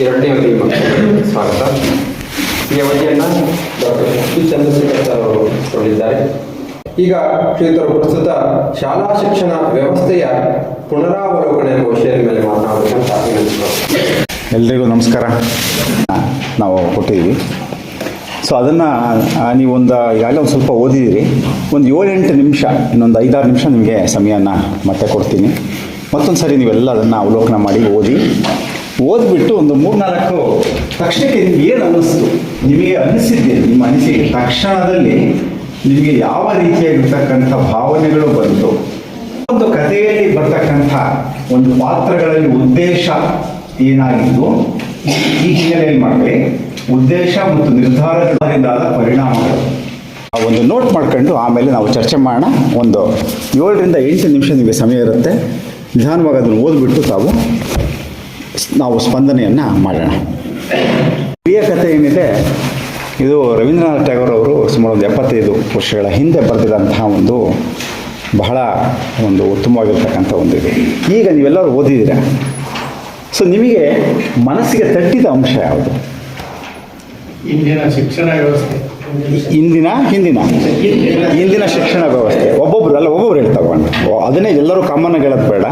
ಎರಡನೇ ಅವಧಿಗೆ ಸ್ವಾಗತ. ಈ ಅವಧಿಯನ್ನು ಡಾಕ್ಟರ್ ಶ್ರೀ ಚಂದ್ರಶೇಖರ್ ಅವರು ಕೊಂಡಿದ್ದಾರೆ. ಈಗ ಶ್ರೀಯುತರು ಪ್ರಸ್ತುತ ಶಾಲಾ ಶಿಕ್ಷಣ ವ್ಯವಸ್ಥೆಯ ಪುನರಾವಲೋಕನ ಎಂಬ ವಿಷಯದ ಮೇಲೆ ಮಾತನಾಡಬೇಕಂತ ಎಲ್ರಿಗೂ ನಮಸ್ಕಾರ. ನಾವು ಕೊಟ್ಟಿದ್ದೀವಿ. ಸೊ ಅದನ್ನು ಈಗಾಗಲೇ ಒಂದು ಸ್ವಲ್ಪ ಓದಿದ್ದೀರಿ. ಒಂದು 7-8 ನಿಮಿಷ, ಇನ್ನೊಂದು 5-6 ನಿಮಿಷ ನಿಮಗೆ ಸಮಯನ ಮತ್ತೆ ಕೊಡ್ತೀನಿ. ಮತ್ತೊಂದು ಸರಿ ನೀವೆಲ್ಲ ಅದನ್ನು ಅವಲೋಕನ ಮಾಡಿ ಓದಿಬಿಟ್ಟು ಒಂದು 3-4 ತಕ್ಷಣಕ್ಕೆ ನಿಮ್ಗೆ ಏನು ಅನ್ನಿಸ್ತು, ನಿಮಗೆ ಅನ್ನಿಸಿದ್ದೆ, ನಿಮ್ಮ ಅನಿಸಿಕೆ ತಕ್ಷಣದಲ್ಲಿ ನಿಮಗೆ ಯಾವ ರೀತಿಯಾಗಿರ್ತಕ್ಕಂಥ ಭಾವನೆಗಳು ಬಂತು, ಒಂದು ಕಥೆಯಲ್ಲಿ ಬರ್ತಕ್ಕಂಥ ಒಂದು ಪಾತ್ರಗಳಲ್ಲಿ ಉದ್ದೇಶ ಏನಾಗಿತ್ತು, ಈ ಹಿನ್ನೆಲೆಯಲ್ಲಿ ಮಾಡಬೇಕು ಉದ್ದೇಶ ಮತ್ತು ನಿರ್ಧಾರಗಳಿಂದಾದ ಪರಿಣಾಮಗಳು ಒಂದು ನೋಟ್ ಮಾಡ್ಕೊಂಡು ಆಮೇಲೆ ನಾವು ಚರ್ಚೆ ಮಾಡೋಣ. ಒಂದು 7-8 ನಿಮಿಷ ನಿಮಗೆ ಸಮಯ ಇರುತ್ತೆ. ನಿಧಾನವಾಗಿ ಅದನ್ನು ಓದ್ಬಿಟ್ಟು ನಾವು ಸ್ಪಂದನೆಯನ್ನು ಮಾಡೋಣ. ಪ್ರಿಯ ಕಥೆ ಏನಿದೆ, ಇದು ರವೀಂದ್ರನಾಥ್ ಟ್ಯಾಗೋರ್ ಅವರು ಸುಮಾರು ಒಂದು 75 ವರ್ಷಗಳ ಹಿಂದೆ ಬರೆದಿರೋಂತಹ ಬಹಳ ಉತ್ತಮವಾಗಿರ್ತಕ್ಕಂಥ ಒಂದಿದೆ. ಈಗ ನೀವೆಲ್ಲರೂ ಓದಿದ್ದೀರ. ಸೊ ನಿಮಗೆ ಮನಸ್ಸಿಗೆ ತಟ್ಟಿದ ಅಂಶ ಯಾವುದು? ಇಂದಿನ ಶಿಕ್ಷಣ ವ್ಯವಸ್ಥೆ, ಹಿಂದಿನ ಶಿಕ್ಷಣ ವ್ಯವಸ್ಥೆ. ಒಬ್ಬೊಬ್ರು ಹೇಳ್ತಾವ, ಅದನ್ನೇ ಎಲ್ಲರೂ ಕಾಮನ್ ಹೇಳೋದು ಬೇಡ.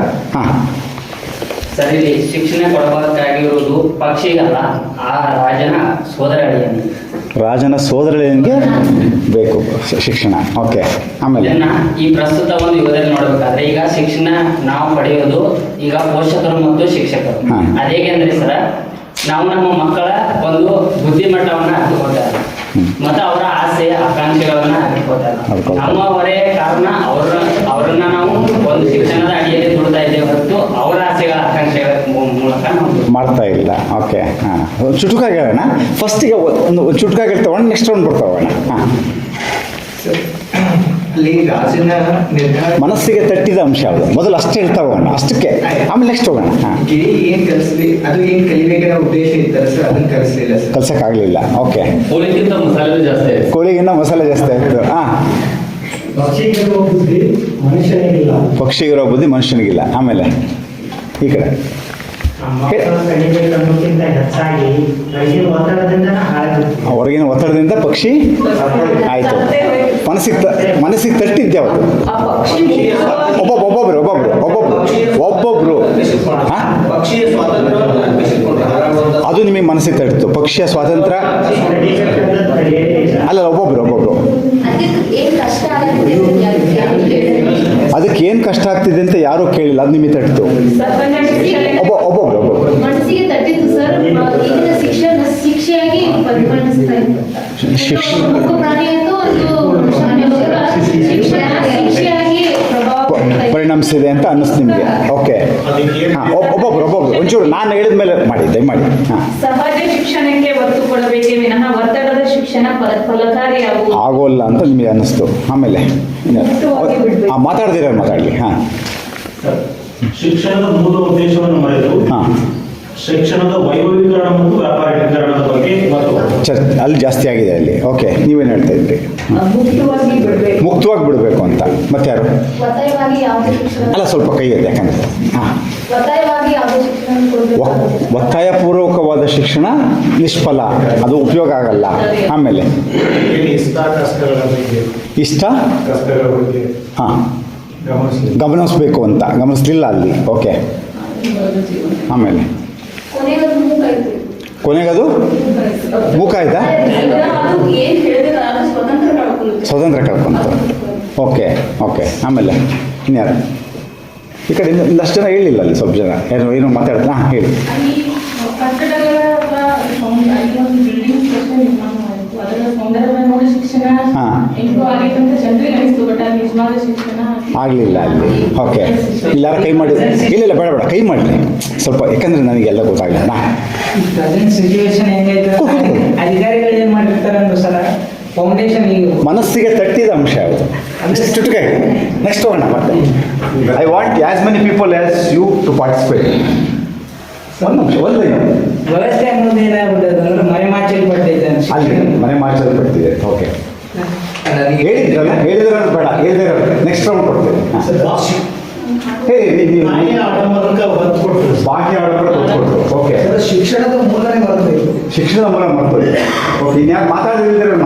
ಸರಿ, ಶಿಕ್ಷಣ ಕೊಡಬೇಕಾಗಿರುವುದು ಪಕ್ಷಿಗಲ್ಲ, ಆ ರಾಜನ ಸೋದರಳಿಯನಿಗೆ ಬೇಕು ಶಿಕ್ಷಣ. ಓಕೆ, ಆಮೇಲೆ ಈ ಪ್ರಸ್ತುತ ಒಂದು ಯುಗದಲ್ಲಿ ನೋಡ್ಬೇಕಾದ್ರೆ ಈಗ ಶಿಕ್ಷಣ ನಾವು ಪಡೆಯೋದು ಈಗ ಪೋಷಕರು ಮತ್ತು ಶಿಕ್ಷಕರು. ಅದೇಗೆಂದ್ರೆ ಸರ, ನಾವು ನಮ್ಮ ಮಕ್ಕಳ ಒಂದು ಬುದ್ಧಿಮಟ್ಟವನ್ನ ಹಂಚ್ಕೊತಾರೆ ಮತ್ತು ಅವರ ಆಸೆ ಆಕಾಂಕ್ಷೆಗಳನ್ನ ಹಂಚ್ಕೊತಾರೆ. ನಮ್ಮವರೇ ಕಾರಣ ಅವರನ್ನ ನಾವು ಒಂದು ಶಿಕ್ಷಣದ ಅಡಿಯಲ್ಲಿ ದುಡ್ತಾ ಇದ್ದೇವೆ ಹೊರತು ಅವರ ಆಸೆಗಳ ಆಕಾಂಕ್ಷೆಗಳ ಮೂಲಕ ಮಾಡ್ತಾ ಇಲ್ಲ. ಓಕೆ, ಚುಟುಕಾಗಿ ಹೇಳೋಣ. ಫಸ್ಟಿಗೆ ಒಂದು ಚುಟುಕಾಗಿ ಹೇಳ್ತಾವಣ, ನೆಕ್ಸ್ಟ್ ಒಂದು ಬರ್ತಾವಣ. ಮನಸ್ಸಿಗೆ ತಟ್ಟಿದ ಅಂಶ ಯಾವುದು? ಮೊದಲು ಅಷ್ಟೇ ಹೇಳ್ತಾವಣ, ಅಷ್ಟಕ್ಕೆ, ಆಮೇಲೆ ನೆಕ್ಸ್ಟ್ ಹೋಗೋಣ. ಕಲ್ಸಕ್ಕಾಗಲಿಲ್ಲ. ಓಕೆ, ಕೋಳಿಗಿಂತ ಮಸಾಲೆ ಜಾಸ್ತಿ ಆಯ್ತು. ಪಕ್ಷಿಗಿರೋ ಬುದ್ಧಿ ಮನುಷ್ಯನಿಗಿಲ್ಲ. ಆಮೇಲೆ ಈ ಕಡೆ ಹೊರಗಿನ ಒತ್ತಡದಿಂದ ಪಕ್ಷಿ ಆಯ್ತು. ಮನಸ್ಸಿಗೆ ತಟ್ಟಿದ್ದೆ ಅವರು. ಒಬ್ಬೊಬ್ರು ಅದು ನಿಮಗೆ ಮನಸ್ಸಿಗೆ ತಟ್ಟಿತ್ತು. ಪಕ್ಷಿಯ ಸ್ವಾತಂತ್ರ್ಯ ಅಲ್ಲ, ಒಬ್ಬೊಬ್ರು ಅದಕ್ಕೆ ಏನು ಕಷ್ಟ ಆಗ್ತಿದೆ ಅಂತ ಯಾರೂ ಕೇಳಿಲ್ಲ, ಅದು ನಿಮಗೆ ತಟ್ಟಿತು. ಒಬ್ಬೊಬ್ರು ಪರಿಣಮಿಸಿದೆ ಅಂತ ಅನ್ನಿಸ್ತು ನಿಮಗೆ. ಓಕೆ, ಒಬ್ಬೊಬ್ರು ಒಂಚೂರು ನಾನು ಹೇಳಿದ ಮೇಲೆ ಮಾಡಿ, ದಯಮಾಡಿ. ಸಹಜ ಶಿಕ್ಷಣಕ್ಕೆ ಒತ್ತು ಕೊಡಬೇಕೇ ವಿನಃ ಒತ್ತಡದ ಶಿಕ್ಷಣ ಆಗೋಲ್ಲ ಅಂತ ನಿಮಗೆ ಅನ್ನಿಸ್ತು. ಆಮೇಲೆ ಮಾತಾಡ್ದಿರ ಮಾತಾಡಲಿ. ಶಿಕ್ಷಣದ ಮೂಲ ಉದ್ದೇಶವನ್ನು ಮರೆತು ಶಿಕ್ಷಣದ ವೈಭವೀಕರಣ ಮತ್ತು ವ್ಯಾಪಾರೀಕರಣದ ಬಗ್ಗೆ ಅಲ್ಲಿ ಜಾಸ್ತಿ ಆಗಿದೆ ಅಲ್ಲಿ. ಓಕೆ, ನೀವೇನು ಹೇಳ್ತಾ ಇದ್ರಿ? ಮುಕ್ತವಾಗಿ ಬಿಡಬೇಕು ಅಂತ. ಮತ್ತೆ ಯಾರು? ಅಲ್ಲ, ಸ್ವಲ್ಪ ಕೈ ಇದೆ. ಯಾಕಂದ್ರೆ ಒತ್ತಾಯಪೂರ್ವಕವಾದ ಶಿಕ್ಷಣ ನಿಷ್ಫಲ, ಅದು ಉಪಯೋಗ ಆಗಲ್ಲ. ಆಮೇಲೆ ಇಷ್ಟ ಗಮನಿಸ್ಬೇಕು ಅಂತ ಗಮನಿಸ್ಲಿಲ್ಲ ಅಲ್ಲಿ. ಓಕೆ, ಆಮೇಲೆ ಕೊನೆಗದು ಮೂಕ ಆಯ್ತಾ? ಸ್ವತಂತ್ರ ಕಳ್ಕೊಂತ. ಓಕೆ, ಆಮೇಲೆ ಇನ್ಯಾರು? ಈ ಕಡೆ ಇನ್ನಷ್ಟು ಜನ ಹೇಳಿಲ್ಲ ಅಲ್ಲಿ, ಸ್ವಲ್ಪ ಜನ ಏನೋ ಮಾತಾಡ್ತಾ. ಹೇಳಿ. ಆಗಲಿಲ್ಲ ಅಲ್ಲಿ. ಓಕೆ, ಇಲ್ಲಾರ ಕೈ ಮಾಡಿ. ಇಲ್ಲ ಬೇಡ ಕೈ ಮಾಡಲಿ ಸ್ವಲ್ಪ, ಯಾಕಂದ್ರೆ ನನಗೆಲ್ಲ ಗೊತ್ತಾಗಲಿಲ್ಲ. ಮನಸ್ಸಿಗೆ ತಟ್ಟಿದ ಅಂಶ ಯಾವುದು? ಚುಟುಕಾಗಿ ನೆಕ್ಸ್ಟ್ ಹೋಗೋಣ. ಮತ್ತೆ I want as many people as you to participate. ಒಂದು ನಿಮಿಷ, ವ್ಯವಸ್ಥೆ ಅನ್ನೋದು ಏನಾಗ್ಬಿಟ್ಟದಂದ್ರೆ ಮನೆ ಮಾಚಲ್ಪಟ್ಟಿದೆ. ಓಕೆ, ಹೇಳಿದ್ರಲ್ಲ ಬೇಡ, ನೆಕ್ಸ್ಟ್ ರೌಂಡ್ ಕೊಡ್ತೇವೆ. ಬಾಕಿ ಆಡೋದು ಒತ್ತು ಕೊಟ್ಟರು. ಓಕೆ, ಅವರ ಶಿಕ್ಷಣದ ಮೂಲನೇ ಮರೆತು ಶಿಕ್ಷಣದ ಮೂಲ ಮಾಡ್ಕೊಳ್ಳಿ. ಓಕೆ, ಇನ್ಯಾರು ಮಾತಾಡಿದ್ರೆ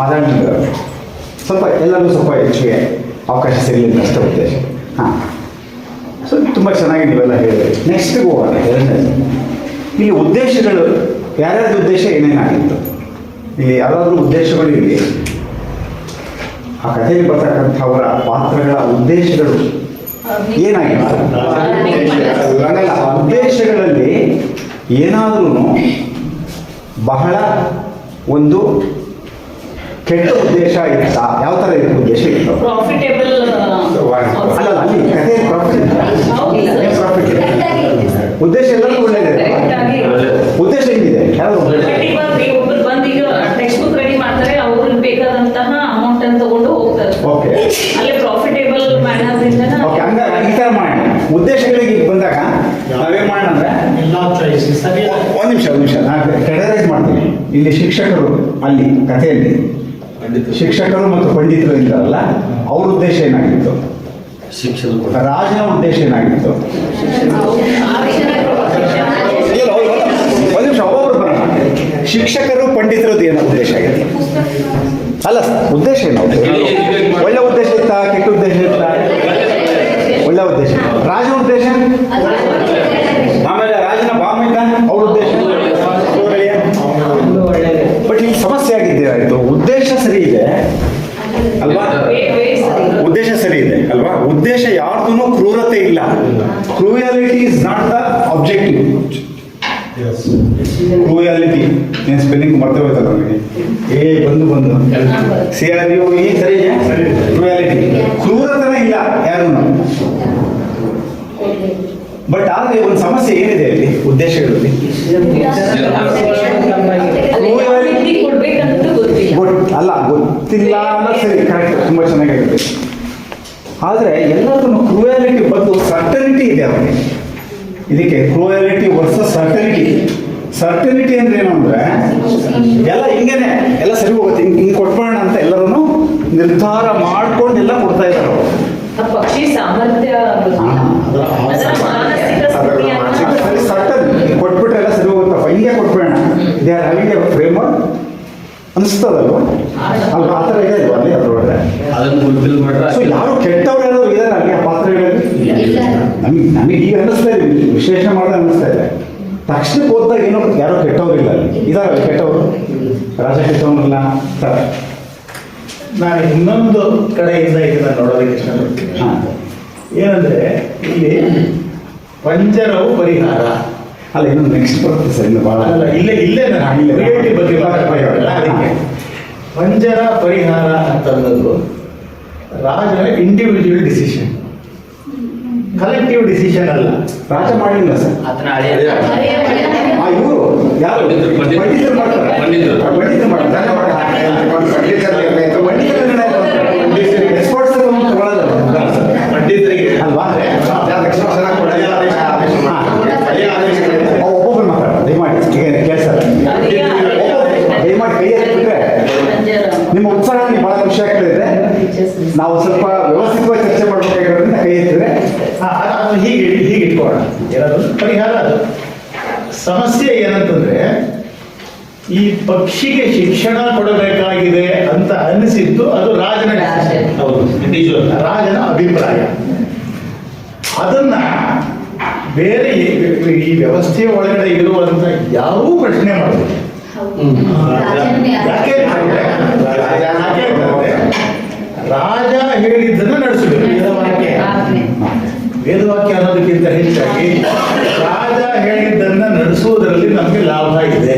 ಮಾತಾಡಿದ್ರೆ ಸ್ವಲ್ಪ ಎಲ್ಲರಿಗೂ ಸ್ವಲ್ಪ ಹೆಚ್ಚಿಗೆ ಅವಕಾಶ ಸಿಗಲಿ ಅಂತ ಅಷ್ಟೇ ಉದ್ದೇಶ. ಹಾಂ, ಸೊ ತುಂಬ ಚೆನ್ನಾಗಿ ನೀವೆಲ್ಲ ಹೇಳಿದ್ರಿ. ನೆಕ್ಸ್ಟ್ಗೆ ಹೋಗೋಣ. ಎರಡನೇದು, ಇಲ್ಲಿ ಉದ್ದೇಶಗಳು ಯಾರ್ಯಾರ್ದು ಉದ್ದೇಶ ಏನೇನಾಗಿತ್ತು, ಇಲ್ಲಿ ಯಾರಾದರೂ ಉದ್ದೇಶಗಳು ಇಲ್ಲಿ ಆ ಕಥೆಯಲ್ಲಿ ಬರ್ತಕ್ಕಂಥವರ ಪಾತ್ರಗಳ ಉದ್ದೇಶಗಳು ಏನಾಗಿತ್ತು? ಹಂಗಲ್ಲ, ಉದ್ದೇಶಗಳಲ್ಲಿ ಏನಾದ್ರೂ ಬಹಳ ಒಂದು ಕೆಟ್ಟ ಉದ್ದೇಶ ಇತ್ತಾ? ಯಾವ ಥರ ಇತ್ತು ಉದ್ದೇಶ ಇತ್ತು? ಪ್ರಾಫಿಟೇಬಲ್ ಅಲ್ಲ, ಅಲ್ಲಿ ಕಥೆ ಪ್ರಾಫಿಟ್ ಉದ್ದೇಶ ಎಲ್ಲರೂ ಒಳ್ಳೆಯದಿದೆ. ಉದ್ದೇಶ ಏನಿದೆ? ಯಾರು ಒಬ್ಬರು ಬಂದು ಈಗ ಟೆಕ್ಸ್ಟ್ ಬುಕ್ ರೆಡಿ ಮಾಡ್ತಾರೆ, ಅವ್ರಿಗೆ ಬೇಕಾದಂತಹ ಅಮೌಂಟ್ ಅನ್ನು ತಗೊಂಡು ಹೋಗ್ತಾರೆ. ಓಕೆ, ಅಲ್ಲೇ ಪ್ರಾಫಿಟೇಬಲ್ ಮ್ಯಾನರ್ ಇಂದ ಓಕೆ, ಹಂಗಾರೆ ಈ ಥರ ಮಾಡಿ ಉದ್ದೇಶಗಳಿಗೆ ಬಂದಾಗ ನಾವೇನು ಮಾಡೋಣ ಅಂದರೆ ಒಂದು ನಿಮಿಷ ನಾನು ಟೆರರೈಸ್ ಮಾಡ್ತೀನಿ. ಇಲ್ಲಿ ಶಿಕ್ಷಕರು, ಅಲ್ಲಿ ಕಥೆಯಲ್ಲಿ ಶಿಕ್ಷಕರು ಮತ್ತು ಪಂಡಿತರು ಇದ್ದಾರಲ್ಲ, ಅವ್ರ ಉದ್ದೇಶ ಏನಾಗಿತ್ತು? ರಾಜನ ಉದ್ದೇಶ ಏನಾಗಿತ್ತು? ಒಂದು ನಿಮಿಷ, ಒಬ್ಬೊಬ್ರು ಬರೋಣ. ಶಿಕ್ಷಕರು ಪಂಡಿತರದ್ದು ಏನೋ ಉದ್ದೇಶ ಆಗಿದೆ? ಅಲ್ಲ, ಉದ್ದೇಶ ಏನು? ಒಳ್ಳೆ ಉದ್ದೇಶ ಇತ್ತಾ, ಕೆಟ್ಟ ಉದ್ದೇಶ ಇತ್ತಾ? ಒಳ್ಳೆ ಉದ್ದೇಶ. ರಾಜನ ಉದ್ದೇಶ? ಆಮೇಲೆ ರಾಜನ ಬಾಮಿಂದ ಅವ್ರ ಉದ್ದೇಶ? ಬಟ್ ಇಲ್ಲಿ ಸಮಸ್ಯೆ ಆಗಿದ್ದೀರ ಆಯ್ತು. ಉದ್ದೇಶ ಸರಿ ಇದೆ ಅಲ್ವಾ? ಉದ್ದೇಶ ಸರಿ ಇದೆ ಅಲ್ವಾ? ಉದ್ದೇಶ ಯಾರ್ದು ಕ್ರೂರತೆ ಇಲ್ಲ. ಕ್ರೂಯಾಲಿಟಿ ಇಸ್ ನಾಟ್ ದ ಆಬ್ಜೆಕ್ಟಿವ್. ಕ್ರೂಯಾಲಿಟಿ ಏನು ಸ್ಪೆಲ್ಲಿಂಗ್ ಮರ್ತೇ ಹೋಯ್ತಲ್ಲ ನನಗೆ. ಬಂದು CRUE ಸರಿ ಇದೆಯಾ? ಕ್ರೂಯಾಲಿಟಿ, ಕ್ರೂರತನ ಇಲ್ಲ ಯಾರು. ಬಟ್ ಆದ್ರೆ ಒಂದು ಸಮಸ್ಯೆ ಏನಿದೆ ಅಲ್ಲಿ ಉದ್ದೇಶಗಳಲ್ಲಿ? ಕೊಡ್ಬೇಕಂತ ಗೊತ್ತಿಲ್ಲ. ಅಲ್ಲ, ಗೊತ್ತಿಲ್ಲ ಅನ್ನೋ ಸರಿ, ಕರೆಕ್ಟ್, ತುಂಬ ಚೆನ್ನಾಗಿರುತ್ತೆ. ಆದರೆ ಎಲ್ಲದನ್ನು ಕ್ರೂಯಾಲಿಟಿ ಬಂದು ಸರ್ಟನಿಟಿ ಇದೆ ಅವನಿಗೆ. ಇದಕ್ಕೆ ಕ್ರೂಯಾಲಿಟಿ ವರ್ಸಸ್ ಸರ್ಟನಿಟಿ ಅಂದ್ರೆ ಏನು ಅಂದ್ರೆ ಎಲ್ಲ ಹಿಂಗೇನೆ ಎಲ್ಲ ಸರಿ ಹೋಗುತ್ತೆ, ಹಿಂಗೆ ಕೊಟ್ಬೋಣ ಅಂತ ಎಲ್ಲರೂ ನಿರ್ಧಾರ ಮಾಡ್ಕೊಂಡು ಎಲ್ಲ ಕೊಡ್ತಾ ಇದ್ದಾರೆ ಅವರು. ಪಕ್ಷಿ ಸಾಮರ್ಥ್ಯ ಸರ್ಟನ್ ಕೊಟ್ಬಿಟ್ರೆ ಎಲ್ಲ ಸರಿ ಹೋಗುತ್ತಪ್ಪ, ಹಿಂಗೆ ಕೊಟ್ಬೇಡ, they are having a framework ಅನಿಸ್ತದಲ್ವ? ಅಲ್ವಾ? ಆ ಥರ ಇದೆ ಅಲ್ವಾ ಅಲ್ಲಿ ಅದರೊಳಗೆ? ಸೊ ಯಾರು ಕೆಟ್ಟವ್ರು ಯಾರು ಇದ್ದಾರೆ ಅಲ್ಲಿ ಆ ಪಾತ್ರಗಳಲ್ಲಿ? ನಮಗೆ ಈಗ ಅನ್ನಿಸ್ತಾ ಇದೆ, ವಿಶ್ಲೇಷಣೆ ಮಾಡಿದ್ರೆ ಅನ್ನಿಸ್ತಾ ಇದೆ. ತಕ್ಷಣಕ್ಕೆ ಓದಿದಾಗ ಏನೋ ಯಾರೋ ಕೆಟ್ಟವ್ರಿಲ್ಲ ಅಲ್ಲಿ ಇದಾರಲ್ಲ ಕೆಟ್ಟವರು, ರಾಜ ಕೆಟ್ಟವನಲ್ಲ ಥರ. ನಾನು ಇನ್ನೊಂದು ಕಡೆಯಿಂದ ಇದನ್ನ ನೋಡೋದಕ್ಕೆ ಇಷ್ಟಪಡ್ತೀನಿ. ಏನಂದ್ರೆ ಇಲ್ಲಿ ಪಂಜರವು ಪರಿಹಾರ ಅಲ್ಲ, ಇನ್ನೊಂದು ನೆಕ್ಸ್ಟ್ ಬರುತ್ತೆ ಸರ್, ಇನ್ನು ಭಾಳ ಅಲ್ಲ, ಇಲ್ಲೇ ನಾನು ಕ್ರಿಯೇಟಿವ್ ಬಗ್ಗೆ ಮಾತಾಡ್ತಾ ಅದಕ್ಕೆ ಪಂಜರ ಪರಿಹಾರ ಅಂತಂದದ್ದು ರಾಜನ ಇಂಡಿವಿಜುವಲ್ ಡಿಸಿಷನ್, ಕಲೆಕ್ಟಿವ್ ಡಿಸಿಷನ್ ಅಲ್ಲ. ರಾಜ ಮಾಡಿಲ್ಲ ಸರ್, ಅದನ್ನ ಇವರು ಯಾರು ಪಂಡಿತರು ಮಾಡ್ತಾರೆ, ಪಂಡಿತರು ಮಾಡ್ತಾರೆ. ಎಕ್ಸ್ಪರ್ಟ್ಸ್ ಪಂಡಿತರಿಗೆ ಅಲ್ವಾ? ಒಬ್ಬೊಬ್ಬರು ಮಾತಾಡ್ತಾರೆ, ದಯಮಾಡಿ ಕೇಳ್ತಾರೆ, ದಯಮಾಡಿ ಕೈ ಎತ್ತಿಬಿಟ್ರೆ ನಿಮ್ಮ ಉತ್ಸಾಹ ನಿಮ್ಗೆ ಬಹಳ ಖುಷಿ ಆಗ್ತಾ ಇದೆ. ನಾವು ಸ್ವಲ್ಪ ವ್ಯವಸ್ಥಿತವಾಗಿ ಚರ್ಚೆ ಮಾಡಬೇಕಾಗಿರೋದ್ರಿಂದ ಕೈ ಎತ್ತಿದ್ರೆ ಹೀಗೆ ಇಟ್ಕೊಳ್ಳೋಣ. ಏನಾದ್ರು ಪರಿಹಾರ ಅದು. ಸಮಸ್ಯೆ ಏನಂತಂದ್ರೆ ಈ ಪಕ್ಷಿಗೆ ಶಿಕ್ಷಣ ಕೊಡಬೇಕಾಗಿದೆ ಅಂತ ಅನಿಸಿದ್ದು ಅದು ರಾಜನ ಹೌದು, ನಿಜವಲ್ಲ, ರಾಜನ ಅಭಿಪ್ರಾಯ. ಅದನ್ನ ಬೇರೆ ಈ ವ್ಯವಸ್ಥೆಯ ಒಳಗಡೆ ಇರುವಂತ ಯಾರೂ ಪ್ರಶ್ನೆ ಮಾಡೋದು. ಯಾಕೆ ರಾಜ ಹೇಳಿದ್ದನ್ನು ನಡೆಸಬೇಕು. ವೇದವಾಕ್ಯ ಅನ್ನೋದಕ್ಕಿಂತ ಹೆಚ್ಚಾಗಿ ರಾಜ ಹೇಳಿದ್ದನ್ನ ನಡೆಸುವುದರಲ್ಲಿ ನಮಗೆ ಲಾಭ ಇದೆ.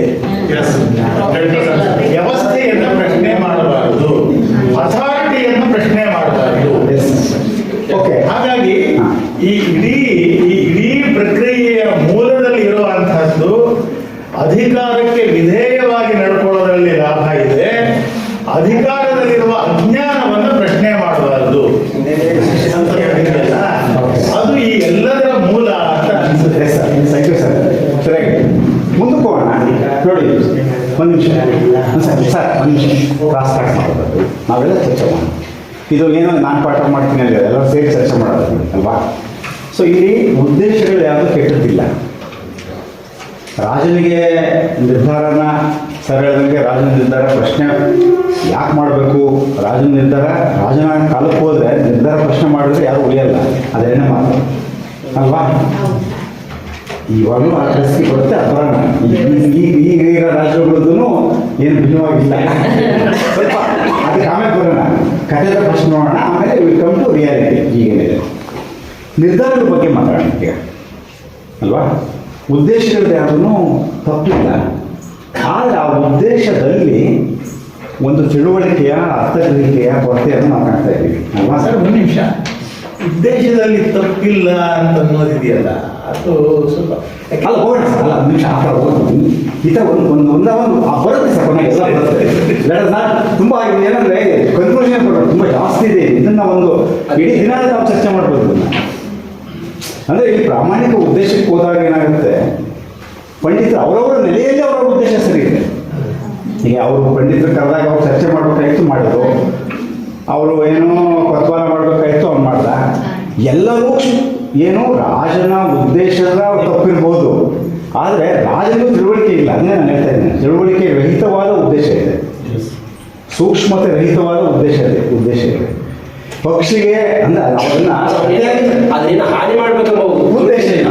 ವ್ಯವಸ್ಥೆಯನ್ನು ಪ್ರಶ್ನೆ ಮಾಡಬಾರದು, ಅಥಾರಿಟಿಯನ್ನು ಪ್ರಶ್ನೆ ಮಾಡಬಾರದು. ಹಾಗಾಗಿ ಈ ಇಡೀ ಪ್ರಕ್ರಿಯೆಯ ಮೂಲದಲ್ಲಿ ಇರುವಂತಹದ್ದು ಅಧಿಕಾರಕ್ಕೆ ವಿಧೇಯವಾಗಿ ನಡ್ಕೊಳ್ಳೋದ್ರಲ್ಲಿ ಲಾಭ ಇದೆ, ಅಧಿಕಾರದಲ್ಲಿರುವ ಅಜ್ಞಾನವನ್ನು ಪ್ರಶ್ನೆ ಮಾಡಬಾರದು ಅಂತ ಹೇಳಿದ್ರಲ್ಲ, ಅದು ಈ ಎಲ್ಲದರ ಮೂಲ ಅಂತ ಅನಿಸುತ್ತೆ. Thank you sir. ಸರಿಯಾಗಿ ಮುಂದಕ್ಕೆ ಹೋಗೋಣ. ನೋಡಿ ಒಂದು ನಿಮಿಷ ಸರ್, ಒಂದು ನಿಮಿಷ ಕ್ಲಾಸ್ ಸ್ಟಾರ್ಟ್ ಮಾಡೋದು, ನಾವೆಲ್ಲ ಚರ್ಚೆ ಮಾಡೋಣ. ಇದು ಏನೋ ನಾನು ಪಾಠ ಮಾಡ್ತೀನಿ ಅಂದರೆ ಎಲ್ಲರೂ ಸೇರಿ ಚರ್ಚೆ ಮಾಡೋದು ಅಲ್ವಾ? ಸೊ ಇಲ್ಲಿ ಉದ್ದೇಶಗಳು ಯಾವುದು ಕೆಟ್ಟದ್ದಿಲ್ಲ. ರಾಜನಿಗೆ ನಿರ್ಧಾರನ ಸರ್ ಹೇಳಿದಂಗೆ ರಾಜನ ನಿರ್ಧಾರ ಪ್ರಶ್ನೆ ಯಾಕೆ ಮಾಡಬೇಕು, ರಾಜನ ನಿರ್ಧಾರ ರಾಜನ ಕಾಲಕ್ಕೆ ಹೋದರೆ ನಿರ್ಧಾರ ಪ್ರಶ್ನೆ ಮಾಡಿದ್ರೆ ಯಾರು ಉಳಿಯಲ್ಲ, ಅದೇನೇ ಮಾತು ಅಲ್ವಾ. ಇವಾಗಲೂ ಆ ಪರಿಸ್ಥಿತಿ ಬರುತ್ತೆ. ಅಥವಾ ಈಗ ರಾಜ್ಯಗಳದ್ದು ಏನು ಭಿನ್ನವಾಗಿಲ್ಲ. ಸ್ವಲ್ಪ ಅದಕ್ಕೆ ಆಮೇಲೆ ಬರೋಣ, ಕಥೆದ ಪ್ರಶ್ನೆ ನೋಡೋಣ, ಆಮೇಲೆ ವಿಲ್ ಕಮ್ ಟು ರಿಯಾಲಿಟಿ. ಈಗೇನಿದೆ ನಿರ್ಧಾರದ ಬಗ್ಗೆ ಮಾತಾಡೋಣ ಈಗ ಅಲ್ವಾ. ಉದ್ದೇಶಗಳು ಯಾವುದೂ ತಪ್ಪಿಲ್ಲ, ಆದರೆ ಆ ಉದ್ದೇಶದಲ್ಲಿ ಒಂದು ತಿಳುವಳಿಕೆಯ ಅರ್ಥಗ್ರಹಿಕೆಯ ಕೊರತೆಯನ್ನು ನಾವು ಕಾಣ್ತಾ ಇದ್ದೀವಿ ಅಲ್ವಾ. ಸರ್ ಒಂದು ನಿಮಿಷ, ಉದ್ದೇಶದಲ್ಲಿ ತಪ್ಪಿಲ್ಲ ಅಂತ ಅನ್ನೋದಿದೆಯಲ್ಲ, ಅದು ಸ್ವಲ್ಪ ಅಲ್ಲ ಹೋಗೋಣ ಸರ್, ಅಲ್ಲ ಒಂದು ನಿಮಿಷ ಆ ಥರ ಹೋಗೋದು ಈ ಥರ ಒಂದು ಬರುತ್ತೆ ಸರ್, ಎಲ್ಲ ಬರುತ್ತೆ. ತುಂಬ ಏನಂದರೆ ಕನ್ಕ್ಲೂಷನ್ ಬರೋದು ತುಂಬ ಜಾಸ್ತಿ ಇದೆ. ಇದನ್ನು ಒಂದು ಇಡೀ ದಿನ ನಾವು ಚರ್ಚೆ ಮಾಡ್ಬೋದು ಇದನ್ನು. ಅಂದರೆ ಈ ಪ್ರಾಮಾಣಿಕ ಉದ್ದೇಶಕ್ಕೆ ಹೋದಾಗ ಏನಾಗುತ್ತೆ, ಪಂಡಿತರು ಅವರವರ ನೆಲೆಯಲ್ಲಿ ಅವರ ಉದ್ದೇಶ ಸರಿ ಇದೆ. ಈಗ ಅವರು ಪಂಡಿತರು ಕರೆದಾಗ ಅವ್ರು ಚರ್ಚೆ ಮಾಡ್ಬೇಕಾಯ್ತು ಮಾಡಿದ್ರು, ಅವರು ಏನೋ ಕೊತ್ವಾಲ ಮಾಡಬೇಕಾಯ್ತು ಅವ್ನು ಮಾಡ್ದ. ಎಲ್ಲರೂ ಏನು ರಾಜನ ಉದ್ದೇಶದ ತಪ್ಪಿರ್ಬೋದು, ಆದರೆ ರಾಜನಿಗೂ ತಿಳುವಳಿಕೆ ಇಲ್ಲ. ಅದನ್ನೇ ನಾನು ಹೇಳ್ತಾ ಇದ್ದೇನೆ, ತಿಳುವಳಿಕೆ ರಹಿತವಾದ ಉದ್ದೇಶ ಇದೆ, ಸೂಕ್ಷ್ಮತೆ ರಹಿತವಾದ ಉದ್ದೇಶ ಇದೆ. ಪಕ್ಷಿಗೆ ಅಂದ್ರೆ ಅದನ್ನ ಹಾನಿ ಮಾಡ್ಬೇಕಂಬ ಉದ್ದೇಶ ಇಲ್ಲ,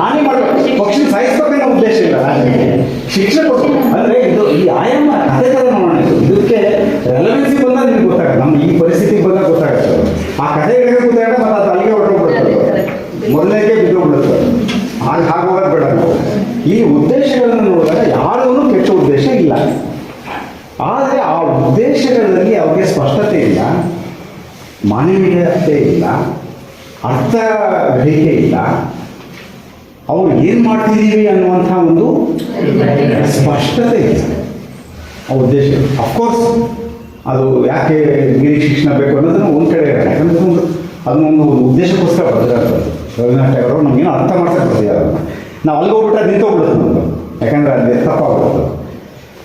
ಹಾನಿ ಮಾಡಬೇಕು, ಪಕ್ಷಿ ಸಾಯಿಸ್ಬೇಕನ್ನೋ ಉದ್ದೇಶ ಇಲ್ಲ ರಾಜನಿಗೆ. ಶಿಕ್ಷೆ ಕೊಟ್ಟು ಅಂದ್ರೆ ಇದು ಈ ಆಯಾಮ ಕಥೆ ಥರ ನೋಡೋಣ. ಇದಕ್ಕೆ ರೆಲವೆನ್ಸಿ ಬಂದಾಗ ನಿಮ್ಗೆ ಗೊತ್ತಾಗುತ್ತೆ, ನಮ್ಮ ಈ ಪರಿಸ್ಥಿತಿಗೆ ಬಂದಾಗ ಗೊತ್ತಾಗುತ್ತೆ. ಆ ಕಥೆ ಹೇಳಿದ್ರೆ ಗೊತ್ತಾಗ ಮತ್ತೆ ಅದು ಅಲ್ಲಿಗೆ ಹೊರಟೋಗ್ಬಿಡುತ್ತೆ, ಮೊದಲನೇಗೆ ಬಿದ್ದೋಗ್ಬಿಡುತ್ತೆ. ಹಾಗೋಗೋದು ಬೇಡ ನಾವು. ಈ ಉದ್ದೇಶಗಳನ್ನು ನೋಡಿದಾಗ ಯಾರಿಗೂ ಕೆಟ್ಟ ಉದ್ದೇಶ ಇಲ್ಲ, ಆದರೆ ಆ ಉದ್ದೇಶಗಳಲ್ಲಿ ಅವ್ರಿಗೆ ಸ್ಪಷ್ಟತೆ ಇಲ್ಲ, ಮಾನವೀಯತೆ ಇಲ್ಲ, ಅರ್ಥ ಗ್ರಹಿಕೆ ಇಲ್ಲ, ಅವ್ರು ಏನು ಮಾಡ್ತಿದ್ದೀವಿ ಅನ್ನುವಂಥ ಒಂದು ಸ್ಪಷ್ಟತೆ ಇಲ್ಲ ಆ ಉದ್ದೇಶ. ಅಫ್ಕೋರ್ಸ್ ಅದು ಯಾಕೆ ಗಿರಿ ಶಿಕ್ಷಣ ಬೇಕು ಅನ್ನೋದನ್ನು ಒಂದು ಕಡೆ ಇರೋಣ, ಯಾಕಂದರೆ ಅದನ್ನೊಂದು ಉದ್ದೇಶಕ್ಕೋಸ್ಕರ ಬರೆದಿರೋದು ರವೀಂದ್ರನಾಥ್ ಅವರು. ನಮಗೇನೋ ಅರ್ಥ ಮಾಡ್ಸಕ್ಕೆ ಬರ್ತೀವಿ ಅದನ್ನು, ನಾವು ಅಲ್ಲಿಗೆ ಹೋಗ್ಬಿಟ್ರೆ ನಿಂತೋಗ್ಬಿಡುತ್ತೆ ನಮ್ಮದು, ಯಾಕಂದರೆ ಅಲ್ಲಿ ತಪ್ಪಾಗ್ಬಿಡುತ್ತೆ.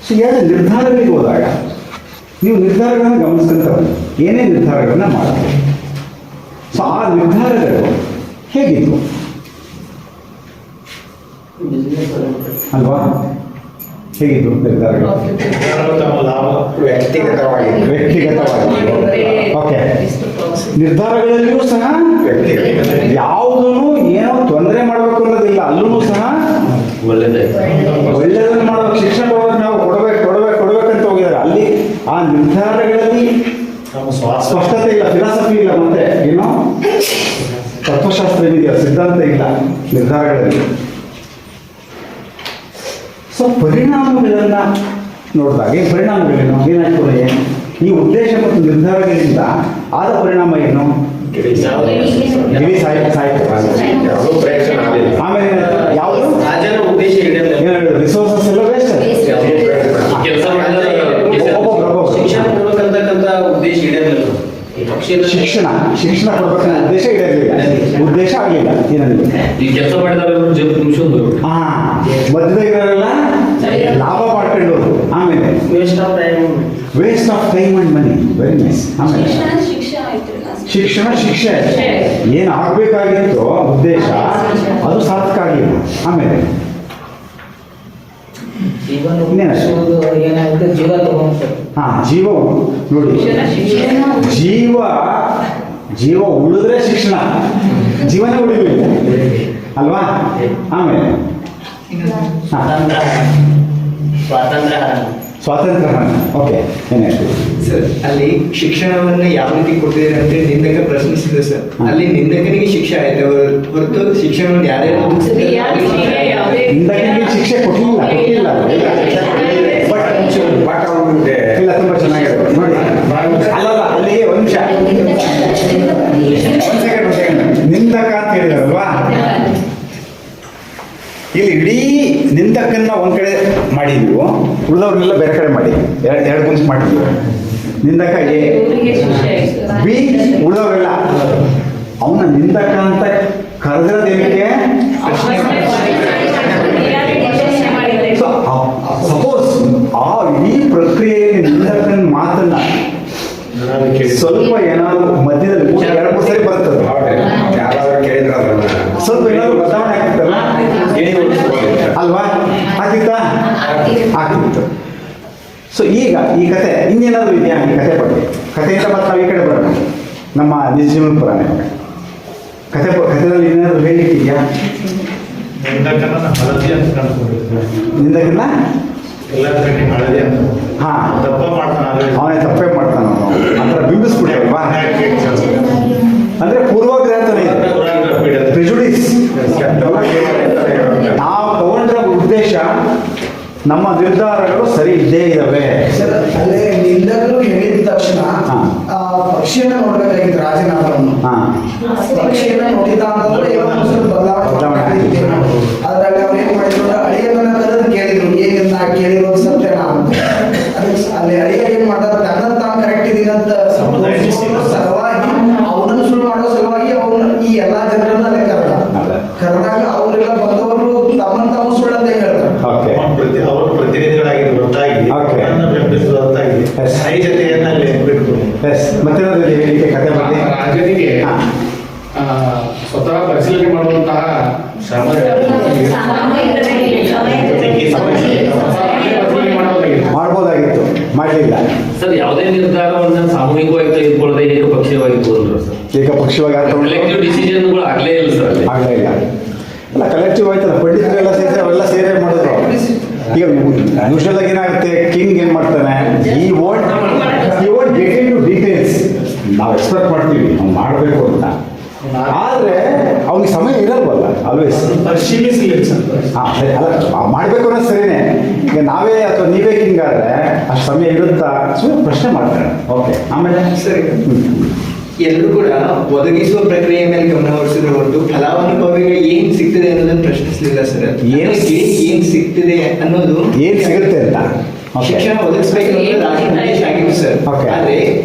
ಸೊ ಯಾರು ನಿರ್ಧಾರಗಳಿಗೆ ಹೋದಾಗ ನೀವು ನಿರ್ಧಾರಗಳನ್ನು ಗಮನಿಸ್ಕೊಂತ ಏನೇ ನಿರ್ಧಾರಗಳನ್ನ ಮಾಡ್ತೀವಿ. ಸೊ ಆ ನಿರ್ಧಾರಗಳು ಹೇಗಿತ್ತು ಅಲ್ವಾ, ಹೇಗಿತ್ತು ನಿರ್ಧಾರಗಳು? ವ್ಯಕ್ತಿಗತವಾಗಿ ಓಕೆ, ನಿರ್ಧಾರಗಳಲ್ಲಿಯೂ ಸಹ ಯಾವುದೂ ಏನೋ ತೊಂದರೆ ಮಾಡಬೇಕು ಅನ್ನೋದಿಲ್ಲ, ಅಲ್ಲೂ ಸಹ ಒಳ್ಳೆಯದನ್ನು ಮಾಡಬೇಕು. ಶಿಕ್ಷಣ ಕೊಡೋದು ನಾವು ಕೊಡಬೇಕಂತ ಹೋಗಿದ್ದಾರೆ. ಅಲ್ಲಿ ಆ ನಿರ್ಧಾರಗಳಲ್ಲಿ ಸ್ಪಷ್ಟತೆ ಇಲ್ಲ, ಫಿಲಾಸಫಿ ಇಲ್ಲ, ಮತ್ತೆ ಏನೋ ತತ್ವಶಾಸ್ತ್ರ ಇದೆಯಾ, ಸಿದ್ಧಾಂತ ಇಲ್ಲ ನಿರ್ಧಾರಗಳಲ್ಲಿ. ಸೊ ಪರಿಣಾಮಗಳನ್ನು ನೋಡಿದಾಗ ಈ ಪರಿಣಾಮಗಳೇನು, ಏನಾಗ್ತದೆ, ಈ ಉದ್ದೇಶ ಮತ್ತು ನಿರ್ಧಾರಗಳಿಂದ ಆದ ಪರಿಣಾಮ ಏನು? ಗಿಳಿ ಆಮೇಲೆ ಯಾವುದು ರಾಜನ ಉದ್ದೇಶ ರಿಸೋರ್ಸಸ್ ಎಲ್ಲ ವೇಸ್ಟ್. ಶಿಕ್ಷಣ ಕೊಡ್ಬೇಕಂತಕ್ಕಂಥ ಉದ್ದೇಶ ಈಡೇರಲಿಲ್ಲ. ಶಿಕ್ಷಣ ಕೊಡ್ಬೇಕನ್ನೋ ಉದ್ದೇಶ ಈಡೇರಲಿಲ್ಲ, ಉದ್ದೇಶ ಆಗಲಿಲ್ಲ. ಏನಂದ್ರೆ ಈ ಕೆಲಸ ಮಾಡಿದವರೆಲ್ಲ ಮಧ್ಯದಾಗಿರೋರೆಲ್ಲ ಲಾಭ ಮಾಡ್ಕೊಂಡವರು, ಆಮೇಲೆ waste of time and money. Very nice. ಆಮೇಲೆ ಶಿಕ್ಷಣ ಶಿಕ್ಷೆ ಏನು ಆಗಬೇಕಾಗಿತ್ತು ಉದ್ದೇಶ ಅದು ಸಾರ್ಥಕ ಆಗಲಿಲ್ಲ. ಆಮೇಲೆ ಏನಾಗುತ್ತೆ, ಜೀವ ತಗೊಂಡು ಜೀವ ನೋಡಿ, ಜೀವ ಉಳಿದ್ರೆ ಶಿಕ್ಷಣ, ಜೀವನ ಉಳಿಲಿಲ್ಲ ಅಲ್ವಾ. ಆಮೇಲೆ ಸ್ವಾತಂತ್ರ್ಯ. ಓಕೆ, ಏನಾಯ್ತು ಸರ್? ಅಲ್ಲಿ ಶಿಕ್ಷಣವನ್ನ ಯಾವ ರೀತಿ ಕೊಟ್ಟಿದ್ದಾರೆ ಅಂತ ನಿಂದಕ ಪ್ರಶ್ನಿಸಿದ್ರು ಸರ್. ಅಲ್ಲಿ ನಿಂದಕನಿಗೆ ಶಿಕ್ಷೆ ಆಯ್ತು ಹೊರತು ಶಿಕ್ಷಣವನ್ನು ಯಾರ್ಯಾರು ನಿಂದಕನಿಗೆ ಶಿಕ್ಷೆ ಕೊಟ್ಟಿಲ್ಲ. ಬಟ್ ಅವನಿಗೆ ಇಲ್ಲ, ತುಂಬ ಚೆನ್ನಾಗಿದೆ ನೋಡಿ. ಅಲ್ಲಲ್ಲ, ಅಲ್ಲಿ ಒಂದು ನಿಮಿಷ, ನಿಂದಕ ಅಂತ ಹೇಳಿದಾರಲ್ವಾ, ಇಲ್ಲಿ ಇಡೀ ನಿಂದಕನ್ನ ಒಂದ್ ಕಡೆ ಮಾಡಿದ್ವಿ, ಉಳಿದವ್ರನ್ನೆಲ್ಲ ಬೇರೆ ಕಡೆ ಮಾಡಿ ಎರಡು ಗುಂಪು ಮಾಡಿದ್ವಿ. ನಿಂದಕ ಎ, ಬಿ, ಉಳಿದವರೆಲ್ಲ ಅವನ ನಿಂದಕ ಅಂತ ಕರೆದಿರೋದೇನಕ್ಕೆ? ಸಪೋಸ್ ಆ ಇಡೀ ಪ್ರಕ್ರಿಯೆಯಲ್ಲಿ ನಿಂದಕನ ಮಾತನ್ನ ಸ್ವಲ್ಪ ಏನಾದ್ರು ಮಧ್ಯದಲ್ಲಿ 2-3 ಸರಿ ಬರ್ತದೆ, ಯಾರಾದ್ರೂ ಕೇಳಿದ್ರೆ ಅದನ್ನ ಸ್ವಲ್ಪ ಏನಾದ್ರು ಬದಲಾವಣೆ ಆಗ್ತದಲ್ಲ ಅಲ್ವಾ. ಆಗ್ತಿತ್ತಾ? ಆಗ್ತಿತ್ತು. ಸೊ ಈಗ ಈ ಕತೆ ಇನ್ನೇನಾದರೂ ಇದೆಯಾ ಈ ಕತೆ ಬಗ್ಗೆ? ಕಥೆಯಿಂದ ಮತ್ತೆ ನಾವು ಈ ಕಡೆ ಬರೋಣ, ನಮ್ಮ ನಿಜ ಜೀವನ ಪುರಾಣ ಕಥೆದಲ್ಲಿ ಏನಾದರೂ ಹೇಳಿಟ್ಟಿದೆಯಾ? ನಿಂದಕನ್ನ ಹಳದಿ ಅಂತ ಕಂಡುಕೊಂಡಿರ್ತೀವಿ. ನಿಂದಕ್ಕಿಲ್ಲ ಎಲ್ಲ ಕಡೆ ಹಳದಿ ಅಂತ. ಹಾಂ, ತಪ್ಪ ಮಾಡ್ತಾನೆ ಅವನೇ ತಪ್ಪೇ ಮಾಡ್ತಾನ, ಆ ಥರ ಬಿಂಬಿಸ್ಬಿಟ್ಟಲ್ವಾ? ಅಂದರೆ ಪೂರ್ವಗ್ರಹತನ ಇದೆ, ಪ್ರಿಜುಡಿಸ್. ನಾವು ತಗೊಂಡ್ರ ಉದ್ದೇಶ, ನಮ್ಮ ನಿರ್ಧಾರಗಳು ಸರಿ ಇದ್ದೇ ಇದ್ದಾವೆ. ಸರ್, ಅಲ್ಲೇ ನಿಂದಕರು ಹೇಳಿದ ತಕ್ಷಣ ಹಾ. ಪಕ್ಷಿಯನ್ನ ನೋಡ್ಬೇಕಾಗಿತ್ತು ರಾಜನಾಥವನ್ನು. ಹಾಂ, ಪಕ್ಷಿಯನ್ನ ನೋಡಿದ ಅಂತಂದ್ರೆ ಏನೋ ಒಂದು ಸ್ವಲ್ಪ ಬದಲಾವಣೆ ಆಗಿತ್ತು. ಅದ್ರಲ್ಲಿ ಅವ್ರು ಏನ್ ಮಾಡಿದ್ರು, ಅಳಿಯನ್ನ ಕರೆದು ಕೇಳಿದ್ರು, ಏನಿಲ್ಲ ಕೇಳಿರೋದು ಸತ್ಯನಾ ಅಂತ. ಅಲ್ಲಿ ಅಳಿಯ ಏನ್ ಮಾಡ್ತಾರೆ, ತನ್ನ ತಾನು ಕರೆಕ್ಟ್ ಇದೀನಂತ ಸಲುವಾಗಿ ಅವನನ್ನು ಸುಳ್ಳು ಮಾಡೋ ಸಲುವಾಗಿ ಅವನು ಈ ಎಲ್ಲಾ ಜನರನ್ನ ಅಲ್ಲೇ ಕರೆದಾಗ ಅವರೆಲ್ಲ ಬಂದವರು ತಮ್ಮನ್ನು ತಾವು ಸುಳ್ಳು ಅಂತ ಹೇಳ್ತಾರೆ. ಓಕೆ, ಅವರು ಪ್ರತಿನಿಧಿಗಳಾಗಿದ್ದು ಹೊರತಾಗಿ Okay. ಬೆಂಬಲಿಸುವ ಹೊರತಾಗಿ Yes. ನೈಜತೆಯನ್ನ ಅಲ್ಲಿ ಬಿಟ್ಕೊಡಿ. ಎಸ್. ಮತ್ತೆ ಹೇಳಿಕೆ ಕತೆ ಬಗ್ಗೆ ರಾಜನಿಗೆ ಹಾಂ, ಸ್ವತಃ ಪರಿಶೀಲನೆ ಮಾಡುವಂತಹ ಮಾಡ್ಬೋದಾಗಿತ್ತು, ಮಾಡಲಿಲ್ಲ. ಸರ್, ಯಾವುದೇ ನಿರ್ಧಾರವನ್ನ ಸಾಮೂಹಿಕವಾಗಿ ತೆಗೆದುಕೊಳ್ಳದೆ ಏಕಪಕ್ಷೀಯವಾಗಿ ತಗೊಂಡ್ರು ಸರ್. ಏಕಪಕ್ಷೀಯವಾಗಿ ಕಲೆಕ್ಟಿವ್ ಡಿಸಿಷನ್ಗಳು ಆಗಲೇ ಇಲ್ಲ ಸರ್ ಅಲ್ಲಿ. ಆಗಲೇ ಇಲ್ಲ. ಅಲ್ಲ, ಕಲೆಕ್ಟಿವ್ ಆಯ್ತಲ್ಲ, ಪಂಡಿತರೆಲ್ಲ ಸೇರಿ ಅವೆಲ್ಲ ಸೇರೇ ಮಾಡಿದ್ರು. ಈಗ ಯೂಶಲ್ ಆಗಿ ಏನಾಗುತ್ತೆ, ಕಿಂಗ್ ಏನ್ ಮಾಡ್ತಾನೆ, ಈ vote get into details. ನಾವು ಎಕ್ಸ್ಪೆಕ್ಟ್ ಮಾಡ್ತೀವಿ ನಾವು ಮಾಡಬೇಕು ಅಂತ, ಆದ್ರೆ ಅವ್ನಿಗೆ ಸಮಯ ಇರಲ್ವಲ್ಲ ಆಲ್ವೇಸ್. ಪರಿಶೀಲಿಸಲಿಲ್ಲ ಸರ್. ಅಲ್ಲ, ಮಾಡಬೇಕು ಅನ್ನೋದು ಸರಿನೇ. ಈಗ ನಾವೇ ಅಥವಾ ನೀವೇ ಕಿಂಗ್ ಆದ್ರೆ ಅಷ್ಟು ಸಮಯ ಇರುತ್ತಾ, ಸುಮ್ಮನೆ ಪ್ರಶ್ನೆ ಮಾಡ್ತಾರೆ. ಓಕೆ, ಆಮೇಲೆ ಸರಿ, ಎಲ್ಲರೂ ಕೂಡ ಒದಗಿಸುವ ಪ್ರಕ್ರಿಯೆ ಮೇಲೆ ಗಮನ ಹರಿಸಿದ್ರು ಹೊರತು ಫಲಾನುಭವಿಗೆ ಏನ್ ಸಿಗ್ತದೆ ಅನ್ನೋದನ್ನ ಪ್ರಶ್ನಿಸಲಿಲ್ಲ ಸರ್. ಏನ್ ಸಿಗ್ತದೆ ಅನ್ನೋದು, ಏನ್ ಸಿಗುತ್ತೆ ಅಂತ ಶಿಕ್ಷಣ ಒದಗಿಸಬೇಕನ್ನೋದು ರಾಜ್ಯ ಉದ್ದೇಶ ಆಗಿತ್ತು ಸರ್. Okay. ಆದ್ರೆ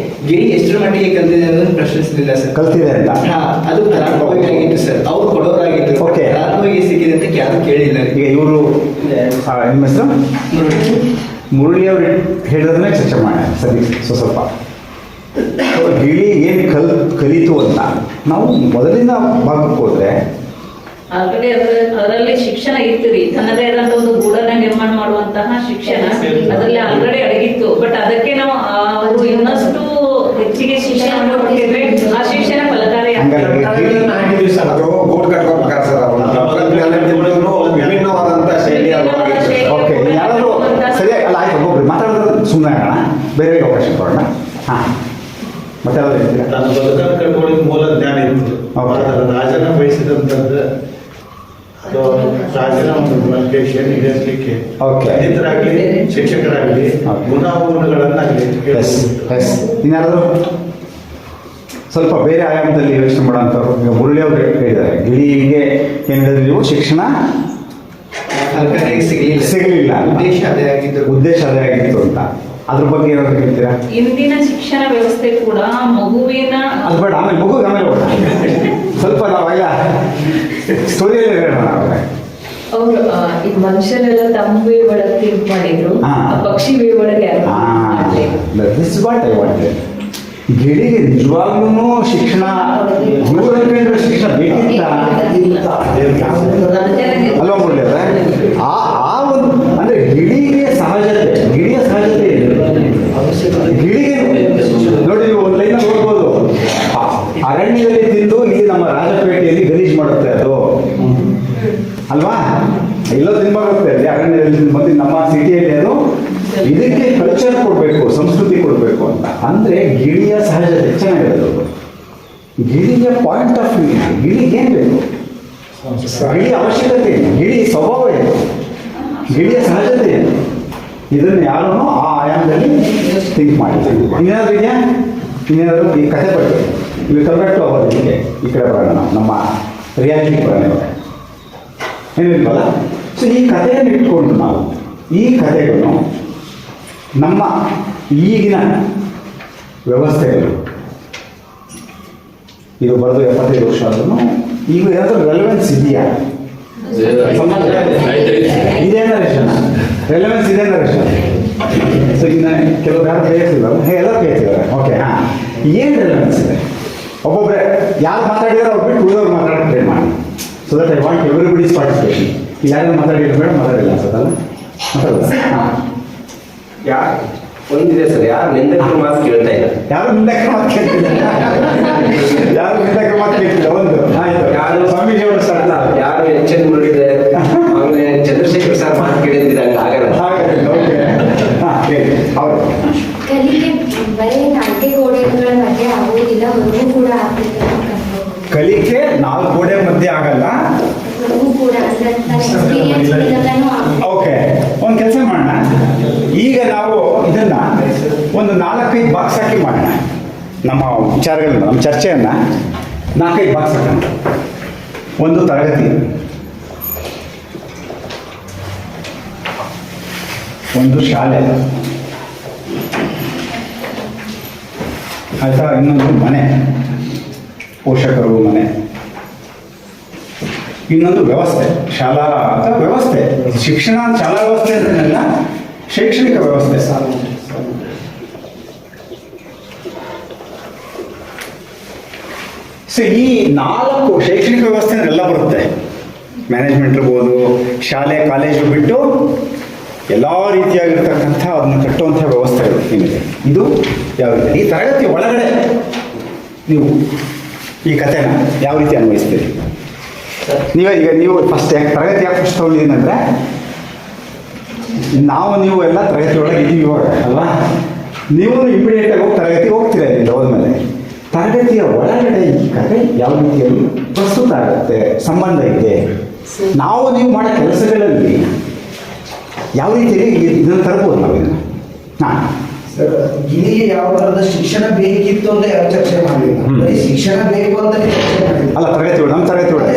ಗಿರಿ ಎಷ್ಟರ ಮಟ್ಟಿಗೆ ಕಲ್ತಿದೆ ಅನ್ನೋದನ್ನ ಪ್ರಶ್ನಿಸಲಿಲ್ಲ ಸರ್. ಕಲ್ತಿದೆ ಅಂತ. ಹಾ, ಅದು ಫಲಾನುಭವಿಯಾಗಿತ್ತು ಸರ್, ಅವ್ರು ಕೊಡೋರಾಗಿತ್ತು. Okay. ಫಲಾನುಭವಿಗೆ ಸಿಕ್ಕಿದೆ ಅಂತ ಯಾರು ಕೇಳಿಲ್ಲ. ಈಗ ಇವರು ನಿಮ್ಮ ಹೆಸರು ಮುರಳಿ ಅವರು ಹೇಳಿದ್ರೆ ಚರ್ಚೆ ಮಾಡೋಣ ಸರಿ. ಸ್ವಲ್ಪ ಗಿಳಿ ಏನು ಕಲಿತು ಅಂತ ನಾವು ಮೊದಲಿಂದ ಭಾಗಕ್ಕೆ ಹೋದ್ರೆ ಆಲ್ರೆಡಿ ಅದರಲ್ಲಿ ಶಿಕ್ಷಣ ಇತ್ತು ರೀ, ತನ್ನದೇ ಆದಂತ ಒಂದು ಗೂಡನ್ನ ನಿರ್ಮಾಣ ಮಾಡುವಂತಹ ಶಿಕ್ಷಣ ಅದರಲ್ಲಿ ಆಲ್ರೆಡಿ ಅಡಗಿತ್ತು. ಬಟ್ ಅದಕ್ಕೆ ನಾವು ಅವರು ಇನ್ನಷ್ಟು ಹೆಚ್ಚಿಗೆ ಶಿಕ್ಷಣವನ್ನು ಕೊಟ್ಟಿದ್ರೆ ಆ ಶಿಕ್ಷಣ ಫಲಕಾರಿ ಅದು ಗೋಟ್ ಕಟ್ಕೋಬೇಕಾದ್ರೆ ಸರ್, ವಿಭಿನ್ನವಾದಂಥ ಶೈಲಿ ಓಕೆ, ಯಾರಾದರೂ ಸರಿಯಾಗಿ ಅಲ್ಲ, ಆಯ್ತು, ಒಬ್ಬೊಬ್ರು ಮಾತಾಡೋದು ಸುಮ್ಮನೆ ಆಗೋಣ, ಬೇರೆ ಅವಕಾಶ ಕೊಡೋಣ. ಹಾಂ, ಮತ್ತೆ ಯಾವ್ದು ಹೇಳ್ತೀರಾ? ತನ್ನ ಬದುಕನ್ನು ಕಟ್ಕೊಳ್ಳಿಕ್ಕೆ ಮೂಲ ಜ್ಞಾನ ಇತ್ತು. Okay. ಅದರ ರಾಜನ ಬಯಸಿದಂಥದ್ದು ಅಥವಾ ರಾಜನ ಒಂದು ಕ್ವಾಲಿಫಿಕೇಶನ್ ಈಡೇರಿಸಲಿಕ್ಕೆ Okay. ಪಂಡಿತರಾಗಲಿ ಶಿಕ್ಷಕರಾಗಲಿ Okay. ಗುಣಾಗುಣಗಳನ್ನಾಗಲಿ ಎಸ್ ಎಸ್. ಇನ್ಯಾರಾದರೂ ಸ್ವಲ್ಪ ಬೇರೆ ಆಯಾಮದಲ್ಲಿ ಯೋಚನೆ ಮಾಡೋಂಥವ್ರು? ಈಗ ಮುರಳಿ ಅವರು ಹೇಳಿದ್ದಾರೆ, ಗಿಳಿಗೆ ಏನು ಹೇಳಿದ್ರೆ ನೀವು, ಶಿಕ್ಷಣ ಫಲಕಾರಿಯಾಗಿ ಸಿಗಲಿಲ್ಲ, ಉದ್ದೇಶ ಅದೇ ಆಗಿದ್ದು. ಉದ್ದೇಶ ಅದೇ ಆಗಿತ್ತು ಅಂತ. ಅದ್ರ ಬಗ್ಗೆ ಏನಾದ್ರು ಹೇಳ್ತೀರಾ? ಇಂದಿನ ಶಿಕ್ಷಣ ವ್ಯವಸ್ಥೆ ಕೂಡ ಮಗುವಿನ ಅದು ಬೇಡ, ಆಮೇಲೆ ಮಗುಗೆ ಆಮೇಲೆ ಹೋಗೋಣ. ಸ್ವಲ್ಪ ನಾವೆಲ್ಲ ಸ್ಟೋರಿಯಲ್ಲೇ ಹೇಳೋಣ ಅವ್ರೆ. ಅವರು ಈಗ ಮನುಷ್ಯರೆಲ್ಲ ತಮ್ಮ ವೇ ಒಳಗೆ ಥಿಂಕ್ ಮಾಡಿದ್ರು, ಹಾ. ಪಕ್ಷಿ ವೇ ಒಳಗೆ ಯಾರು ಮಾಡ್ಲಿಲ್ಲ. This what I wanted. ಗಿಳಿಗೆ ನಿಜವಾಗ್ಲೂ ಶಿಕ್ಷಣ, ಇವರು ಶಿಕ್ಷಣ ಬೇಕಿತ್ತ ಅಲ್ವಾ ಮುರಳಿ ಅವರೇ? ಆ ಒಂದು ಅಂದ್ರೆ ಗಿಳಿಯ ಸಹಜತೆ ಗಿಳಿಗೆ ನೋಡಿ, ನೀವು ಒಂದು ಲೈನ್ ನೋಡ್ಬೋದು, ಅರಣ್ಯದಲ್ಲಿ ತಿಂದು ಇಲ್ಲಿ ನಮ್ಮ ರಾಜಪೇಟೆಯಲ್ಲಿ ಗಲೀಜು ಮಾಡುತ್ತೆ ಅದು ಅಲ್ವಾ? ಎಲ್ಲೋ ತಿನ್ಬಾರುತ್ತೆ ಅಲ್ಲಿ ಅರಣ್ಯದಲ್ಲಿ ಬಂದು ನಮ್ಮ ಸಿಟಿಯಲ್ಲಿ ಅದು. ಇದಕ್ಕೆ ಕಲ್ಚರ್ ಕೊಡಬೇಕು, ಸಂಸ್ಕೃತಿ ಕೊಡಬೇಕು ಅಂತ ಅಂದ್ರೆ ಗಿಳಿಯ ಸಹಜತೆ ಚೆನ್ನಾಗಿರೋದು. ಗಿಳಿಯ ಪಾಯಿಂಟ್ ಆಫ್ ವ್ಯೂ, ಗಿಳಿಗೆ ಏನ್ ಬೇಕು, ಗಿಳಿಯ ಅವಶ್ಯಕತೆ ಏನು, ಗಿಳಿ ಸ್ವಭಾವ ಏನು, ಗಿಳಿಯ ಸಹಜತೆ ಏನು, ಇದನ್ನು ಯಾರೂ ಆ ಆಯಾಮದಲ್ಲಿ ಥಿಂಕ್ ಮಾಡಿದ್ದೀವಿ. ಇನ್ನೇನಾದ್ರು ಇದೆಯಾ? ಇನ್ನೇನಾದ್ರು ಈ ಕಥೆ ಬಗ್ಗೆ ಇವು ಕಲ್ಬೆಟ್ಟು ಅವರಿಗೆ ಈ ಕಡೆ ಬರೋಣ, ನಾವು ನಮ್ಮ ರಿಯಾಲಿಟಿ ಬರೋಣ ಇವಾಗ ಏನಿಲ್ವಲ್ಲ. ಸೊ ಈ ಕಥೆಯನ್ನು ಇಟ್ಕೊಂಡು ನಾವು ಈ ಕಥೆಗಳು ನಮ್ಮ ಈಗಿನ ವ್ಯವಸ್ಥೆಗಳು, ಇದು ಬರೆದು 75 ವರ್ಷ ಆದ್ರೂ ಈಗ ಏನಾದರೂ ರೆಲೆವೆನ್ಸ್ ಇದೆಯಾ? ಇದೇ ನರೇಶನ ರೆಲೆವೆನ್ಸ್ ಇದೆ ನರೇಶನ್. ಸೊ ಇನ್ನು ಕೆಲವರು ಯಾರು ಕೇಳ್ತಿದ್ದಾರೆ, ಎಲ್ಲರೂ ಕೇಳ್ತಿದ್ದಾರೆ. ಓಕೆ, ಹಾಂ, ಏನು ರೆಲೆವೆನ್ಸ್ ಇದೆ? ಒಬ್ಬೊಬ್ಬರೇ ಯಾರು ಮಾತಾಡಿದಾರೆ ಅವ್ರು ಬಿಟ್ಟು ಉಳಿದವ್ರು ಮಾತಾಡೋಕ್ಕೆ ಟ್ರೈ ಮಾಡಿ. So that I want everybody's participation. ಯಾರು ಮಾತಾಡಿದ್ರೆ ಬೇಡ, ಮಾತಾಡಿಲ್ಲ ಅನ್ಸತ್ತಲ್ಲ. ಒಂದಿದೆ ಸರ್, ಯಾರು ನಿಂದಕರು ಮಾತು ಕೇಳ್ತಾ ಇಲ್ಲ. ಯಾರು ನಿಂದಕರ ಮಾತು ಕೇಳ್ತಿಲ್ಲ, ಯಾರು ನಿಂದಕರ ಮಾತು ಕೇಳ್ತಿಲ್ಲ. ಒಂದು ಯಾರು ಸ್ವಾಮೀಜಿಯವರು ಸರ್, ಯಾರು ಎಚ್ ಎನ್ ಮುರುಳಿದೆ ಆಮೇಲೆ ಚಂದ್ರಶೇಖರ್ ಸರ್ ಮಾತು ಕೇಳಿದ್ರೆ ಆಗಲ್ಲ. ಹೌದು, ಕಲಿಕೆ ಬರೀ ನಾಲ್ಕೇ ಗೋಡೆಗಳ ಮಧ್ಯೆ ಆಗುವುದಿಲ್ಲ, ಹೊರಗೂ ಕೂಡ ಆಗ್ತಿಲ್ಲ. ಕಲಿಕೆ 4 ಗೋಡೆ ಮಧ್ಯೆ ಆಗಲ್ಲ. ಹೊರಗೂ ಕೂಡ ಓಕೆ, ಒಂದು ಕೆಲಸ ಮಾಡೋಣ. ಈಗ ನಾವು ಇದನ್ನ ಒಂದು 4-5 ಬಾಕ್ಸ್ ಹಾಕಿ ಮಾಡೋಣ. ನಮ್ಮ ವಿಚಾರಗಳನ್ನ, ನಮ್ಮ ಚರ್ಚೆಯನ್ನ 4-5 ಬಾಕ್ಸ್ ಹಾಕೋಣ. ಒಂದು ತರಗತಿ, ಒಂದು ಶಾಲೆ, ಆಯ್ತಾ, ಇನ್ನೊಂದು ಮನೆ, ಪೋಷಕರು ಮನೆ, ಇನ್ನೊಂದು ವ್ಯವಸ್ಥೆ, ಶಾಲಾ ಅಥವಾ ವ್ಯವಸ್ಥೆ. ಶಿಕ್ಷಣ ಶಾಲಾ ವ್ಯವಸ್ಥೆ ಅಂತಲ್ಲ, ಶೈಕ್ಷಣಿಕ ವ್ಯವಸ್ಥೆ. ಸೊ ಈ 4 ಶೈಕ್ಷಣಿಕ ವ್ಯವಸ್ಥೆ ಎಲ್ಲ ಬರುತ್ತೆ. ಮ್ಯಾನೇಜ್ಮೆಂಟ್ ಇರ್ಬೋದು, ಶಾಲೆ ಕಾಲೇಜು ಬಿಟ್ಟು ಎಲ್ಲ ರೀತಿಯಾಗಿರ್ತಕ್ಕಂಥ ಅದನ್ನು ಕಟ್ಟುವಂಥ ವ್ಯವಸ್ಥೆಗಳು ನಿಮಗೆ. ಇದು ಯಾವ ರೀತಿ ಈ ತರಗತಿ ಒಳಗಡೆ ನೀವು ಈ ಕಥೆನ ಯಾವ ರೀತಿ ಅನ್ವಯಿಸ್ತೀರಿ? ನೀವು ಫಸ್ಟ್ ತರಗತಿ ಯಾಕೆ ಫಸ್ಟ್ ತೊಗೊಂಡಿದ್ದೀನಿ ಅಂದರೆ, ನೀವು ಎಲ್ಲ ತರಗತಿ ಒಳಗೆ ಇದ್ದೀವಿ ಇವಾಗ ಅಲ್ವಾ. ನೀವು ಇಮಿಡಿಯೇಟಾಗಿ ಹೋಗಿ ತರಗತಿ ಹೋಗ್ತೀರಾ ಇಲ್ಲಿ ಹೋದ್ಮೇಲೆ. ತರಗತಿಯ ಒಳಗಡೆ ಈ ಕಥೆ ಯಾವ ರೀತಿಯಲ್ಲಿ ಪ್ರಸ್ತುತ ಆಗುತ್ತೆ, ಸಂಬಂಧ ಇದೆ. ನೀವು ಮಾಡೋ ಕೆಲಸಗಳಲ್ಲಿ ಯಾವ ರೀತಿಯಲ್ಲಿ ಇದನ್ನು ತರ್ಬೋದು ನಾವು ಇದನ್ನು. ಸರ್, ಗಿಳಿಗೆ ಯಾವ ತರದ ಶಿಕ್ಷಣ ಬೇಕಿತ್ತು ಅಂತ ಯಾವ ಚರ್ಚೆ ಮಾಡಲಿಲ್ಲ. ಬರೀ ಶಿಕ್ಷಣ ಬೇಕು ಅಂತ ಚರ್ಚೆ ಮಾಡಿಲ್ಲ. ಅಲ್ಲ, ತರಗತಿ ಒಳಗೆ, ನಮ್ಮ ತರಗತಿ ಒಳಗೆ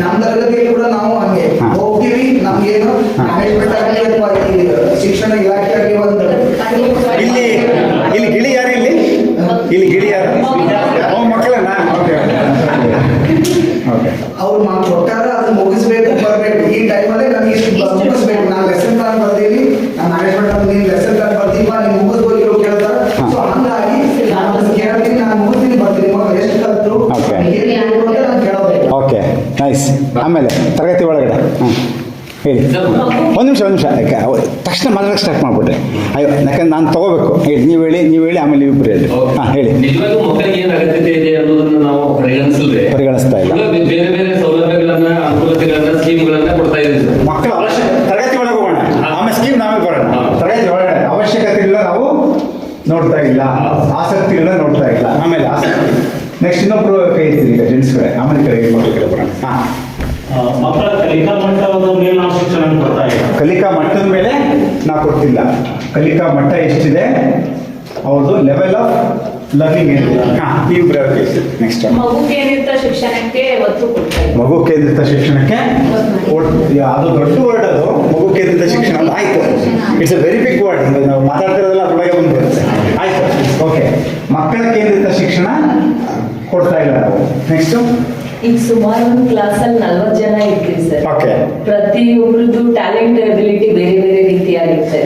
ನಮ್ಮ ತರಗತಿಯಲ್ಲಿ ಕೂಡ ನಾವು ಹಂಗೆ ಹೋಗ್ತೀವಿ. ನಮ್ಗೇನು ಮ್ಯಾನೇಜ್ಮೆಂಟ್ ಆಗಲಿ ಅಥವಾ ಈ ಶಿಕ್ಷಣ ಇಲಾಖೆ ಆಗಲಿ ಒಂದು ಇಲ್ಲಿ ಗಿಳಿ ಯಾರು? ಇಲ್ಲಿ ಗಿಳಿ ಯಾರು? ಮಕ್ಕಳನ್ನ ಅವ್ರು ಕೊಟ್ಟಾರ ಅದನ್ನ ಮುಗಿಸ್ಬೇಕು, ಬರ್ಬೇಕು. ಈ ಟೈಮಲ್ಲೇ ನಮಗೆ ಮುಗಿಸ್ಬೇಕು. ನಾನು ಲೆಸನ್ ಪ್ಲಾನ್ ಬರ್ತೀವಿ, ನಾನು ಮ್ಯಾನೇಜ್ಮೆಂಟ್ ಅಂತ ನೀನು ಲೆಸನ್ ಪ್ಲಾನ್ ಬರ್ತೀವ, ನೀವು ಮುಗಿಸ್ಬೇಕು ಕೇಳ್ತಾರೆ. ಸೊ ಹಂಗಾಗಿ ನಾನು ಕೇಳ್ತೀನಿ, ನಾನು ಮುಗಿಸ್ತೀನಿ, ಬರ್ತೀನಿ, ಮಕ್ಕಳು ಎಷ್ಟು ಕಲ್ತು ನಾನು ಕೇಳೋದು. Okay, nice. ಆಮೇಲೆ ತರಗತಿ ಒಳಗಡೆ ಹೇಳಿ. ಒಂದು ನಿಮಿಷ ತಕ್ಷಣ ಮಾತಾಡಕ್ಕೆ ಸ್ಟಾರ್ಟ್ ಮಾಡ್ಬಿಟ್ರೆ ಅಯ್ಯೋ, ಯಾಕಂದ್ರೆ ನಾನು ತಗೋಬೇಕು. ಹೇಳಿ, ನೀವು ಹೇಳಿ ಆಮೇಲೆ ನೀವು ಇಬ್ಬರು ಹೇಳಿ. ಹೇಳಿ. ನಿಜವಾಗ್ಲೂ ಮಕ್ಕಳಿಗೆ ಏನು ಅಗತ್ಯತೆ ಇದೆ ಅನ್ನೋದನ್ನ ನಾವು ಪರಿಗಣಿಸ್ತಾ ಇಲ್ಲ. ಬೇರೆ ಬೇರೆ ಸೌಲಭ್ಯಗಳನ್ನ, ಅನುಕೂಲತೆಗಳನ್ನ, ಸ್ಕೀಮ್ಗಳನ್ನ ಕೊಡ್ತಾ ಇದ್ದೀವಿ ಸರ್. ಮಕ್ಕಳ ತರಗತಿ ಒಳಗೆ ಹೋಗೋಣ, ಆಮೇಲೆ ಸ್ಕೀಮ್ ನಾವೇ ಬರೋಣ. ತರಗತಿ ಒಳಗಡೆ ಅವಶ್ಯಕತೆ ಇಲ್ಲ, ನಾವು ನೋಡ್ತಾ ಇಲ್ಲ, ಆಸಕ್ತಿ ಇಲ್ಲ, ನೋಡ್ತಾ ಇಲ್ಲ. ಆಮೇಲೆ ಆಸಕ್ತಿ. ನೆಕ್ಸ್ಟ್ ಇನ್ನೊಬ್ರು ಕೈ ಇದ್ದೀರಿ ಈಗ ಜೆಂಟ್ಸ್ಗಳೇ, ಆಮೇಲೆ ಕೈ ಮಕ್ಕಳ ಬರೋಣ. ಮಕ್ಕಳ ಕಲಿಕಾ ಮಟ್ಟದ ಮೇಲೆ ನಾವು ಶಿಕ್ಷಣ ಕೊಡ್ತಾ ಇಲ್ಲ. ಕಲಿಕಾ ಮಟ್ಟದ ಮೇಲೆ ನಾವು ಕೊಡ್ತಿಲ್ಲ. ಕಲಿಕಾ ಮಟ್ಟ ಎಷ್ಟಿದೆ, ಅವ್ರದ್ದು ಲೆವೆಲ್ ಆಫ್ ಲರ್ನಿಂಗ್ ಏನಿದೆ. ನೆಕ್ಸ್ಟ್ ಮಗು ಕೇಂದ್ರಿತ ಶಿಕ್ಷಣಕ್ಕೆ ಒತ್ತು ಕೊಡ್ತಾರೆ. ಮಗು ಕೇಂದ್ರಿತ ಶಿಕ್ಷಣಕ್ಕೆ ಅದು ದೊಡ್ಡ ವರ್ಡ್. ಅದು ಮಗು ಕೇಂದ್ರಿತ ಶಿಕ್ಷಣ ಆಯ್ತು. It's a very big word. ನಾವು ಮಾತಾಡ್ತಿರೋದಲ್ಲ ಅದ್ರೊಳಗೆ ಬಂದ್ಬಿಡುತ್ತೆ. ಆಯ್ತು, ಓಕೆ. ಮಕ್ಕಳ ಕೇಂದ್ರಿತ ಶಿಕ್ಷಣ ಕೊಡ್ತಾ ಇಲ್ಲ ನಾವು. ನೆಕ್ಸ್ಟ್, ಈಗ ಸುಮಾರು ಒಂದು ಕ್ಲಾಸಲ್ಲಿ 40 ಜನ ಇರ್ತೀವಿ ಸರ್. ಓಕೆ. ಪ್ರತಿಯೊಬ್ಬರದ್ದು ಟ್ಯಾಲೆಂಟ್ ಎಬಿಲಿಟಿ ಬೇರೆ ಬೇರೆ ರೀತಿಯಾಗಿರುತ್ತೆ.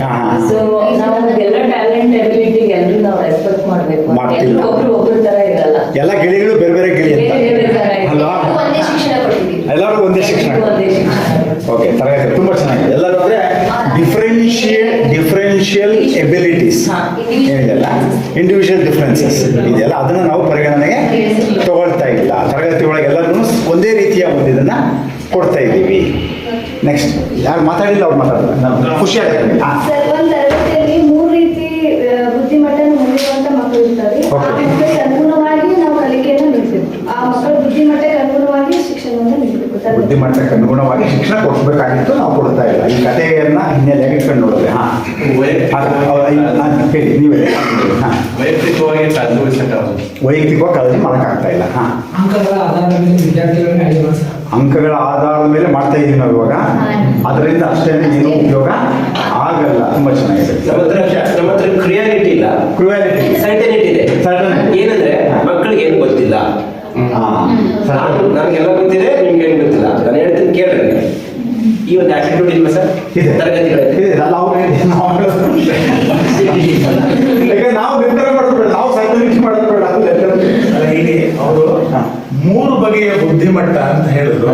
ಸೊ ನಾವು ಎಲ್ಲ ಟ್ಯಾಲೆಂಟ್ ಎಬಿಲಿಟಿ ಎಲ್ಲರೂ ನಾವು ರೆಸ್ಪೆಕ್ಟ್ ಮಾಡಬೇಕು. ಎಲ್ಲರೂ ಒಬ್ರು ತರ ಇರಲ್ಲ. ಎಲ್ಲ ಗಿಳಿಗಳು ಬೇರೆ ಬೇರೆ ಗಿಳಿ ಅಂತ ಅಲ್ವಾ? ಒಂದೇ ಶಿಕ್ಷಣ ಕೊಡ್ತೀವಿ, ಎಲ್ಲರೂ ಒಂದೇ ಶಿಕ್ಷಣ. ಓಕೆ, ತರಗತಿ ತುಂಬಾ ಚೆನ್ನಾಗಿದೆ. ಎಲ್ಲರೂ ಅಂದ್ರೆ ಡಿಫ್ರೆನ್ಷಿಯಲ್ ಎಬಿಲಿಟೀಸ್ ಏನಿದೆಲ್ಲ, ಇಂಡಿವಿಜುವಲ್ ಡಿಫ್ರೆನ್ಸಸ್ ಇದೆಯಲ್ಲ, ಅದನ್ನ ನಾವು ಪರಿಗಣನೆಗೆ ತಗೊಳ್ತಾ ಇಲ್ಲ. ತರಗತಿ ಒಳಗೆ ಎಲ್ಲರೂ ಒಂದೇ ರೀತಿಯ ಒಂದು ಇದನ್ನ ಕೊಡ್ತಾ ಇದ್ದೀವಿ. ನೆಕ್ಸ್ಟ್, ಯಾರು ಮಾತಾಡಿಲ್ಲ ಅವ್ರು ಮಾತಾಡಿದ್ರೆ ನಾನು ಖುಷಿ ಆಗ್ತದೆ. ಸರ್, ಒಂದು ತರಗತಿಯಲ್ಲಿ 3 ರೀತಿ ಬುದ್ಧಿಮಟ್ಟ ಹೊಂದಿರುವಂತ ಮಕ್ಕಳು ಇರ್ತಾರೆ. ಆ ಮಕ್ಕಳಿಗೆ ಅನುಗುಣವಾಗಿ ನಾವು ಕಲಿಕೆಯನ್ನು ನೀಡಬೇಕು. ಆ ಮಕ್ಕಳ ಬುದ್ಧಿಮಟ್ಟಕ್ಕೆ ಅನುಗುಣವಾಗಿ ಶಿಕ್ಷಣವನ್ನು ನೀಡಬೇಕು. ಬುದ್ಧಿಮಟ್ಟಕ್ಕೆ ಅನುಗುಣವಾಗಿ ಶಿಕ್ಷಣ ಕೊಡಿಸಬೇಕಾಗಿತ್ತು, ನಾವು ಕೊಡ್ತಾ ಇಲ್ಲ. ಈ ಕಥೆಯನ್ನ ಹಿನ್ನೆಲೆಯಾಗಿ ಇಟ್ಕೊಂಡು ನೋಡಿದ್ರೆ ಹೇಳಿ, ನೀವೇ. ವೈಯಕ್ತಿಕವಾಗಿ ಕಾಳಜಿ ಮಾಡೋಕ್ಕಾಗ್ತಾ ಇಲ್ಲ. ಅಂಕಗಳ ಆಧಾರದ ಮೇಲೆ ವಿದ್ಯಾರ್ಥಿಗಳನ್ನ ಅಂಕಗಳ ಆಧಾರದ ಮೇಲೆ ಮಾಡ್ತಾ ಇದೀವಿ ನಾವು ಇವಾಗ. ಅದರಿಂದ ಅಷ್ಟೇ ಏನು ಉಪಯೋಗ ಆಗಲ್ಲ. ತುಂಬಾ ಚೆನ್ನಾಗಿದೆ. ನಮ್ಮ ಹತ್ರ ಕ್ರಿಯಾಲಿಟಿ ಇಲ್ಲ, ಸರ್ಟನಿಟಿ ಇದೆ. ಏನಂದ್ರೆ ಮಕ್ಕಳಿಗೆ ಏನು ಗೊತ್ತಿಲ್ಲ. ನನಗೆಲ್ಲ ಗೊತ್ತಿದೆ, ನಿಮ್ಗೆ ಏನು ಗೊತ್ತಿಲ್ಲ. ನಾನು ಹೇಳ್ತೀನಿ ಕೇಳ್ರಿ. ಈ ಒಂದು ಆಟಿಟ್ಯೂಡ್ ಇಲ್ವಾ ಸರ್ ತರಗತಿಗಳಲ್ಲಿ? ನಾವು ನಿರ್ಧಾರ ಮಾಡೋದು, ನಾವು ಸರ್ಟಿಫಿಕೇಟ್ ಮಾಡೋದು ಬೇಡ. ಇಲ್ಲಿ ಅವರು 3 ಬಗೆಯ ಬುದ್ಧಿಮಟ್ಟ ಅಂತ ಹೇಳಿದ್ರು.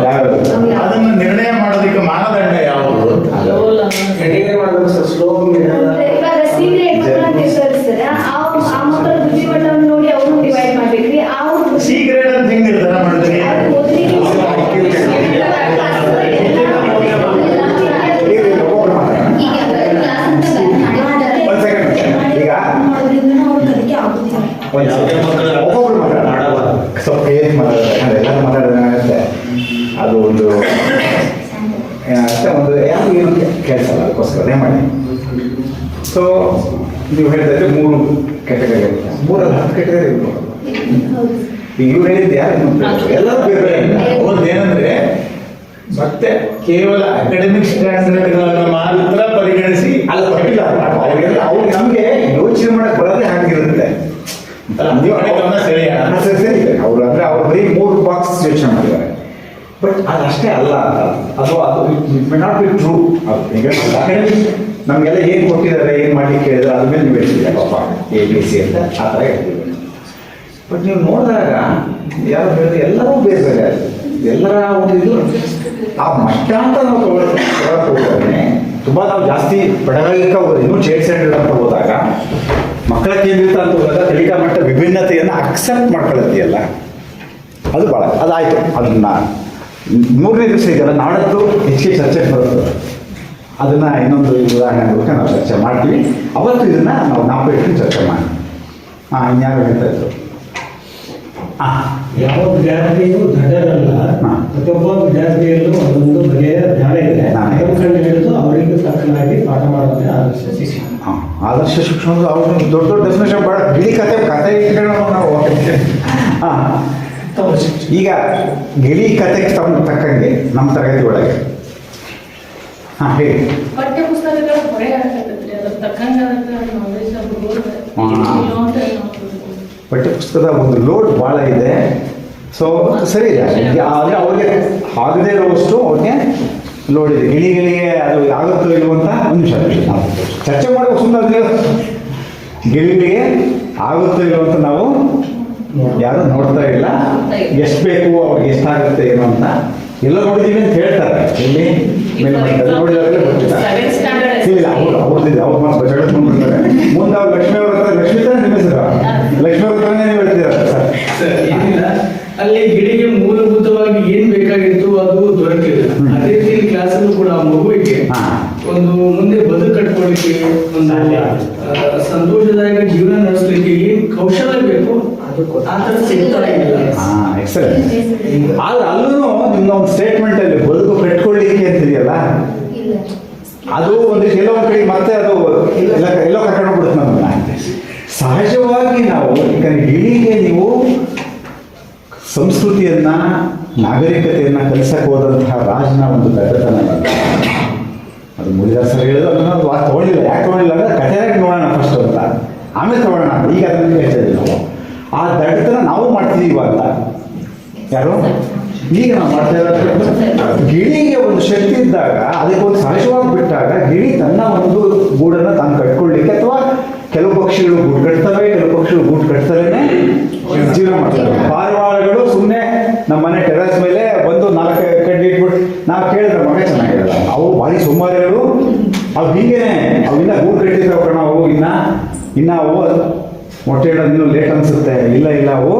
ಅದನ್ನು ನಿರ್ಣಯ ಮಾಡೋದಕ್ಕೆ ಮಾನದಂಡ ಯಾವುದು? ಅದಕ್ಕೋಸ್ಕರನೇ ಮಾಡಿ. ಸೊ ನೀವು ಹೇಳಿದ್ರೆ 3 ಕ್ಯಾಟಗರಿ, 3 10 ಕ್ಯಾಟಗರಿ ಇರ್ಬೋದು. ಈಗ ಇವ್ರು ಹೇಳಿದ್ದು ಯಾರು ಎಲ್ಲರೂ ಬೇರೆ ಬೇರೆ ಇಲ್ಲ. ಒಂದು ಏನಂದ್ರೆ ಮತ್ತೆ ಕೇವಲ ಅಕಾಡೆಮಿಕ್ ಸ್ಟ್ಯಾಂಡರ್ಡ್ಗಳನ್ನು ಮಾತ್ರ ಪರಿಗಣಿಸಿ ಅಲ್ಲ ಪಟ್ಟಿಲ್ಲ ಅವ್ರಿಗೆ ನಮಗೆ ಯೋಚನೆ ಮಾಡಕ್ ಬರೋದೇ ಹಾಗಿರುತ್ತೆ. ಸರಿ ಅವರು ಅಂದ್ರೆ ಅವ್ರು ಬರೀ 3 ಬಾಕ್ಸ್ ಯೋಚನೆ ಮಾಡಿದ್ದಾರೆ. ಬಟ್ ಅದಷ್ಟೇ ಅಲ್ಲ ಅಂತ, ಅದು it may not be true. ಈಗ ನಮಗೆಲ್ಲ ಏನು ಕೊಟ್ಟಿದ್ದಾರೆ, ಏನು ಮಾಡ್ಲಿಕ್ಕೆ ಹೇಳಿದ್ರೆ ಅದ್ರ ಮೇಲೆ ನೀವು ಹೇಳ್ತಿದ್ದೀರಾ ಪಾಪ ABC ಅಂತ ಆ ಥರ ಹೇಳ್ತೀವಿ. ಬಟ್ ನೀವು ನೋಡಿದಾಗ ಯಾರು ಹೇಳಿದ್ರೆ ಎಲ್ಲರೂ ಬೇರೆ ಬೇರೆ, ಎಲ್ಲರ ಒಂದು ಇದು ಆ ಮಟ್ಟ ಅಂತ ನಾವು ತಗೊಳಕ್ಕೆ ಹೋಗೋದೇ ತುಂಬ ನಾವು ಜಾಸ್ತಿ ಪೆಡಗಾಗಿಕ ಹೋಗೋದು. ಇನ್ನೂ ಚೇರ್ ಸೆಂಟರ್ ಅಂತ ಹೋದಾಗ ಮಕ್ಕಳ ಕೇಂದ್ರಿತ ಅಂತ ಹೋದಾಗ ಕಲಿಕಾ ಮಟ್ಟ ವಿಭಿನ್ನತೆಯನ್ನು ಅಕ್ಸೆಪ್ಟ್ ಮಾಡ್ಕೊಳ್ಳತ್ತೀಯಲ್ಲ, ಅದು ಭಾಳ ಅದಾಯಿತು. ಅದನ್ನ 3ನೇ ದಿವಸ ಇದೆಯಲ್ಲ, ನಾಡದ್ದು ಹೆಚ್ಚಿಗೆ ಚರ್ಚೆ ಬರುತ್ತೆ. ಅದನ್ನು ಇನ್ನೊಂದು ಉದಾಹರಣೆ ಮೂಲಕ ನಾವು ಚರ್ಚೆ ಮಾಡ್ತೀವಿ. ಅವತ್ತು ಇದನ್ನು ನಾವು ಜ್ಞಾಪಕ ಚರ್ಚೆ ಮಾಡಿ. ಇನ್ಯಾರು ಹೇಳ್ತಾ ಇದ್ರು? ಯಾವ ವಿದ್ಯಾರ್ಥಿಯೂ ದಡ್ಡರಲ್ಲ. ಪ್ರತಿಯೊಬ್ಬ ವಿದ್ಯಾರ್ಥಿಯಲ್ಲೂ ಒಂದೊಂದು ಬಗೆಯ ಜ್ಞಾನ ಇದೆ. ಕಂಡು ಹಿಡಿದು ಅವರಿಗೆ ತಕ್ಕನಾಗಿ ಪಾಠ ಮಾಡುತ್ತೆ ಆದರ್ಶ ಶಿಕ್ಷಣ. ಆದರ್ಶ ಶಿಕ್ಷಣ ಅವ್ರು ದೊಡ್ಡ ದೊಡ್ಡ ಡೆಫಿನೇಷನ್ ಬೇಡ, ಗಿಳಿ ಕತೆ ಇಟ್ಕೊಂಡು ನಾವು ಈಗ ಗಿಳಿ ಕತೆಗೆ ತಕ್ಕಂಗೆ ನಮ್ಮ ತರಗತಿ ಒಳಗೆ ಹೇಳಿ ಪಠ್ಯ ಪುಸ್ತಕಗಳ ಹೊರೆ ಆಗತ್ತೈತ್ರಿ, ಅದ್ರ ತಕ್ಕಂಗೆ ಪಠ್ಯಪುಸ್ತಕದ ಒಂದು ಲೋಡ್ ಭಾಳ ಇದೆ. ಸೊ ಸರಿ ಇದೆ, ಆದರೆ ಅವ್ರಿಗೆ ಆಗದೇ ಇರುವಷ್ಟು ಅವ್ರಿಗೆ ಲೋಡ್ ಇದೆ. ಗಿಳಿಗಳಿಗೆ ಅದು ಆಗುತ್ತೋ ಇಲ್ವೋ ಅಂತ ಒಂದು ನಿಮಿಷ ನಾವು ಚರ್ಚೆ ಮಾಡುವ ಸುಮ್ಮನೆ ಗಿಳಿಗಳಿಗೆ ಆಗುತ್ತೋ ಇಲ್ವೋ ಅಂತ ನಾವು ಯಾರು ನೋಡ್ತಾ ಇಲ್ಲ. ಎಷ್ಟು ಬೇಕು ಅವ್ರಿಗೆ ಎಷ್ಟಾಗುತ್ತೆ ಏನು ಅಂತ ಎಲ್ಲ ನೋಡಿದೀವಿ ಅಂತ ಹೇಳ್ತಾರೆ. ಇಲ್ಲಿ ನೋಡಿದಾಗಲೇ ಗೊತ್ತಿಲ್ಲ. ಇಲ್ಲ ಅವ್ರದ್ದಿದೆ, ಅವ್ರು ಮಾತ್ರ ಜಗತ್ಕೊಂಡ್ಬಿಡ್ತಾರೆ. ಮುಂದೆ ಅವ್ರು ಲಕ್ಷ್ಮೀ ಅವ್ರ ಹತ್ರ, ಲಕ್ಷ್ಮೀ ತಾನೇ ನಿಮ್ಮ ಹೆಸರು? ಲಕ್ಷ್ಮೀ ಅವ್ರ ಹತ್ರನೇ ನೀವು ಹೇಳ್ತೀರ ಸರ್? ಏನಿಲ್ಲ, ಅಲ್ಲಿ ಗಿಳಿಗೆ ಮೂಲಭೂತವಾಗಿ ಏನ್ ಬೇಕಾಗಿತ್ತು ಅದು ದೊರಕಿಲ್ಲ. ಅದೇ ರೀತಿ ಕ್ಲಾಸಲ್ಲೂ ಕೂಡ ಆ ಮಗುವಿಗೆ ಒಂದು ಮುಂದೆ ಬದುಕು ಕಟ್ಕೊಳ್ಳಿಕ್ಕೆ, ಒಂದು ಸಂತೋಷದಾಯಕ ಜೀವನ ನಡೆಸಲಿಕ್ಕೆ ಏನ್ ಕೌಶಲ್ಯ ಬೇಕು ಆ ತರ ಸಿಗ್ತಾ ಇಲ್ಲ. ಎಕ್ಸಲೆಂಟ್. ಆದ್ರೆ ಅಲ್ಲೂ ನಿಮ್ಮ ಒಂದು ಸ್ಟೇಟ್ಮೆಂಟ್ ಅಲ್ಲಿ ಬದುಕು ಕಟ್ಕೊಳ್ಳಿಕ್ಕೆ ಅಂತಿದೆಯಲ್ಲ, ಅದು ಒಂದು ಎಲ್ಲೋ ಒಂದು ಕಡೆ ಮತ್ತೆ ಅದು ಎಲ್ಲೋ ಕರ್ಕೊಂಡು ಬಿಡುತ್ತೆ ನಮ್ಮನ್ನ. ಸಹಜವಾಗಿ ನಾವು ಈಗ ಗಿಳಿಗೆ ನೀವು ಸಂಸ್ಕೃತಿಯನ್ನ, ನಾಗರಿಕತೆಯನ್ನ ಕಲಿಸಕ್ಕೆ ಹೋದಂತಹ ರಾಜನ ಒಂದು ದಡ್ಡತನ ಅದು ಮುಳಿದಾಸರು ಹೇಳಿದ್ರು. ಅದನ್ನ ತಗೊಳ್ಳಿಲ್ಲ. ಯಾಕೆ ತಗೊಳ್ಳಿಲ್ಲ ಅಂದ್ರೆ ಕಥೆಯಾಗಿ ನೋಡೋಣ ಫಸ್ಟ್ ಅಂತ, ಆಮೇಲೆ ತಗೊಳ್ಳೋಣ. ಈಗ ಅದನ್ನು ಹೇಳ್ತಾ ಇದ್ದೀವಿ ನಾವು. ಆ ದಡ್ಡತನ ನಾವು ಮಾಡ್ತಿದೀವ ಅಂತ ಯಾರು ಈಗ ನಾವು ಮಾಡ್ತಾ ಇರೋದು. ಗಿಳಿಗೆ ಒಂದು ಶಕ್ತಿ ಇದ್ದಾಗ, ಅದಕ್ಕೊಂದು ಸಹಜವಾಗಿ ಬಿಟ್ಟಾಗ ಗಿಳಿ ತನ್ನ ಒಂದು ಗೂಡನ್ನು ತಾನು ಕಟ್ಕೊಳ್ಳಿಕ್ಕೆ, ಅಥವಾ ಕೆಲವು ಪಕ್ಷಿಗಳು ಗೂಡು ಕಟ್ತವೆ, ಕೆಲವು ಪಕ್ಷಿಗಳು ಗೂಡು ಕಟ್ತಲೇ ಜೀವನ ಮಾಡ್ತವೆ. ಪಾರಿವಾಳಗಳು ಸುಮ್ಮನೆ ನಮ್ಮ ಮನೆ ಟೆರಸ್ ಮೇಲೆ ಬಂದು 4 ಕಡ್ಡಿ ಇಟ್ಬಿಟ್ಟು ನಾವು ಕೇಳಿದ್ರೆ ಮಗ ಚೆನ್ನಾಗಿರಲ್ಲ. ಅವು ಭಾರಿ ಸುಮಾರುಗಳು. ಅವು ಹೀಗೇನೆ, ಅವಿನ್ನ ಗೂಡು ಕಟ್ಟಿದ್ದಾವೆ ಕಣ. ಅವು ಇನ್ನ ಅವು ಮೊಟ್ಟೆ ಇಡೋದು ಇನ್ನೂ ಲೇಟ್ ಅನ್ಸುತ್ತೆ. ಇಲ್ಲ ಅವು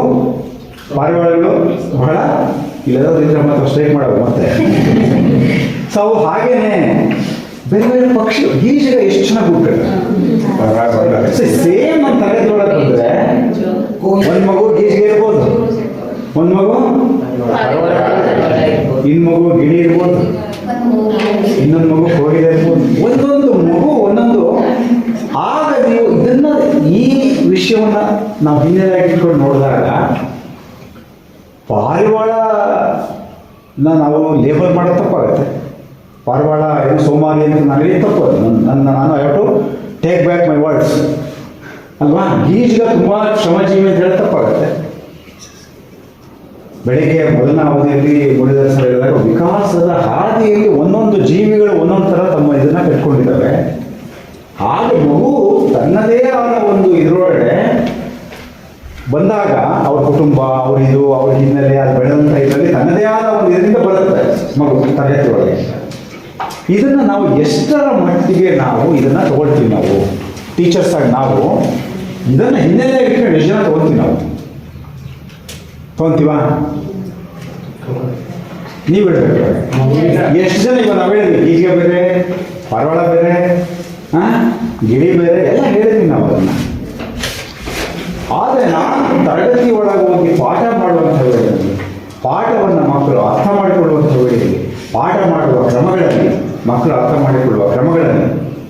ಪಾರಿವಾಳಗಳು ಬಹಳ ಇಲ್ಲದ್ರೆ ಮತ್ತೆ ಸ್ಟ್ರೈಕ್ ಮಾಡೋದು ಮತ್ತೆ. ಸೊ ಅವು ಹಾಗೇನೆ ಬೇರೆ ಬೇರೆ ಪಕ್ಷಿ. ಗೀಜಗ ಎಷ್ಟು ಚೆನ್ನಾಗಿ ಗೂಡು ಸೇಮ್ ಅಂತ ತಲೆದೊಳಗೆ ಬಂದ್ರೆ ಒಂದ್ ಮಗು ಗೀಜಿಗೆ ಇರ್ಬೋದು, ಒಂದ್ ಮಗು ಇನ್ ಮಗು ಗಿಳಿ ಇರ್ಬೋದು, ಇನ್ನೊಂದು ಮಗು ಕೋಗಿಲೆ ಇರ್ಬೋದು. ಒಂದೊಂದು ಮಗು ಒಂದೊಂದು. ಆಗ ನೀವು ಇದನ್ನ, ಈ ವಿಷಯವನ್ನ ನಾವು ಹಿನ್ನೆಲೆಯಾಗಿ ಇಟ್ಕೊಂಡು ನೋಡಿದಾಗ ಪಾರಿವಾಳ ನಾವು ಲೇಬಲ್ ಮಾಡೋದು ತಪ್ಪಾಗುತ್ತೆ. ಪಾರಿವಾಳ ಏನು ಸೋಮಾರಿ ಅಂತ ನನಗೆ ತಪ್ಪು. ನಾನು have to take back my words ಅಲ್ವಾ. ಗೀಜ್ಗ ತುಂಬ ಶ್ರಮಜೀವಿ ಅಂತ ಹೇಳಿ ತಪ್ಪಾಗುತ್ತೆ. ಬೆಳಿಗ್ಗೆ ಮೊದಲನೇ ಅವಧಿಯಲ್ಲಿ ಮುಳಿದಾಸರು ಹೇಳಿದಾಗ ವಿಕಾಸದ ಹಾದಿಯಲ್ಲಿ ಒಂದೊಂದು ಜೀವಿಗಳು ಒಂದೊಂದು ಥರ ತಮ್ಮ ಇದನ್ನ ಕಟ್ಕೊಂಡಿದ್ದಾವೆ. ಹಾಗೆ ಮಗು ತನ್ನದೇ ಆದ ಒಂದು ಇದರೊಳಗಡೆ ಬಂದಾಗ ಅವ್ರ ಕುಟುಂಬ, ಅವ್ರ ಹಿನ್ನೆಲೆ, ಅದು ಬೆಳೆದಂಥ ಇದರಲ್ಲಿ ತನ್ನದೇ ಆದ ಒಂದು ಇದರಿಂದ ಬರುತ್ತೆ ಮಗು ತರಗತಿ ಒಳಗೆ. ಇದನ್ನ ನಾವು ಎಷ್ಟರ ಮಟ್ಟಿಗೆ ನಾವು ಇದನ್ನ ತಗೊಳ್ತೀವಿ, ನಾವು ಟೀಚರ್ಸ್ ಆಗಿ ನಾವು ಇದನ್ನ ಹಿನ್ನೆಲೆ ಇಟ್ಕೊಂಡು ಎಷ್ಟು ಜನ ತಗೊಳ್ತೀವಿ? ನಾವು ತಗೊಂತೀವ? ನೀವು ಹೇಳ್ಬೇಕು. ಎಷ್ಟು ಜನ ಇವಾಗ ನಾವು ಹೇಳಿದ್ವಿ, ಗೀಜಿಗೆ ಬೇರೆ, ಪಾರಿವಾಳ ಬೇರೆ, ಗಿಳಿ ಬೇರೆ ಎಲ್ಲ ಹೇಳಿದ್ವಿ ನಾವು ಅದನ್ನ. ಆದರೆ ನಾನು ತರಗತಿ ಒಳಗೆ ಹೋಗಿ ಪಾಠ ಮಾಡುವಂಥ ವೇಳೆಯಲ್ಲಿ, ಪಾಠವನ್ನು ಮಕ್ಕಳು ಅರ್ಥ ಮಾಡಿಕೊಳ್ಳುವಂಥ ವೇಳೆಯಲ್ಲಿ ಪಾಠ ಮಾಡುವ ಕ್ರಮಗಳಲ್ಲಿ, ಮಕ್ಕಳು ಅರ್ಥ ಮಾಡಿಕೊಳ್ಳುವ ಕ್ರಮಗಳಲ್ಲಿ,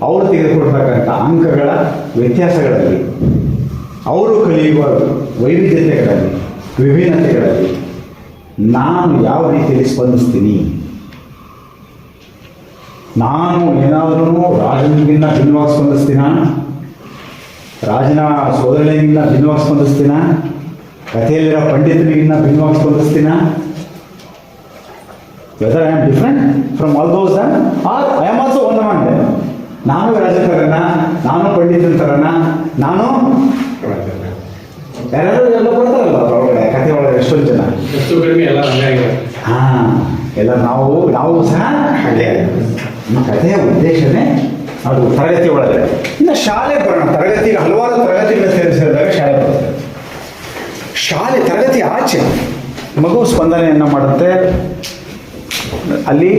ಅವರು ತೆಗೆದುಕೊಳ್ತಕ್ಕಂಥ ಅಂಕಗಳ ವ್ಯತ್ಯಾಸಗಳಲ್ಲಿ, ಅವರು ಕಲಿಯುವ ವೈವಿಧ್ಯತೆಗಳಲ್ಲಿ, ವಿಭಿನ್ನತೆಗಳಲ್ಲಿ ನಾನು ಯಾವ ರೀತಿಯಲ್ಲಿ ಸ್ಪಂದಿಸ್ತೀನಿ, ನಾನು ಏನಾದರೂ ರಾಜನಿಗಿನ್ನ ಭಿನ್ನವಾಗಿ ಸ್ಪಂದಿಸ್ತೀನ, ರಾಜನ ಸೋದರನಿಗಿನ್ನ ಭಿನ್ನವಾಗಿ ಸ್ಪಂದಿಸ್ತೀನ, ಕಥೆಯಲ್ಲಿರೋ ಪಂಡಿತನಿಗಿನ್ನ ಭಿನ್ನವಾಗಿ ಸ್ಪಂದಿಸ್ತೀನ, whether I am different from all those then are I am also one among them. ನಾನು ರಾಜಕಾರಣ, ನಾನು ಪಂಡಿತನ ಥರನ, ನಾನು ಯಾರು ಎಲ್ಲ ಬರ್ತಾರಲ್ಲ ಒಳಗಡೆ ಕಥೆ ಒಳಗಡೆ ಎಷ್ಟೊಂದು ಜನ, ಎಷ್ಟು ಕಡಿಮೆ ಎಲ್ಲ ಹಾಂ ಎಲ್ಲ ನಾವು ಸಹ ಹಾಗೆ. ನಮ್ಮ ಕಥೆಯ ಉದ್ದೇಶನೇ ಅದು ತರಗತಿ ಒಳಗಡೆ. ಇನ್ನು ಶಾಲೆ ಬರೋಣ. ತರಗತಿಗೆ ಹಲವಾರು ತರಗತಿಗಳ ಸೇರಿಸಿದಾಗ ಶಾಲೆ ಬರುತ್ತೆ. ಶಾಲೆ ತರಗತಿ ಆಚೆ ಮಗು ಸ್ಪಂದನೆಯನ್ನು ಮಾಡುತ್ತೆ. ಅಲ್ಲಿ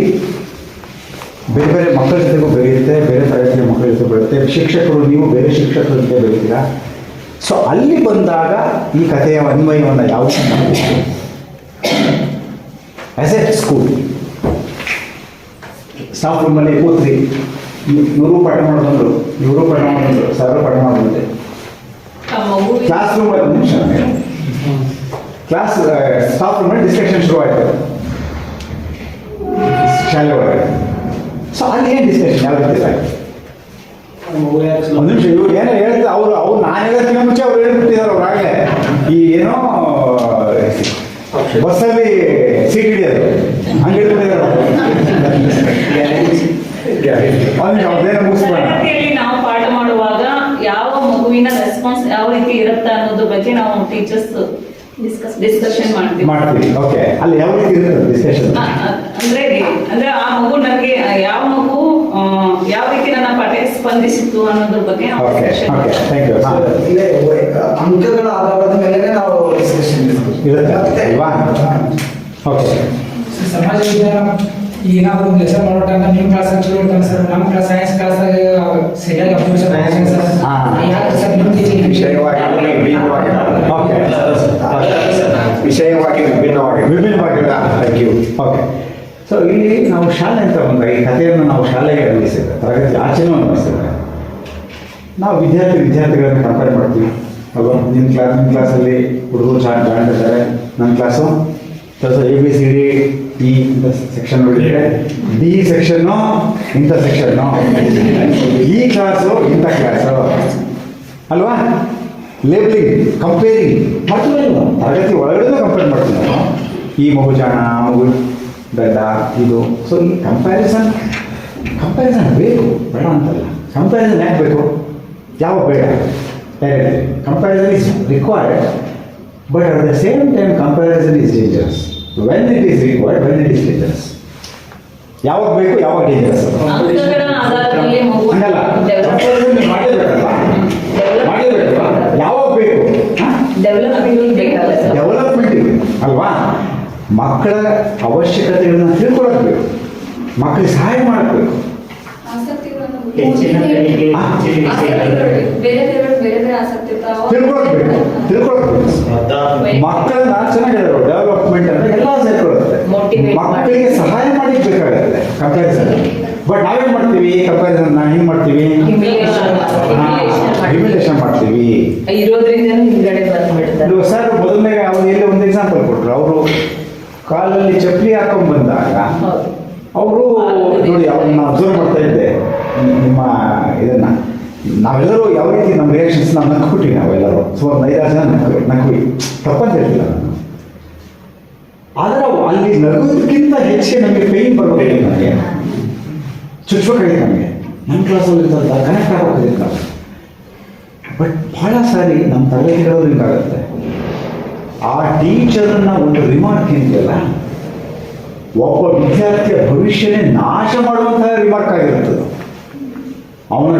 ಬೇರೆ ಬೇರೆ ಮಕ್ಕಳ ಜೊತೆಗೂ ಬೆರೆಯುತ್ತೆ, ಬೇರೆ ತರಗತಿಯ ಮಕ್ಕಳ ಜೊತೆ ಬೆಳೆಯುತ್ತೆ. ಶಿಕ್ಷಕರು, ನೀವು ಬೇರೆ ಶಿಕ್ಷಕರ ಜೊತೆ ಬೆರೀತೀರಾ. ಸೊ ಅಲ್ಲಿ ಬಂದಾಗ ಈ ಕಥೆಯ ಅನ್ವಯವನ್ನು ಯಾವ ಆ್ಯಸ್ ಎ ಸ್ಕೂಲ್ ಸ್ಟಾಫ್ ರೂಮಲ್ಲಿ ಕೂತ್ರಿ, ಇವರು ಪಾಠ ಮಾಡೋದು, ಇವರು ಪಾಠ ಮಾಡೋದು, ಸಾವಿರ ಪಾಠ ಮಾಡೋದು. ಕ್ಲಾಸ್ ರೂಮಲ್ಲಿ ಒಂದು ನಿಮಿಷ, ಕ್ಲಾಸ್ ಸ್ಟಾಫ್ ರೂಮಲ್ಲಿ ಡಿಸ್ಕಷನ್ ಶುರು ಆಯಿತು ಶಾಲೆ ಒಳಗಡೆ. ಸೊ ಅಲ್ಲಿ ಏನು ಡಿಸ್ಕಷನ್ ಯಾವ ರೀತಿ ಆಯಿತು? ಒಂದು ನಿಮಿಷ, ಇವ್ರು ಏನೋ ಹೇಳ್ತಾರೆ, ಅವ್ರು ನಾನು ಹೇಳೋದಕ್ಕಿಂತ ಮುಂಚೆ ಅವ್ರು ಹೇಳ್ಬಿಟ್ಟಿದ್ದಾರೆ. ಅವ್ರಾಗಲೇ ಈ ಏನೋ ಬಸ್ಸಲ್ಲಿ ಸೀಟ್ ಹಿಡಿಯೋದು ಹಂಗೆ ಹೇಳ್ಬಿಟ್ಟಿದ್ದಾರೆ. ಅವ್ರದ್ದೇನೋ ಮುಗಿಸ್ಬೇಡ. ತರಗತಿಯಲ್ಲಿ ನಾವು ಪಾಠ ಮಾಡುವಾಗ ಯಾವ ಮಗುವಿನ ರೆಸ್ಪಾನ್ಸ್ ಯಾವ ರೀತಿ ಇರುತ್ತೆ ಅನ್ನೋದ್ರ ಬಗ್ಗೆ ನಾವು ಟೀಚರ್ಸ್ ಡಿಸ್ಕಷನ್ ಮಾಡ್ತೀವಿ. ಓಕೆ, ಅಲ್ಲಿ ಯಾವ ರೀತಿ ಇರುತ್ತೆ ಡಿಸ್ಕಷನ್? ಅಂದ್ರೆ ಆ ಮಗು ನನಗೆ ಯಾವ ಮಗು ಯಾವ ರೀತಿ ನನ್ನ ಪಾಠಕ್ಕೆ ಸ್ಪಂದಿಸಿತು ಅನ್ನೋದ್ರ ಬಗ್ಗೆ ಅಂಕಗಳ ಆಧಾರದ ಮೇಲೆ ನಾವು ಡಿಸ್ಕಷನ್ ಇರುತ್ತೆ ಅಲ್ವಾ? ಓಕೆ. ಸಮಾಜ ವಿಜ್ಞಾನ ಏನಾದ್ರು ಒಂದು ಲೆಸನ್ ಮಾಡೋ ಟೈಮ್ ನಿಮ್ಮ ಕ್ಲಾಸ್ ಚಲೋ ಇರ್ತಾನೆ ಸರ್, ನಮ್ಮ ಕ್ಲಾಸ್ ಸೈನ್ಸ್ ಕ್ಲಾಸ್ ಸರಿಯಾಗಿ ಅಬ್ಸರ್ವೇಷನ್ ಮಾಡ್ತೀನಿ ಸರ್. ಯಾಕೆ ಸರ್ ನಿಮ್ಮ ಟೀಚಿಂಗ್ ವಿಷಯವಾಗಿ ವಿಭಿನ್ನವಾಗಿಲ್ಲ. Thank you. ಓಕೆ. ಸೊ ಇಲ್ಲಿ ನಾವು ಶಾಲೆ ಅಂತ ಬಂದಾಗ ಈ ಕಥೆಯನ್ನು ನಾವು ಶಾಲೆಗೆ ಅನ್ವಯಿಸಿದ್ರೆ, ತರಗತಿ ಆಚೆನೂ ಅನ್ವಯಿಸಿದ್ರೆ, ನಾವು ವಿದ್ಯಾರ್ಥಿಗಳನ್ನು ಕಂಪೇರ್ ಮಾಡ್ತೀವಿ ಅಲ್ವಾ? ನಿಮ್ಮ ಕ್ಲಾಸಲ್ಲಿ ಹುಡುಗರು ಜಾಣಿರ್ತಾರೆ, ನನ್ನ ಕ್ಲಾಸು ABCD ಈ ಇಂಥ ಸೆಕ್ಷನ್ ನೋಡಿದರೆ, ಡಿ ಸೆಕ್ಷನ್ನು ಇಂಥ ಸೆಕ್ಷನ್ನು, ಈ ಕ್ಲಾಸು ಇಂಥ ಕ್ಲಾಸು ಅಲ್ವಾ? ಲೇಬಲಿಂಗ್, ಕಂಪೇರಿಂಗ್ ಮಾಡ್ತೀವಿ. ತರಗತಿ ಒಳಗಡೆ ಕಂಪೇರ್ ಮಾಡ್ತೀವಿ ನಾವು. ಈ ಮಗು ಜಾಣ, ಆ ಮಗು ದಡ್ಡ, ಇದು. ಸೊ ಈ ಕಂಪ್ಯಾರಿಸನ್ ಬೇಕು, ಬೇಡ ಅಂತಲ್ಲ. ಕಂಪ್ಯಾರಿಸನ್ ಯಾಕೆ ಬೇಕು? ಯಾವ ಬೇಡ? Comparison is required, but at the same time comparison is dangerous. When it is required, when it is dangerous. ಯಾವಾಗ ಬೇಕು, ಯಾವಾಗ ಡೇಂಜರಸ್? ಹಂಗಲ್ಲ, ಮಾಡಲೇಬೇಕಲ್ವಾ? ಯಾವಾಗ ಬೇಕು? ಡೆವಲಪ್ಮೆಂಟ್ ಇದೆ ಅಲ್ವಾ? ಮಕ್ಕಳ ಅವಶ್ಯಕತೆಗಳನ್ನ ತಿಳ್ಕೊಳಕ್ಬೇಕು, ಮಕ್ಕಳಿಗೆ ಸಹಾಯ ಮಾಡಬೇಕು. ಮಕ್ಕಳನ್ನ ಚೆನ್ನಾಗಿರೋ ಡೆವಲಪ್ಮೆಂಟ್ ಅಂದ್ರೆ ಎಲ್ಲ ಸೇರ್ಕೊಳ್ಳುತ್ತೆ. ಮಕ್ಕಳಿಗೆ ಸಹಾಯ ಮಾಡಿಕ್ ಬೇಕಾಗುತ್ತೆ ಕಂಪ್ಯಾರಿಸನ್. ಬಟ್ ನಾವೇನ್ ಮಾಡ್ತೀವಿ? ಕಂಪ್ಯಾರಿಸನ್ ಹೆಂಗ್ ಮಾಡ್ತೀವಿ? ಹ್ಯುಮಿಲೇಷನ್ ಮಾಡ್ತೀವಿ. ಸರ್ ಮೊದಲನೇ ಅವ್ರು ಎಲ್ಲಿ ಒಂದು ಎಕ್ಸಾಂಪಲ್ ಕೊಟ್ಟರು. ಅವರು ಕಾಲಲ್ಲಿ ಚಪ್ಪಲಿ ಹಾಕೊಂಡ್ ಬಂದಾಗ ಅವರು ನೋಡಿ, ಅವ್ರನ್ನ ಅಬ್ಸರ್ವ್ ಮಾಡ್ತಾ ಇದ್ದೆ. ನಿಮ್ಮ ಇದನ್ನ ನಾವೆಲ್ಲರೂ ಯಾವ ರೀತಿ ನಮ್ಮ ರಿಯಾಕ್ಷನ್ಸ್ ನಾವು ನಕ್ಬಿಟ್ಟಿವಿ. ನಾವೆಲ್ಲರೂ ಸುಮಾರು 5-6 ಜನ ನಕ್ವಿ. ತಪ್ಪಂತ ಹೇಳ್ತಿಲ್ಲ ನಾನು. ಆದರೆ ಅಲ್ಲಿ ನಗೋದಕ್ಕಿಂತ ಹೆಚ್ಚಿಗೆ ನಮಗೆ ಪೇಯ್ನ್ ಬರ್ಬೇಕು. ನನಗೆ ಚುಚ್ಚಬೇಕಾಗಿದೆ. ನಮಗೆ ನಮ್ಮ ಕ್ಲಾಸಲ್ಲಿ ಇರ್ತಲ್ಲ, ಕನೆಕ್ಟ್ ಆಗೋದಿಲ್ಲ. ಬಟ್ ಭಾಳ ಸಾರಿ ನಮ್ಮ ತರಗತಿಗಳು ಹಿಂಗಾಗುತ್ತೆ. ಆ ಟೀಚರನ್ನ ಒಂದು ರಿಮಾರ್ಕ್ ಇದೆಯಲ್ಲ, ಒಬ್ಬ ವಿದ್ಯಾರ್ಥಿಯ ಭವಿಷ್ಯನೇ ನಾಶ ಮಾಡುವಂತಹ ರಿಮಾರ್ಕ್ ಆಗಿರುತ್ತದೆ. ಅವನ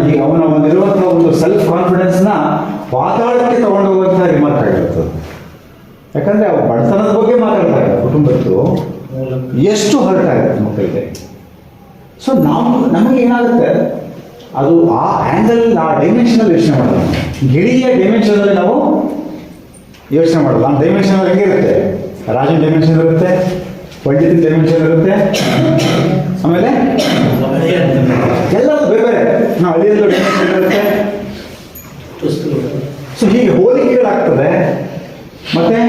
ಒಂದಿರುವಂತಹ ಒಂದು ಸೆಲ್ಫ್ ಕಾನ್ಫಿಡೆನ್ಸ್ನ ಪಾತಾಳಕ್ಕೆ ತಗೊಂಡೋಗುವಂತಹ ರಿಮಾರ್ಕ್ ಆಗಿರ್ತದೆ. ಯಾಕಂದ್ರೆ ಅವ್ರು ಬಡತನದ ಬಗ್ಗೆ ಮಾತಾಡ್ತಾರೆ, ಕುಟುಂಬದ್ದು ಎಷ್ಟು ಹರ್ಟ್ ಆಗುತ್ತೆ ಮಕ್ಕಳಿಗೆ. ಸೊ ನಮಗೆ ಏನಾಗುತ್ತೆ, ಅದು ಆ ಆ್ಯಂಗಲ್, ಆ ಡೈಮೆನ್ಷನಲ್ಲಿ ಯೋಚನೆ ಮಾಡಲ್ಲ. ಗಿಳಿಯ ಡೈಮೆನ್ಷನಲ್ಲಿ ನಾವು ಯೋಚನೆ ಮಾಡಲ್ಲ. ಆ ಡೈಮೆನ್ಷನಲ್ಲಿ ಹೆಂಗಿರುತ್ತೆ? ರಾಜನ ಡೈಮೆನ್ಷನ್ ಇರುತ್ತೆ, ಪಂಡಿತಿನ ಡೈಮೆನ್ಷನ್ ಇರುತ್ತೆ, ಆಮೇಲೆ ಎಲ್ಲರೂ ಬೇರೆ ಬೇರೆ ನಾವು ಹಳ್ಳಿಯಲ್ಲೂ ಡೈಮೆನ್ಷನ್ ಇರುತ್ತೆ. ಸೊ ಹೀಗೆ ಹೋಲಿಕೆಗಳಾಗ್ತದೆ. ಮತ್ತೆ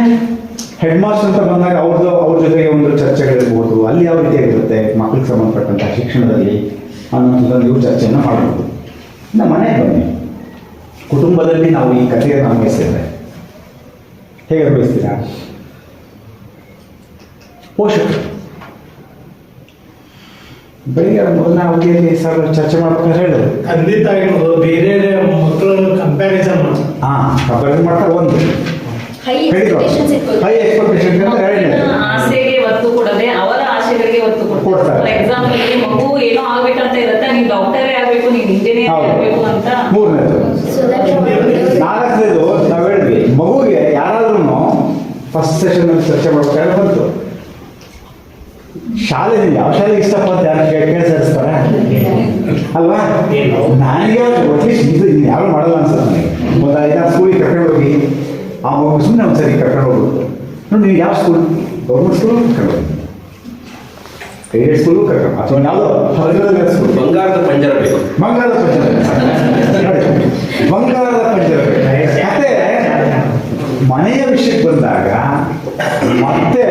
ಹೆಡ್ ಮಾಸ್ಟರ್ ಅಂತ ಬಂದಾಗ ಅವ್ರ ಜೊತೆಗೆ ಒಂದು ಚರ್ಚೆಗಳಿರ್ಬೋದು, ಅಲ್ಲಿ ಯಾವ ರೀತಿಯಾಗಿರುತ್ತೆ ಮಕ್ಕಳಿಗೆ ಸಂಬಂಧಪಟ್ಟಂಥ ಶಿಕ್ಷಣದಲ್ಲಿ ಅನ್ನೋಂಥದ್ದು ನೀವು ಚರ್ಚೆಯನ್ನು ಮಾಡ್ಬೋದು. ಇನ್ನು ಮನೆಗೆ ಬನ್ನಿ, ಕುಟುಂಬದಲ್ಲಿ ನಾವು ಈ ಕಥೆಯನ್ನು ಅನ್ವಯಿಸಿದ್ರೆ ಹೇಗೆ ಅನ್ವಯಿಸ್ತೀರಾ? ಪೋಷಕರು ಬೆಳಿಗ್ಗೆ ಮೊದಲನೇ ಅವಧಿಯಲ್ಲಿ ಸರ್ ಚರ್ಚೆ ಮಾಡ್ಬೇಕಾದ್ರೆ ಹೇಳಿದ್ರು, ಖಂಡಿತ ಬೇರೆ ಮಕ್ಕಳು ಕಂಪ್ಯಾರಿಸನ್ ಮಾಡ್ತಾರೆ. ಒಂದು ಹೈ ಹೇಳಿದ್ರು ಹೈ ಎಕ್ಸ್ಪೆಕ್ಟೇಷನ್ ಅಂತ ಎರಡನೇ ಆಸೆಗೆ ಒತ್ತು ಕೊಡದೆ ಅವರ ಆಸೆಗಳಿಗೆ ಒತ್ತು ಕೊಡ್ತಾರೆ. ಫಾರ್ ಎಕ್ಸಾಂಪಲ್ ಮಗು ಏನೋ ಆಗ್ಬೇಕಂತ ಇರುತ್ತೆ, ನೀನ್ ಡಾಕ್ಟರೇ ಆಗ್ಬೇಕು, ನೀನ್ ಇಂಜಿನಿಯರ್ ಆಗ್ಬೇಕು ಅಂತ. ಮೂರನೇದು. ನಾಲ್ಕನೇದು ನಾವು ಹೇಳಿದ್ವಿ, ಮಗುಗೆ ಯಾರಾದ್ರೂ ಫಸ್ಟ್ ಸೆಷನ್ ಅಲ್ಲಿ ಚರ್ಚೆ ಮಾಡ್ಬೇಕಾದ್ರೆ ಬಂತು, ಶಾಲೆ ಯಾವ ಶಾಲೆಗೆ ಇಷ್ಟಪಟ್ಟು ಯಾರು ಕೇಳಿಸ್ತಾರೆ ಅಲ್ವಾ? ನನಗೆ ಅಟ್ಲೀಸ್ಟ್ ಇದು ಯಾರು ಮಾಡಲ್ಲ ಅನ್ಸುತ್ತೆ ನನಗೆ. ಒಂದು 5-6 ಸ್ಕೂಲಿಗೆ ಕರ್ಕೊಂಡು ಹೋಗಿ ಆ ಮಗು ಸುಮ್ಮನೆ ಒಂದ್ಸರಿ ಕರ್ಕೊಂಡು ಹೋಗ್ಬೇಕು. ನೋಡಿ, ನೀವು ಯಾವ ಸ್ಕೂಲ್, ಗೌರ್ಮೆಂಟ್ ಸ್ಕೂಲು ಕರ್ಕೊಂಡು ಹೋಗಿ, ಏಡೆಡ್ ಸ್ಕೂಲು ಕರ್ಕೊಂಡು, ಅಥವಾ ಯಾವುದೋ ಸ್ಕೂಲ್. ಬಂಗಾರದ ಪಂಜರ ಬೇಕು, ಬಂಗಾರದ ಪಂಜರ, ಬಂಗಾರದ ಪಂಜರ. ಮತ್ತೆ ಮನೆಯ ವಿಷಯಕ್ಕೆ ಬಂದಾಗ ಮತ್ತೆ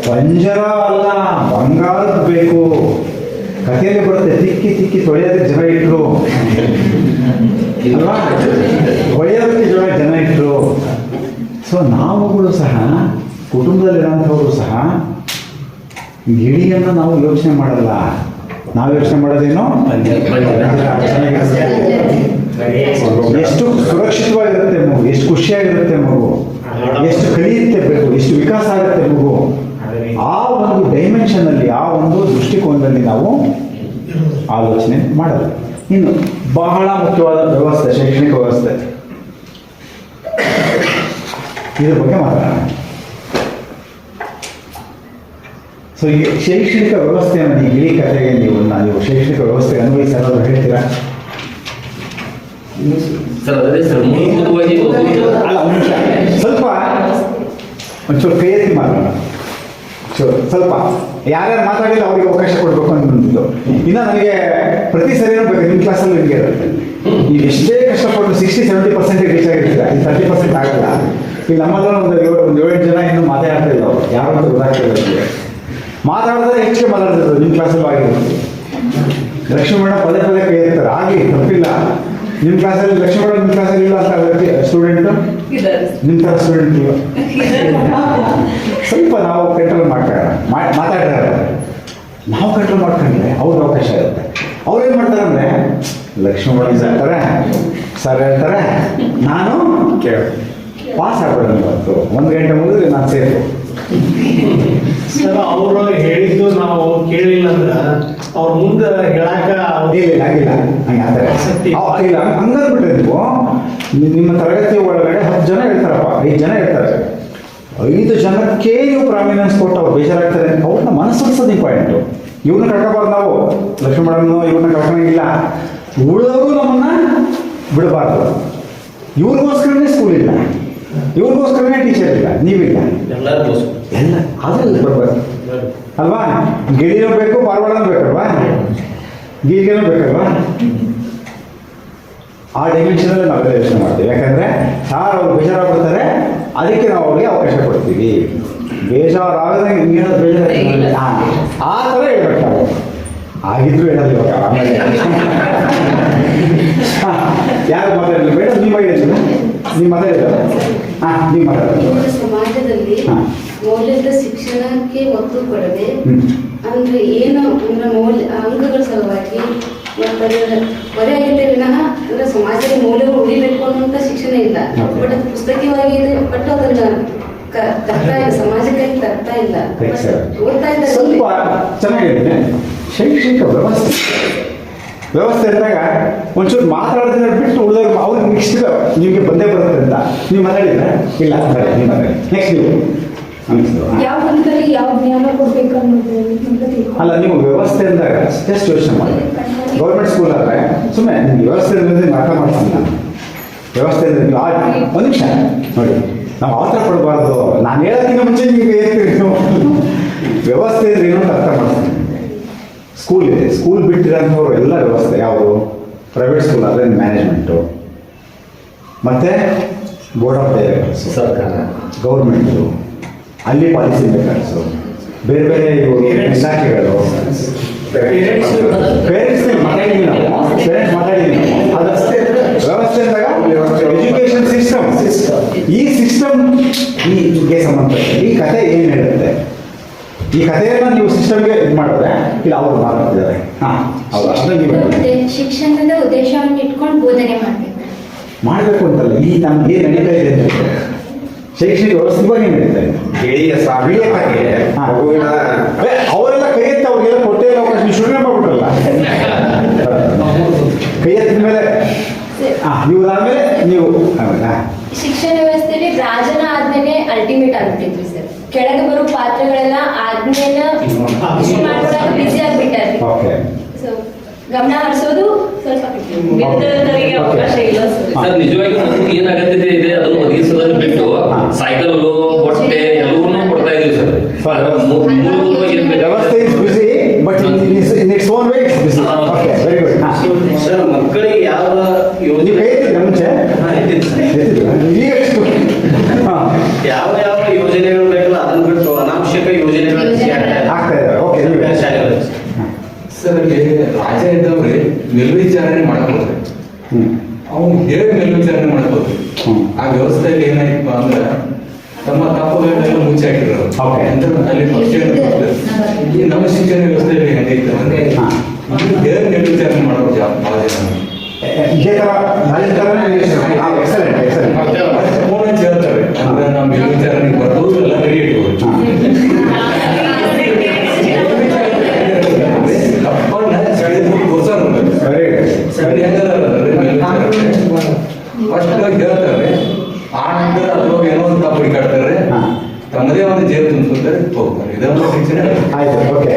ಪಂಜರ ಅಲ್ಲ, ಬಂಗಾರದ ಬೇಕು. ಕಥೆಯಲ್ಲಿ ಬರುತ್ತೆ, ತಿಕ್ಕಿ ತಿಕ್ಕಿ ತೊಳೆಯೋದಕ್ಕೆ ಜನ ಇಟ್ರು ಅಲ್ವಾ, ತೊಳೆಯೋದಕ್ಕೆ ಜನ ಇಟ್ರು. ಸೊ ನಾವುಗಳು ಸಹ, ಕುಟುಂಬದಲ್ಲಿರೋಂಥವರು ಸಹ ಗಿಳಿಯನ್ನು ನಾವು ಯೋಚನೆ ಮಾಡಲ್ಲ. ನಾವು ಯೋಚನೆ ಮಾಡೋದೇನೋ ಎಷ್ಟು ಸುರಕ್ಷಿತವಾಗಿರುತ್ತೆ ಮಗು, ಎಷ್ಟು ಖುಷಿಯಾಗಿರುತ್ತೆ ಮಗು, ಎಷ್ಟು ಕಲಿಯುತ್ತೆ ಬೇಕು, ಎಷ್ಟು ವಿಕಾಸ ಆಗುತ್ತೆ ಮಗು. ಆ ಒಂದು ಡೈಮೆನ್ಷನ್ ಅಲ್ಲಿ, ಆ ಒಂದು ದೃಷ್ಟಿಕೋನದಲ್ಲಿ ನಾವು ಆಲೋಚನೆ ಮಾಡಲ್ಲ. ಇನ್ನು ಬಹಳ ಮುಖ್ಯವಾದ ವ್ಯವಸ್ಥೆ, ಶೈಕ್ಷಣಿಕ ವ್ಯವಸ್ಥೆ, ಇದ್ರ ಬಗ್ಗೆ ಮಾತಾಡೋಣ. ಸೊ ಈ ಶೈಕ್ಷಣಿಕ ವ್ಯವಸ್ಥೆಯನ್ನು ಈ ಗಿಳಿ ಕಥೆಗೆ ನೀವು ಶೈಕ್ಷಣಿಕ ವ್ಯವಸ್ಥೆ ಅನ್ವಯಿಸಲು ಹೇಳ್ತೀರಾ? ಸರ್ ಅದೇ ಸರ್ ಮೂಲಭೂತವಾಗಿ ಅಲ್ಲ, ಒಂದು ನಿಮಿಷ, ಸ್ವಲ್ಪ ಒಂಚೂರು ಕೈ ಎತ್ತಿ ಮಾತಾಡೋಣ. ಸ್ವಲ್ಪ ಯಾರ್ಯಾರು ಮಾತಾಡಿಲ್ಲ ಅವ್ರಿಗೆ ಅವಕಾಶ ಕೊಡಬೇಕು ಅಂತಿದ್ದು. ಇನ್ನು ನನಗೆ ಪ್ರತಿ ಸರಿನೂ ಬೇಕು, ನಿಮ್ಮ ಕ್ಲಾಸಲ್ಲಿ ನಿಮಗೆ ಇರುತ್ತೆ. ನೀವು ಎಷ್ಟೇ ಕಷ್ಟಪಟ್ಟು 60-70% ರೀಚ್ ಆಗಿರ್ತೀರ, ಈ 30% ಆಗಲ್ಲ. ಈಗ ನಮ್ಮಲ್ಲಿ ಒಂದು 7-8 ಜನ ಇನ್ನೂ ಮಾತಾಡ್ತಿಲ್ಲ, ಅವರು ಯಾರು ಅಂತ ಗೊತ್ತಾಗ್ತಿಲ್ಲ. ಮಾತಾಡಿದ್ರೆ ಹೆಚ್ಚಿಗೆ ಮಾತಾಡ್ತಿದ್ರು ನಿಮ್ಮ ಕ್ಲಾಸಲ್ಲೂ ಆಗಿರುತ್ತೆ. ಲಕ್ಷ್ಮೀ ಮೇಡಮ್ ಪದೇ ಪದೇ ಕೈ ಎತ್ತಾರೆ, ಆಗಲಿ ತಪ್ಪಿಲ್ಲ. ನಿಮ್ಮ ಕ್ಲಾಸಲ್ಲಿ ಲಕ್ಷ್ಮೀ ಮೇಡಮ್ ನಿಮ್ಮ ಕ್ಲಾಸಲ್ಲಿ ಇಲ್ಲ ಅಂತ ಸ್ಟೂಡೆಂಟು, ನಿಮ್ಮ ಥರ ಸ್ಟೂಡೆಂಟ್ ಇಲ್ಲ. ಸ್ವಲ್ಪ ನಾವು ಕಂಟ್ರೋಲ್ ಮಾತಾಡ್ತಾರೆ, ನಾವು ಕಂಟ್ರೋಲ್ ಮಾಡ್ಕೊಂಡ್ರೆ ಅವ್ರಿಗೆ ಅವಕಾಶ ಇರುತ್ತೆ. ಅವ್ರೇನು ಮಾಡ್ತಾರೆ ಅಂದರೆ, ಲಕ್ಷ್ಮೀ ಮೇಡಮ್ ಹೇಳ್ತಾರೆ, ಸರ್ ಹೇಳ್ತಾರೆ, ನಾನು ಪಾಸ್ ಆಗ್ಬಿಡೋಣ, 1 ಗಂಟೆ ಮುಗಿದ್ರೆ ನಾನು ಸೇಫು. ಸರ್ ಅವರು ಹೇಳಿದ್ದು ನಾವು ಕೇಳಿಲ್ಲ ಅಂದ್ರೆ ಅವ್ರ ಮುಂದೆ ಹೇಳಾಕ ಆಗಿಲ್ಲ ಇಲ್ಲ ಹಂಗಂದ್ಬಿಟ್ರೆ ನೀವು ನಿಮ್ಮ ತರಗತಿ ಒಳಗಡೆ 10 ಜನ ಹೇಳ್ತಾರಪ್ಪ, 5 ಜನ ಹೇಳ್ತಾರೆ, 5 ಜನಕ್ಕೆ ನೀವು ಪ್ರಾಮಿನೆನ್ಸ್ ಕೊಟ್ಟು ಅವ್ರು ಬೇಜಾರಾಗ್ತಾರೆ. ಅವ್ರನ್ನ ಮನಸ್ಸು ಇಂಪಾರ್ಟೆಂಟು. ಇವ್ರನ್ನ ಕಳ್ಕೊಬಾರ್ದು ನಾವು, ಲಕ್ಷ್ಮೀ ಮೇಡಮ್ನು ಇವ್ರನ್ನ ಕಳ್ಕೊಳಂಗಿಲ್ಲ. ಉಳಿದವರು ನಮ್ಮನ್ನ ಬಿಡಬಾರ್ದು. ಇವ್ರಿಗೋಸ್ಕರನೇ ಸ್ಕೂಲ್ ಇಲ್ಲ, ಇವ್ರಿಗೋಸ್ಕರನೇ ಟೀಚರ್ ಇಲ್ಲ, ನೀವಿಲ್ಲ, ಎಲ್ಲ ಅದ್ರಲ್ಲಿ ಬರ್ಬಾರ್ದು ಅಲ್ವಾ? ಗಿಳಿನೂ ಬೇಕು, ಪಾರ್ವಾಡನೂ ಬೇಕಲ್ವಾ, ಗೀಗೆನೂ ಬೇಕಲ್ವಾ? ಆ ಡೈಮೆನ್ಷನಲ್ಲಿ ನಾವೆಲ್ಲ ಯೋಚನೆ ಮಾಡ್ತೀವಿ. ಯಾಕಂದರೆ ಸಾರ್ ಅವ್ರು ಬೇಜಾರಾಗ್ಬಿಡ್ತಾರೆ, ಅದಕ್ಕೆ ನಾವು ಅವ್ರಿಗೆ ಅವಕಾಶ ಕೊಡ್ತೀವಿ. ಬೇಜಾರಾಗದಂಗೆ ಹಿಂಗೇನೋ ಬೇಜಾರು ಆ ಥರ ಹೇಳ್ಬೇಕು ನಾವು. ಆಗಿದ್ರು ಹೇಳೋದು ಇವಾಗ. ಆಮೇಲೆ ಯಾರು ಮಾತಾಡಲಿ ಬೇಡ, ನೀವು ಹೇಳಿದ್ರು, ನೀವು ಮಾತಾಡಿದ್ರು. ನೀವು ಮಾತಾಡೋದು ಸಮಾಜದಲ್ಲಿ ಮೌಲ್ಯದ ಶಿಕ್ಷಣಕ್ಕೆ ಒತ್ತು ಕೊಡದೆ ಅಂದ್ರೆ ಏನು ಅಂದ್ರೆ ಮೌಲ್ಯ ಅಂಕಗಳ ಸಲುವಾಗಿ ಹೊರೆ ಆಗಿದ್ದೇ ವಿನಃ ಅಂದ್ರೆ ಸಮಾಜದಲ್ಲಿ ಮೌಲ್ಯಗಳು ಉಳಿಬೇಕು ಅನ್ನುವಂಥ ಶಿಕ್ಷಣ ಇಲ್ಲ. ಬಟ್ ಅದು ಪುಸ್ತಕವಾಗಿ ಇದೆ, ಬಟ್ ಅದನ್ನ ತರ್ತಾ ಇಲ್ಲ, ಸಮಾಜಕ್ಕೆ ತರ್ತಾ ಇಲ್ಲ, ಓದ್ತಾ ಇದ್ದಾರೆ. ಸ್ವಲ್ಪ ಚೆನ್ನಾಗಿದೆ ಶೈಕ್ಷಣಿಕ ವ್ಯವಸ್ಥೆ ಅಂದಾಗ ಒಂಚೂರು ಮಾತಾಡೋದನ್ನ ಬಿಟ್ಟು ಉಳಿದವ್ರು ಅವ್ರಿಗೆ ನೆಕ್ಸ್ಟ್ ನಿಮಗೆ ಬಂದೇ ಬರುತ್ತೆ ಅಂತ ನೀವು ಮಾತಾಡಿದ್ರೆ ಇಲ್ಲ ನೀವು ಮಾತಾಡಿ ನೆಕ್ಸ್ಟ್ ನೀವು ಯಾವ ಹಂತದಲ್ಲಿ ಯಾವ ಜ್ಞಾನ ಕೊಡ್ಬೇಕು ಅನ್ನೋದು ಅಲ್ಲ. ನೀವು ವ್ಯವಸ್ಥೆ ಅಂದಾಗ ಜಸ್ಟ್ ಯೋಚನೆ ಮಾಡಿ. ಗೌರ್ಮೆಂಟ್ ಸ್ಕೂಲ್ ಆದರೆ ಸುಮ್ಮನೆ ನಿಮ್ಗೆ ವ್ಯವಸ್ಥೆ ಅಂದರೆ ಅರ್ಥ ಮಾಡ್ತೀನಿ ನಾನು. ವ್ಯವಸ್ಥೆ ಅಂದರೆ ನೀವು ಒಂದು ನಿಮಿಷ ನೋಡಿ, ನಾವು ಆತರ ಪಡಬಾರ್ದು. ನಾನು ಹೇಳೋದಕ್ಕಿಂತ ಮುಂಚೆ ನೀವು ಹೇಳ್ತೀರಿ ನೀವು ವ್ಯವಸ್ಥೆ ಅಂದ್ರೆ ಏನು ಅಂತ ಅರ್ಥ ಮಾಡ್ತೀನಿ ನಿಮಗೆ. ಸ್ಕೂಲ್ ಇದೆ, ಸ್ಕೂಲ್ ಬಿಟ್ಟಿರೋಂಥವ್ರು ಎಲ್ಲ ವ್ಯವಸ್ಥೆ ಯಾವುದು? ಪ್ರೈವೇಟ್ ಸ್ಕೂಲ್ ಆದರೆ ಮ್ಯಾನೇಜ್ಮೆಂಟು, ಮತ್ತು ಬೋರ್ಡ್ ಆಫ್ ಡೈರೆಕ್ಟರ್ಸು, ಸರ್ಕಾರ, ಗೌರ್ಮೆಂಟು, ಅಲ್ಲಿ ಪಾಲಿಸಿ ಮೇಕರ್ಸು, ಬೇರೆ ಬೇರೆ ಇಲಾಖೆಗಳು, ಪೇರೆಂಟ್ಸ್ ಮಾತಾಡಿದ್ವಿ ನಾವು, ಅದು ವ್ಯವಸ್ಥೆ ಅಂದಾಗ ಎಜುಕೇಶನ್ ಸಿಸ್ಟಮ್. ಈ ಸಿಸ್ಟಮ್ ಈಗೆ ಸಂಬಂಧಪಟ್ಟ ಈ ಕತೆ ಏನು ಹೇಳುತ್ತೆ? ಈ ಕಥೆಯನ್ನ ನೀವು ಸಿಸ್ಟಮ್ಗೆ ಇದು ಮಾಡಿದ್ರೆ ಇಲ್ಲ ಅವರು ಮಾತಾಡ್ತಿದ್ದಾರೆ. ಹೌದಾ? ಅದನ್ನ ನೀವು ಶಿಕ್ಷಣದ ಉದ್ದೇಶವನ್ನು ಇಟ್ಕೊಂಡು ಬೋಧನೆ ಮಾಡಬೇಕು ಅಂತಲ್ಲ, ಈ ನಮ್ಗೆ ಏನು ನಡೀತಾ ಇದೆ ಅಂತ ಶೈಕ್ಷಣಿಕ ವ್ಯವಸ್ಥೆ ಇವಾಗ ಏನು ನಡೀತಾ ಇದೆ? ಅವರೆಲ್ಲ ಕೈ ಎತ್ತ ಅವ್ರಿಗೆಲ್ಲ ಕೊಟ್ಟೆ ಅವಕಾಶ ನೀವು ಶುರು ಮಾಡ್ಬಿಟ್ರಲ್ಲ. ಕೈ ಎತ್ತಿದ ಮೇಲೆ ಇವ್ರಾದ್ಮೇಲೆ ನೀವು ಶಿಕ್ಷಣ ವ್ಯವಸ್ಥೆಯಲ್ಲಿ ರಾಜನ ಆದ್ಮೇಲೆ ಅಲ್ಟಿಮೇಟ್ ಆಗ್ಬಿಟ್ಟಿದ್ವಿ ಸರ್. ಕೆಳಗೆ ಬರೋ ಪಾತ್ರಗಳೆಲ್ಲ ಆದ್ಮೇಲೆ ಬಿಸಿ ಆಗ್ಬಿಟ್ಟಾರ್ರಿ. ಸೊ ಗಮನ ಹರಿಸೋದು ಸ್ವಲ್ಪ ನಿರ್ಧರಿತರಿಗೆ ಅವಕಾಶ ಇಲ್ಲ ಸರ್. ನಿಜವಾಗಿ ಏನಾಗತ್ತಿದೆ ಇದೆ ಅದನ್ನು ಒದಗಿಸೋದನ್ನು ಬಿಟ್ಟು ಸೈಕಲ್ ಹೊಟ್ಟೆ ಎಲ್ಲವನ್ನೂ ಕೊಡ್ತಾ ಇದೀವಿ ಸರ್. ವ್ಯವಸ್ಥೆ is busy but in its own way it's busy. Okay, very good. Sir, ಮಕ್ಕಳಿಗೆ ಯಾವ ನೀವು ಕೈ ಎತ್ತಿದ್ರೆ ಮುಂಚೆ ಯಾವ ಯಾವ ಯೋಜನೆಗಳು ಬೇಕಲ್ಲ ಅದನ್ನು ಬಿಟ್ಟು ಅನಾವಶ್ಯಕ ಯೋಜನೆಗಳು ಆಗ್ತಾ ಇದ್ದಾರೆ. ಓಕೆ, ಶಾಲೆಗಳು ಸರ್, ಅಲ್ಲಿ ರಾಜ ಇದ್ದವ್ರಿ ಮೇಲ್ವಿಚಾರಣೆ ಮಾಡಬಹುದು. ಅವ್ನು ಹೇಗೆ ಮೇಲ್ವಿಚಾರಣೆ ಮಾಡಬಹುದು? ಆ ವ್ಯವಸ್ಥೆಯಲ್ಲಿ ಏನಾಯ್ತು ಅಂದ್ರೆ ತಮ್ಮ ತಪ್ಪುಗಳನ್ನೆಲ್ಲ ಮುಚ್ಚಿ ಹಾಕಿರೋರು ಅಲ್ಲಿ ಪಕ್ಷ. ಈ ನಮ್ಮ ಶಿಕ್ಷಣ ವ್ಯವಸ್ಥೆಯಲ್ಲಿ ಹೆಂಗೈತೆ ಅಂದ್ರೆ ಹೇಗೆ ಮೇಲ್ವಿಚಾರಣೆ ಮಾಡೋದು ಬಹಳ ಜನ ಫೋನ್ ಹಚ್ಚಿ ಹೇಳ್ತಾರೆ ಅಂದ್ರೆ ನಾವು ಮೇಲ್ವಿಚಾರಣೆಗೆ ಬರ್ಬೋದು ಎಲ್ಲ ರೆಡಿ ಇಟ್ಬೋದು. ಫಸ್ಟ್ ಹೇಳ್ತಾರೆ, ಆ ನಂತರ ಅಥವಾ ಏನೋ ಅಂತ ಹುಡುಕಾಡ್ತಾರೆ, ತಮ್ಮದೇ ಒಂದು ಜೇಬು ತುಂಬಿಸ್ತಾರೆ, ಹೋಗ್ತಾರೆ. ಇದೊಂದು ಶಿಕ್ಷಣ. ಆಯ್ತು, ಓಕೆ.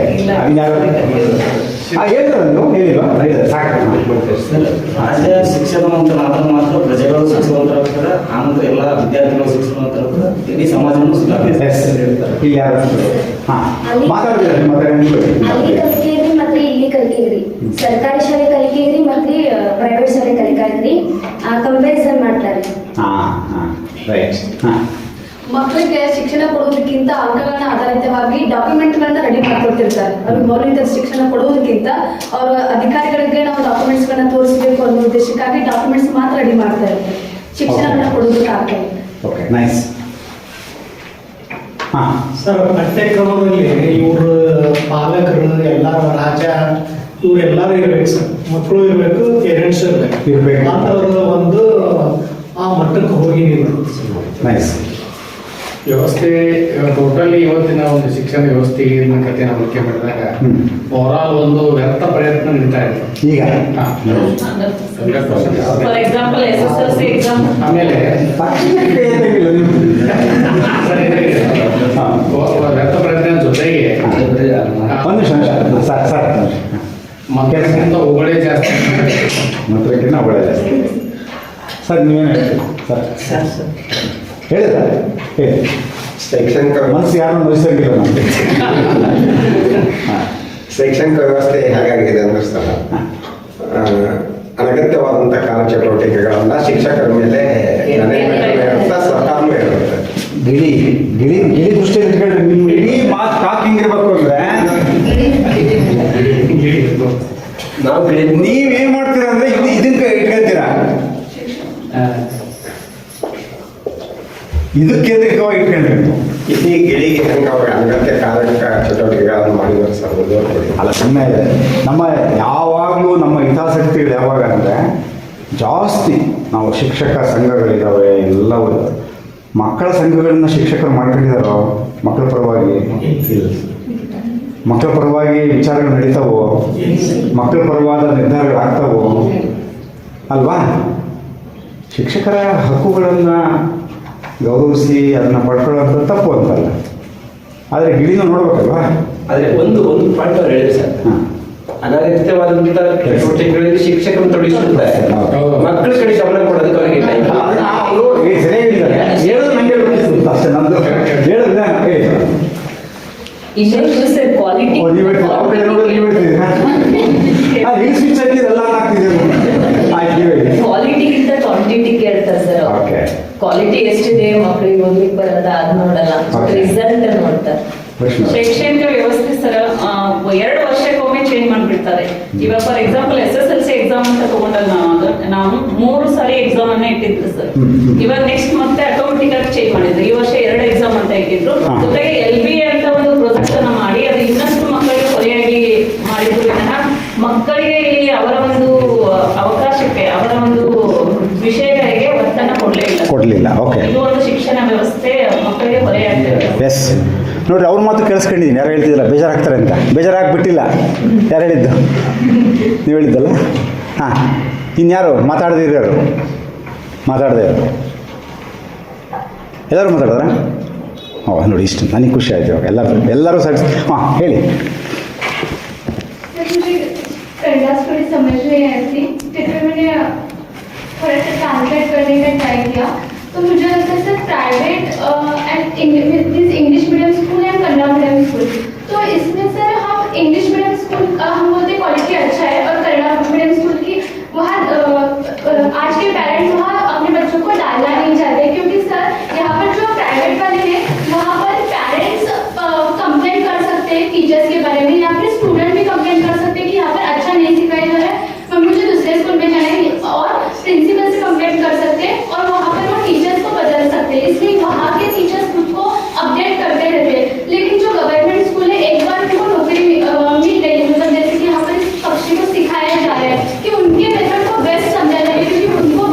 ರಾಜ್ಯ ಶಿಕ್ಷಣವಂತನಾದ್ರೆ ಮಾತ್ರ ಪ್ರಜೆಗಳು ಶಿಕ್ಷಣವಂತರಾಗ್ತಾರೆ, ಆನಂತರ ಎಲ್ಲ ವಿದ್ಯಾರ್ಥಿಗಳು ಶಿಕ್ಷಣವಂತರಾಗ್ತಾರೆ, ಇಡೀ ಸಮಾಜವನ್ನು ಸುಧಾರಿಸ್ತಾರೆ. ಅಲ್ಲಿ ಕಲಿಕೆಗ್ರಿ ಮತ್ತೆ ಇಲ್ಲಿ ಕಲಿಕೆಗ್ರಿ, ಸರ್ಕಾರಿ ಶಾಲೆ ಕಲಿಕೆಗ್ರಿ ಮತ್ತೆ ಪ್ರೈವೇಟ್ ಶಾಲೆ ಕಲಿಕೆಗ್ರಿ ಕಂಪ್ಯಾರಿಸನ್ ಮಾಡ್ತಾರೆ. ಮಕ್ಕಳಿಗೆ ಶಿಕ್ಷಣ ಕೊಡೋದಕ್ಕಿಂತ ಅಂಕಗಳನ್ನ ಆಧಾರಿತವಾಗಿ ಡಾಕ್ಯುಮೆಂಟ್ಗಳನ್ನ ರೆಡಿ ಮಾಡ್ಕೊಳ್ತಿರ್ತಾರೆ. ಅವ್ರಿಗೆ ಮೌಲ್ಯಯುತ ಶಿಕ್ಷಣ ಕೊಡೋದಕ್ಕಿಂತ ಅವರ ಅಧಿಕಾರಿಗಳಿಗೆ ನಾವು ಡಾಕ್ಯುಮೆಂಟ್ಸ್ ಗಳನ್ನ ತೋರಿಸಬೇಕು ಅನ್ನೋ ಉದ್ದೇಶಕ್ಕಾಗಿ ಡಾಕ್ಯುಮೆಂಟ್ಸ್ ಮಾತ್ರ ರೆಡಿ ಮಾಡ್ತಾ ಇರ್ತಾರೆ, ಶಿಕ್ಷಣವನ್ನ ಕೊಡೋದಕ್ಕಾಗ್ತದೆ. ಸರ್, ಪಠ್ಯಕ್ರಮದಲ್ಲಿ ಇವರು ಪಾಲಕರು ಎಲ್ಲ ರಾಜ ಇವರೆಲ್ಲರೂ ಇರ್ಬೇಕು ಸರ್. ಮಕ್ಕಳು ಇರಬೇಕು, ಪೇರೆಂಟ್ಸ್ ಇರ್ಬೇಕು. ಅಂತವ್ರ ಒಂದು ಆ ಮಟ್ಟಕ್ಕೆ ಹೋಗಿ ನೈಸ್ ವ್ಯವಸ್ಥೆ ಟೋಟಲಿ ಇವತ್ತಿನ ಒಂದು ಶಿಕ್ಷಣ ವ್ಯವಸ್ಥೆಗಿನ ಕಥೆ ನಾವು ಮುಖ್ಯ ಮಾಡಿದಾಗ ಓವರಾಲ್ ಒಂದು ವ್ಯರ್ಥ ಪ್ರಯತ್ನ ನಡೀತಾ ಇದೆ ಈಗ. ಫಾರ್ ಎಕ್ಸಾಂಪಲ್ SSLC ಎಕ್ಸಾಮ್ ಆಮೇಲೆ ವ್ಯರ್ಥ ಪ್ರಯತ್ನ ಜೊತೆಗೆ ಮಂತ್ರಕ್ಕಿಂತ ಉಗುಳೇ ಜಾಸ್ತಿ. ಮಂತ್ರಕ್ಕಿಂತ ಉಗುಳೇ ಜಾಸ್ತಿ. ಸರ್, ನೀವೇನು ಹೇಳ್ತೀರಿ ಸರ್? ಹೇಳಿದ ಶೈಕ್ಷಣಿಕ ಮನಸ್ಸು ಯಾರು ನೋಯಿಸಂಗಿಲ್ಲ ನಮಗೆ. ಶೈಕ್ಷಣಿಕ ವ್ಯವಸ್ಥೆ ಹೇಗಾಗಿದೆ ಅಂದ್ರೆ ಸರ್, ಅನಗತ್ಯವಾದಂಥ ಕಾರ್ಯಚಟುವಟಿಕೆಗಳನ್ನ ಶಿಕ್ಷಕರ ಮೇಲೆ ಸರ್ಕಾರನೂ ಇರುತ್ತೆ. ಗಿಳಿ ಗಿಳಿ ಗಿಳಿ ದೃಷ್ಟಿಯಲ್ಲಿ ಇಟ್ಕೊಂಡ್ರೆ ನಿಮ್ಮ ಇಡೀ ಮಾತು ಟಾಕ್ ಹಿಂಗಿರ್ಬೇಕು ಅಂದ್ರೆ ನಾವು ನೀವೇನ್ ಮಾಡ್ತೀರಾ ಅಂದ್ರೆ ಇದನ್ನ ಇಟ್ಕೊಳ್ತೀರಾ, ಇದಕ್ಕೆ ಇಟ್ಕೊಂಡಿರ್ಬೇಕು. ಈ ಗಿಳಿಗೆ ಹೆಂಗೆ ಅವ್ರಿಗೆ ಅನಗತ್ಯ ಚಟುವಟಿಕೆಗಳನ್ನು ಮಾಡಿದ್ರು ಸರ್? ಅಲ್ಲ, ಸುಮ್ಮನೆ ಇದೆ. ನಮ್ಮ ಯಾವಾಗಲೂ ನಮ್ಮ ಹಿತಾಸಕ್ತಿಗಳು ಯಾವಾಗ ಅಂದರೆ ಜಾಸ್ತಿ ನಾವು ಶಿಕ್ಷಕ ಸಂಘಗಳಿದ್ದಾವೆ, ಎಲ್ಲವೂ ಇದ್ದಾವೆ. ಮಕ್ಕಳ ಸಂಘಗಳನ್ನ ಶಿಕ್ಷಕರು ಮಾಡ್ಕೊಂಡಿದ್ದಾರೋ ಮಕ್ಕಳ ಪರವಾಗಿ ಇಲ್ಲ. ಮಕ್ಕಳ ಪರವಾಗಿ ವಿಚಾರಗಳು ನಡೀತಾವೋ, ಮಕ್ಕಳ ಪರವಾದ ನಿರ್ಧಾರಗಳಾಗ್ತಾವೋ ಅಲ್ವಾ? ಶಿಕ್ಷಕರ ಹಕ್ಕುಗಳನ್ನು ಗೌರವಿಸಿ ಅದನ್ನು ಪಡ್ಕೊಳ್ಳೋಂಥ ತಪ್ಪು ಅಂತಲ್ಲ, ಆದರೆ ಗಿಳಿನೂ ನೋಡ್ಬೇಕಲ್ವಾ? ಆದರೆ ಒಂದು ಪಾಯಿಂಟ್ ಅವ್ರು ಹೇಳಿದ್ರು ಸರ್, ಅನಗತ್ಯವಾದಂಥ ಚಟುವಟಿಕೆಗಳಿಗೆ ಶಿಕ್ಷಕರು ತೊಡಗಿಸುತ್ತಾರೆ, ಮಕ್ಕಳ ಕಡೆ ಗಮನ ಕೊಡೋದಕ್ಕೆ ಅವರಿಗೆ ಸರಿಯಾಗಿ ಹೇಳಿದ್ದಾರೆ. ಹೇಳೋದು ನನಗೆ ಅಷ್ಟೇ, ನಮ್ಮದು ಹೇಳೋದು ಇನ್ನೊಂದು ಸರ್ ಕ್ವಾಲಿಟಿ ಕ್ವಾಲಿಟಿಗಿಂತ ಕ್ವಾಂಟಿಟಿ ಕೇಳ್ತಾರೆ ಸರ್. ಕ್ವಾಲಿಟಿ ಎಷ್ಟಿದೆ ಮಕ್ಕಳಿಗೆ ಓದ್ಲಿಕ್ಕೆ ಬರೋದ ಅದ್ ನೋಡಲ್ಲ, ರಿಸಲ್ಟ್ ನೋಡ್ತಾರೆ. ಶೈಕ್ಷಣಿಕ ವ್ಯವಸ್ಥೆ ಸರ್ 2 ವರ್ಷಕ್ಕೊಮ್ಮೆ ಚೇಂಜ್ ಮಾಡ್ಬಿಡ್ತಾರೆ. ಇವಾಗ ಫಾರ್ ಎಕ್ಸಾಂಪಲ್ SSLC ಎಕ್ಸಾಮ್ ಅಂತ ತಗೊಂಡಾಗ ನಾವು 3 ಸಾರಿ ಎಕ್ಸಾಮ್ ಅನ್ನ ಇಟ್ಟಿದ್ರು ಸರ್. ಇವಾಗ ನೆಕ್ಸ್ಟ್ ಮತ್ತೆ ಆಟೋಮೆಟಿಕ್ ಆಗಿ ಚೇಂಜ್ ಮಾಡಿದ್ರು. ಈ ವರ್ಷ 2 ಎಕ್ಸಾಮ್ ಅಂತ ಇಟ್ಟಿದ್ರು. ಜೊತೆಗೆ LBA ಅಂತ ಒಂದು ಪ್ರಾಜೆಕ್ಟ್ ಅನ್ನ ಮಾಡಿ ಅದು ಇನ್ನಷ್ಟು ಮಕ್ಕಳಿಗೆ ಹೊರೆಯಾಗಿ ಮಾಡಿದ್ರು ವಿನಃ ಮಕ್ಕಳಿಗೆ ಇಲ್ಲಿ ಅವರ ಒಂದು ಅವಕಾಶಕ್ಕೆ ಅವರ ಒಂದು ವಿಷಯಗಳಿಗೆ ಒತ್ತನ್ನು ಕೊಡ್ಲಿಲ್ಲ. ಇದು ಒಂದು ಶಿಕ್ಷಣ ವ್ಯವಸ್ಥೆ ಮಕ್ಕಳಿಗೆ ಹೊರೆಯಾಗ್ತದೆ. ಎಸ್ ನೋಡ್ರಿ, ಅವ್ರ ಮಾತು ಕೇಳಿಸ್ಕೊಂಡಿದ್ದೀನಿ. ಯಾರು ಹೇಳ್ತಿದ್ದಿಲ್ಲ ಬೇಜಾರಾಗ್ತಾರೆ ಅಂತ. ಬೇಜಾರಾಗ್ಬಿಟ್ಟಿಲ್ಲ. ಯಾರು ಹೇಳಿದ್ದು? ನೀವು ಹೇಳಿದ್ದಲ್ಲ. ಹಾಂ, ಇನ್ಯಾರು ಮಾತಾಡದಿರಿ? ಯಾರು ಮಾತಾಡದೆ? ಎಲ್ಲರೂ ಮಾತಾಡಿದ್ರ? ನೋಡಿ, ಇಷ್ಟು ನನಗೆ ಖುಷಿ ಆಯ್ತು. ಇವಾಗ ಎಲ್ಲರೂ ಸರಿ. ಹಾಂ, ಹೇಳಿ. थोड़ी समझ नहीं आई थी, फिर मैंने थोड़ा सा ट्रांसलेट करने का ट्राई किया, तो मुझे लगता है sir private and English medium school and Kannada medium school, तो इसमें सर हम इंग्लिश मीडियम स्कूल हम बोलते क्वालिटी अच्छा है और कन्नड़ा मीडियम स्कूल की वहाँ आज के पेरेंट्स वहाँ अपने बच्चों को डालना नहीं चाहते, क्योंकि सर यहाँ पर जो प्राइवेट वाले हैं वहाँ पर पेरेंट्स कंप्लेंट कर सकते हैं टीचर्स के बारे में, या फिर स्टूडेंट भी कंप्लेंट कर सकते हैं कि यहाँ पर अच्छा नहीं सिखाया जा रहा है, मुझे दूसरे स्कूल में जाना है, और प्रिंसिपल से कंप्लेंट कर सकते हैं और वहाँ पर वो टीचर्स को बदल सकते हैं. इसलिए वहाँ के टीचर्स खुद को अपडेट करते रहते हैं. लेकिन जो गवर्नमेंट स्कूल है, एक बार उनको नौकरी मिल गई, मतलब जैसे कि यहाँ पर इस पक्षी को सिखाया जा रहा है कि उनके मेथड को बेस्ट समझा जाए, क्योंकि उनको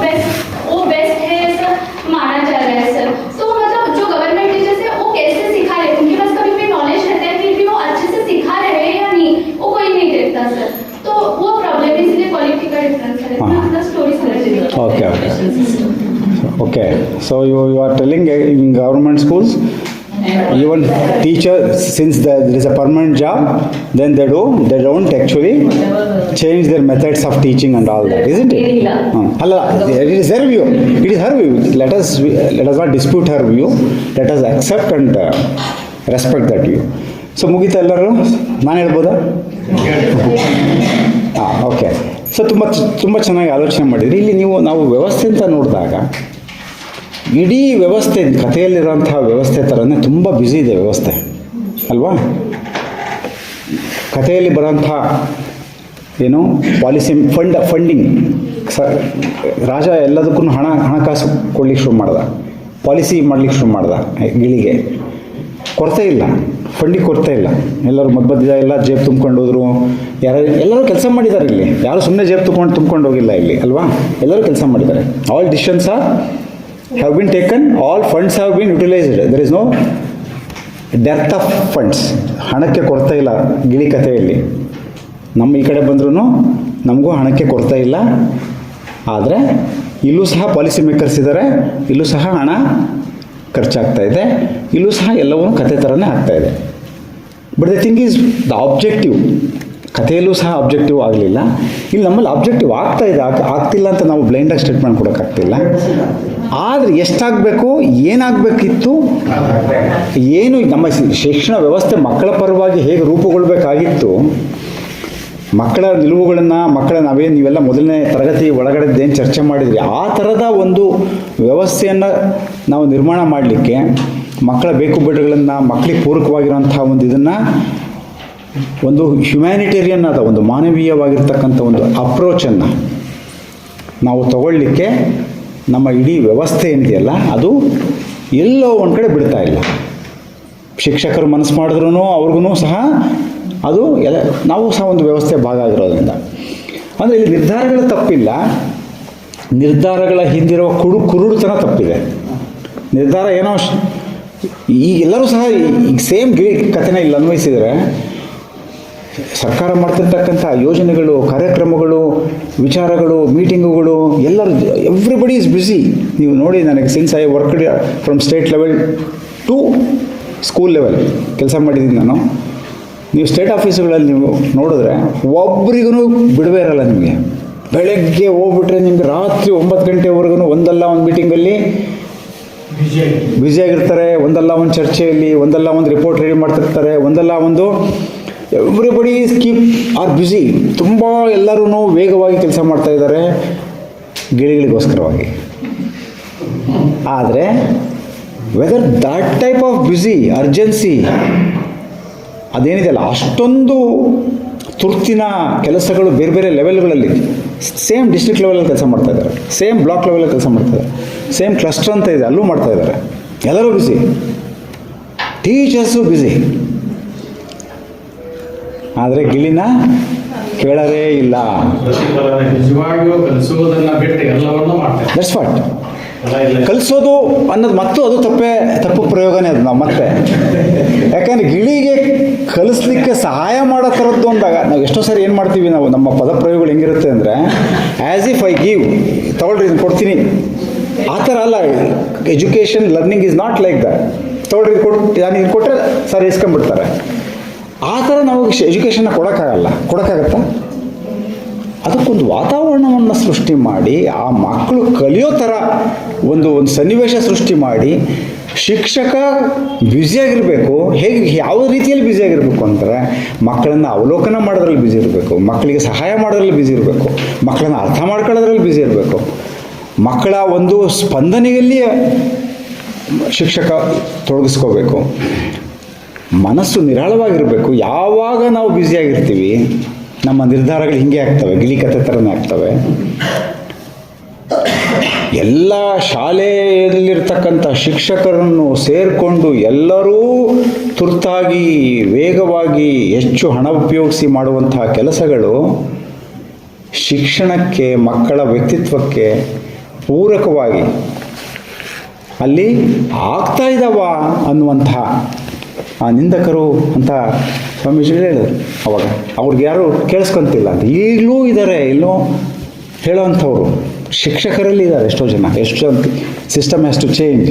बेस्ट है ऐसा माना जा रहा है सर. तो मतलब जो गवर्नमेंट टीचर्स है वो कैसे सिखा रहे, उनके पास कभी भी नॉलेज रहता है, फिर भी वो अच्छे से सिखा रहे हैं या नहीं, वो कोई नहीं देखता सर. तो वो प्रॉब्लम है, इसलिए क्वालिटी का डिफरेंस है. इतना स्टोरी समझ लीजिए. Okay. So you are telling in government schools, even teacher, since there is a permanent job, then they don't actually change their methods of teaching and all that, isn't it? Allah, it is her view. It is her view. Let us not dispute her view. Let us accept and respect that view. So ಮುಗೀತಾ ಎಲ್ಲರೂ? ನಾನು ಹೇಳ್ಬೋದಾ? ಹಾಂ, okay. So ತುಂಬ ಚೆನ್ನಾಗಿ ಆಲೋಚನೆ ಮಾಡಿದ್ರಿ. ಇಲ್ಲಿ ನಾವು ವ್ಯವಸ್ಥೆ ಅಂತ ನೋಡಿದಾಗ ಇಡೀ ವ್ಯವಸ್ಥೆ ಕಥೆಯಲ್ಲಿರೋಂತಹ ವ್ಯವಸ್ಥೆ ಥರನೇ ತುಂಬ ಬ್ಯುಸಿ ಇದೆ ವ್ಯವಸ್ಥೆ ಅಲ್ವಾ? ಕಥೆಯಲ್ಲಿ ಬರೋಂಥ ಏನು ಫಂಡಿಂಗ್ ರಾಜ ಎಲ್ಲದಕ್ಕೂ ಹಣಕಾಸು ಕೊಡ್ಲಿಕ್ಕೆ ಶುರು ಮಾಡ್ದ, ಪಾಲಿಸಿ ಮಾಡ್ಲಿಕ್ಕೆ ಶುರು ಮಾಡ್ದ. ಗಿಳಿಗೆ ಕೊರತೆ ಇಲ್ಲ, ಫಂಡಿಗೆ ಕೊರತೆ ಇಲ್ಲ. ಎಲ್ಲರೂ ಮಧ್ಯ ಎಲ್ಲ ಜೇಬ್ ತುಂಬ್ಕೊಂಡು ಹೋದ್ರು. ಎಲ್ಲರೂ ಕೆಲಸ ಮಾಡಿದ್ದಾರೆ ಇಲ್ಲಿ. ಯಾರು ಸುಮ್ಮನೆ ಜೇಬ್ ತುಂಬ್ಕೊಂಡು ಹೋಗಿಲ್ಲ ಇಲ್ಲಿ ಅಲ್ವಾ? ಎಲ್ಲರೂ ಕೆಲಸ ಮಾಡಿದ್ದಾರೆ. All decisions have been taken, all funds have been utilized. There is no dearth of funds. ಹಣಕ್ಕೆ ಕೊರತೆ ಇಲ್ಲ ಗಿಳಿ ಕಥೆಯಲ್ಲಿ. ನಮ್ಮ ಈ ಕಡೆ ಬಂದ್ರೂ ನಮಗೂ ಹಣಕ್ಕೆ ಕೊರತೆ ಇಲ್ಲ. ಆದರೆ ಇಲ್ಲೂ ಸಹ ಪಾಲಿಸಿ ಮೇಕರ್ಸ್ ಇದ್ದಾರೆ, ಇಲ್ಲೂ ಸಹ ಹಣ ಖರ್ಚಾಗ್ತಾ ಇದೆ, ಇಲ್ಲೂ ಸಹ ಎಲ್ಲವೂ ಕಥೆ ಥರನೇ ಆಗ್ತಾಯಿದೆ. But the thing is the objective. ಕಥೆಯಲ್ಲೂ ಸಹ ಆಬ್ಜೆಕ್ಟಿವ್ ಆಗಲಿಲ್ಲ. ಇಲ್ಲಿ ನಮ್ಮಲ್ಲಿ ಆಬ್ಜೆಕ್ಟಿವ್ ಆಗ್ತಾ ಇದೆ, ಆಗ್ತಿಲ್ಲ ಅಂತ ನಾವು ಬ್ಲೈಂಡಾಗಿ ಸ್ಟೇಟ್ಮೆಂಟ್ ಕೊಡೋಕ್ಕಾಗ್ತಿಲ್ಲ. ಆದರೆ ಎಷ್ಟಾಗಬೇಕು, ಏನಾಗಬೇಕಿತ್ತು, ಏನು ನಮ್ಮ ಶಿಕ್ಷಣ ವ್ಯವಸ್ಥೆ ಮಕ್ಕಳ ಪರವಾಗಿ ಹೇಗೆ ರೂಪುಗೊಳ್ಬೇಕಾಗಿತ್ತು, ಮಕ್ಕಳ ನಿಲುವುಗಳನ್ನು ನೀವೆಲ್ಲ ಮೊದಲನೇ ತರಗತಿ ಒಳಗಡೆದ್ದೇನು ಚರ್ಚೆ ಮಾಡಿದ್ರಿ, ಆ ಥರದ ಒಂದು ವ್ಯವಸ್ಥೆಯನ್ನು ನಾವು ನಿರ್ಮಾಣ ಮಾಡಲಿಕ್ಕೆ ಮಕ್ಕಳ ಬೇಕುಬೇಡಗಳನ್ನು, ಮಕ್ಕಳಿಗೆ ಪೂರಕವಾಗಿರೋಂಥ ಒಂದು ಇದನ್ನು, ಒಂದು ಹ್ಯುಮ್ಯಾನಿಟೇರಿಯನ್ ಆದ ಒಂದು ಮಾನವೀಯವಾಗಿರ್ತಕ್ಕಂಥ ಒಂದು ಅಪ್ರೋಚನ್ನು ನಾವು ತಗೊಳ್ಳಿಕ್ಕೆ ನಮ್ಮ ಇಡೀ ವ್ಯವಸ್ಥೆ ಏನಿದೆಯಲ್ಲ ಅದು ಎಲ್ಲೋ ಒಂದು ಕಡೆ ಬಿಡ್ತಾ ಇಲ್ಲ. ಶಿಕ್ಷಕರು ಮನಸ್ಸು ಮಾಡಿದ್ರೂ ಅವ್ರಿಗೂ ಸಹ ಅದು ನಾವು ಸಹ ಒಂದು ವ್ಯವಸ್ಥೆ ಭಾಗ ಆಗಿರೋದ್ರಿಂದ. ಅಂದರೆ ಇಲ್ಲಿ ನಿರ್ಧಾರಗಳ ತಪ್ಪಿಲ್ಲ, ನಿರ್ಧಾರಗಳ ಹಿಂದಿರುವ ಕುರುಡುತನ ತಪ್ಪಿದೆ. ನಿರ್ಧಾರ ಏನೋ ಈಗ ಎಲ್ಲರೂ ಸಹ ಈಗ ಸೇಮ್ ಕಥೆನ ಇಲ್ಲಿ ಅನ್ವಯಿಸಿದರೆ ಸರ್ಕಾರ ಮಾಡ್ತಿರ್ತಕ್ಕಂಥ ಯೋಜನೆಗಳು, ಕಾರ್ಯಕ್ರಮಗಳು, ವಿಚಾರಗಳು, ಮೀಟಿಂಗುಗಳು ಎವ್ರಿಬಡಿ ಈಸ್ ಬ್ಯುಸಿ. ನೀವು ನೋಡಿ, ನನಗೆ since I worked from state level to school level ಕೆಲಸ ಮಾಡಿದ್ದೀನಿ ನಾನು. ನೀವು ಸ್ಟೇಟ್ ಆಫೀಸುಗಳಲ್ಲಿ ನೀವು ನೋಡಿದ್ರೆ ಒಬ್ರಿಗೂ ಬಿಡುವೆ ಇರಲ್ಲ ನಿಮಗೆ. ಬೆಳಗ್ಗೆ ಹೋಗ್ಬಿಟ್ರೆ ನಿಮಗೆ ರಾತ್ರಿ 9 ಗಂಟೆವರೆಗೂ ಒಂದಲ್ಲ ಒಂದು ಮೀಟಿಂಗಲ್ಲಿ ಬ್ಯುಸಿಯಾಗಿರ್ತಾರೆ. ಒಂದಲ್ಲ ಒಂದು ಚರ್ಚೆಯಲ್ಲಿ, ಒಂದಲ್ಲ ಒಂದು ರಿಪೋರ್ಟ್ ರೆಡಿ ಮಾಡ್ತಿರ್ತಾರೆ, ಒಂದಲ್ಲ ಒಂದು ಎವ್ರಿಬಡಿ ಆರ್ ಬ್ಯುಸಿ. ತುಂಬ ಎಲ್ಲರೂ ವೇಗವಾಗಿ ಕೆಲಸ ಮಾಡ್ತಾ ಇದ್ದಾರೆ ಗಿಳಿಗಳಿಗೋಸ್ಕರವಾಗಿ. ಆದರೆ whether that type of busy urgency ಅದೇನಿದೆಯಲ್ಲ, ಅಷ್ಟೊಂದು ತುರ್ತಿನ ಕೆಲಸಗಳು ಬೇರೆ ಬೇರೆ ಲೆವೆಲ್ಗಳಲ್ಲಿ, ಸೇಮ್ ಡಿಸ್ಟ್ರಿಕ್ಟ್ ಲೆವೆಲಲ್ಲಿ ಕೆಲಸ ಮಾಡ್ತಾ ಇದ್ದಾರೆ, ಸೇಮ್ ಬ್ಲಾಕ್ ಲೆವೆಲಲ್ಲಿ ಕೆಲಸ ಮಾಡ್ತಾ ಇದ್ದಾರೆ, ಸೇಮ್ ಕ್ಲಸ್ಟರ್ ಅಂತ ಇದೆ ಅಲ್ಲೂ ಮಾಡ್ತಾ ಇದ್ದಾರೆ. ಎಲ್ಲರೂ ಬ್ಯುಸಿ, ಟೀಚರ್ಸು ಬ್ಯುಸಿ. ಆದರೆ ಗಿಳಿನ ಕೇಳರೇ ಇಲ್ಲ. ನಿಜವಾಗಿಯೂ ಕಲಿಸುವುದನ್ನ ಬಿಟ್ಟು ಎಲ್ಲವನ್ನೂ ಮಾಡ್ತಾರೆ. ದಟ್ಸ್ ವಾಟ್ ಕಲಿಸೋದು ಅನ್ನೋದು ಮತ್ತು ಅದು ತಪ್ಪು ಪ್ರಯೋಗನೇ ಅದು. ನಾವು ಮತ್ತೆ ಯಾಕಂದರೆ ಗಿಳಿಗೆ ಕಲಿಸ್ಲಿಕ್ಕೆ ಸಹಾಯ ಮಾಡೋ ಥರದ್ದು ಅಂದಾಗ ನಾವು ಎಷ್ಟೋ ಸರಿ ಏನು ಮಾಡ್ತೀವಿ, ನಾವು ನಮ್ಮ ಪದಪ್ರಯೋಗಗಳು ಹೆಂಗಿರುತ್ತೆ ಅಂದರೆ ಆ್ಯಸ್ ಇಫ್ ಐ ಗಿವ್, ತಗೊಳ್ರಿ ಇದನ್ನು ಕೊಡ್ತೀನಿ, ಆ ಥರ ಅಲ್ಲ. Education learning is not like that. ತಗೊಳ್ರಿ ನಾನು ಇದು ಕೊಟ್ಟರೆ ಸರ್ ಇಸ್ಕೊಂಡ್ಬಿಡ್ತಾರೆ. ಆ ಥರ ನಾವು ಎಜುಕೇಷನ್ನ ಕೊಡೋಕ್ಕಾಗತ್ತಾ? ಅದಕ್ಕೊಂದು ವಾತಾವರಣವನ್ನು ಸೃಷ್ಟಿ ಮಾಡಿ ಆ ಮಕ್ಕಳು ಕಲಿಯೋ ಥರ ಒಂದು ಸನ್ನಿವೇಶ ಸೃಷ್ಟಿ ಮಾಡಿ, ಶಿಕ್ಷಕ ಬ್ಯುಸಿಯಾಗಿರಬೇಕು. ಹೇಗೆ ಯಾವ ರೀತಿಯಲ್ಲಿ ಬ್ಯುಸಿಯಾಗಿರಬೇಕು ಅಂದರೆ, ಮಕ್ಕಳನ್ನು ಅವಲೋಕನ ಮಾಡೋದ್ರಲ್ಲಿ ಬ್ಯುಸಿ ಇರಬೇಕು, ಮಕ್ಕಳಿಗೆ ಸಹಾಯ ಮಾಡೋದ್ರಲ್ಲಿ ಬ್ಯುಸಿ ಇರಬೇಕು, ಮಕ್ಕಳನ್ನು ಅರ್ಥ ಮಾಡ್ಕೊಳ್ಳೋದ್ರಲ್ಲಿ ಬ್ಯುಸಿ ಇರಬೇಕು, ಮಕ್ಕಳ ಒಂದು ಸ್ಪಂದನೆಯಲ್ಲಿ ಶಿಕ್ಷಕ ತೊಡಗಿಸ್ಕೋಬೇಕು, ಮನಸ್ಸು ನಿರಾಳವಾಗಿರಬೇಕು. ಯಾವಾಗ ನಾವು ಬ್ಯುಸಿಯಾಗಿರ್ತೀವಿ ನಮ್ಮ ನಿರ್ಧಾರಗಳು ಹಿಂಗೆ ಆಗ್ತವೆ, ಗಿಳಿ ಕಥೆ ಥರನೇ ಆಗ್ತವೆ. ಎಲ್ಲ ಶಾಲೆಯಲ್ಲಿರ್ತಕ್ಕಂಥ ಶಿಕ್ಷಕರನ್ನು ಸೇರಿಕೊಂಡು ಎಲ್ಲರೂ ತುರ್ತಾಗಿ ವೇಗವಾಗಿ ಹೆಚ್ಚು ಹಣ ಉಪಯೋಗಿಸಿ ಮಾಡುವಂತಹ ಕೆಲಸಗಳು ಶಿಕ್ಷಣಕ್ಕೆ, ಮಕ್ಕಳ ವ್ಯಕ್ತಿತ್ವಕ್ಕೆ ಪೂರಕವಾಗಿ ಅಲ್ಲಿ ಆಗ್ತಾ ಇದ್ದಾವ ಅನ್ನುವಂತಹ ಆ ನಿಂದಕರು ಅಂತ ಸ್ವಾಮೀಜಿಗಳು ಹೇಳಿದ್ರು. ಅವಾಗ ಅವ್ರಿಗೆ ಯಾರು ಕೇಳಿಸ್ಕೊಂತಿಲ್ಲ ಅಂತ. ಈಗಲೂ ಇದ್ದಾರೆ, ಎಲ್ಲೋ ಹೇಳೋವಂಥವ್ರು ಶಿಕ್ಷಕರಲ್ಲಿ ಇದ್ದಾರೆ ಎಷ್ಟೋ ಜನ. System has to change.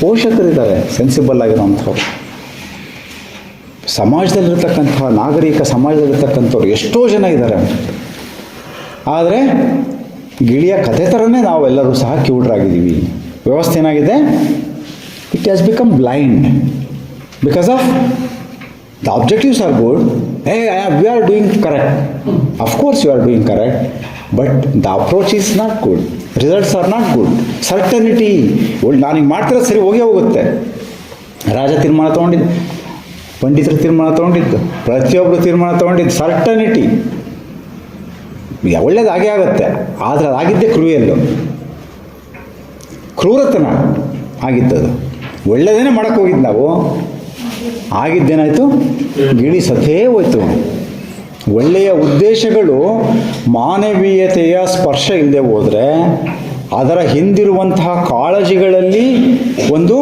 ಪೋಷಕರಿದ್ದಾರೆ ಸೆನ್ಸಿಬಲ್ ಆಗಿರೋವಂಥವ್ರು. ಸಮಾಜದಲ್ಲಿರ್ತಕ್ಕಂಥ ನಾಗರಿಕ ಸಮಾಜದಲ್ಲಿರ್ತಕ್ಕಂಥವ್ರು ಎಷ್ಟೋ ಜನ ಇದ್ದಾರೆ. ಆದರೆ ಗಿಳಿಯ ಕಥೆ ಥರನೇ ನಾವೆಲ್ಲರೂ ಸಹ ಕಿವುಡರಾಗಿದ್ದೀವಿ. ವ್ಯವಸ್ಥೆ ಏನಾಗಿದೆ, it has become blind because of the objectives are good. Hey, we are doing correct. Of course you are doing correct, but the approach is not good. Results are not good. Certainty, ನಾನು ಹಿಂಗೆ ಮಾಡ್ತಿರೋದು ಸರಿ ಹೋಗುತ್ತೆ. ರಾಜ ತೀರ್ಮಾನ ತೊಗೊಂಡಿದ್ದು, ಪಂಡಿತರು ತೀರ್ಮಾನ ತೊಗೊಂಡಿದ್ದು, ಪ್ರತಿಯೊಬ್ಬರು ತೀರ್ಮಾನ ತೊಗೊಂಡಿದ್ದು ಸರ್ಟನಿಟಿ. ಒಳ್ಳೇದು ಹಾಗೆ ಆಗುತ್ತೆ. ಆದರೆ ಅದಾಗಿದ್ದೇ ಕ್ರೂರತನ ಆಗಿದ್ದದು. ಒಳ್ಳೆಯದೇನೆ ಮಾಡೋಕ್ಕೆ ಹೋಗಿದ್ದು ನಾವು, ಆಗಿದ್ದೇನಾಯಿತು, ಗಿಳಿ ಸತ್ತೇ ಹೋಯ್ತು. ಒಳ್ಳೆಯ ಉದ್ದೇಶಗಳು ಮಾನವೀಯತೆಯ ಸ್ಪರ್ಶ ಇಲ್ಲದೆ ಹೋದರೆ, ಅದರ ಹಿಂದಿರುವಂತಹ ಕಾಳಜಿಗಳಲ್ಲಿ ಒಂದು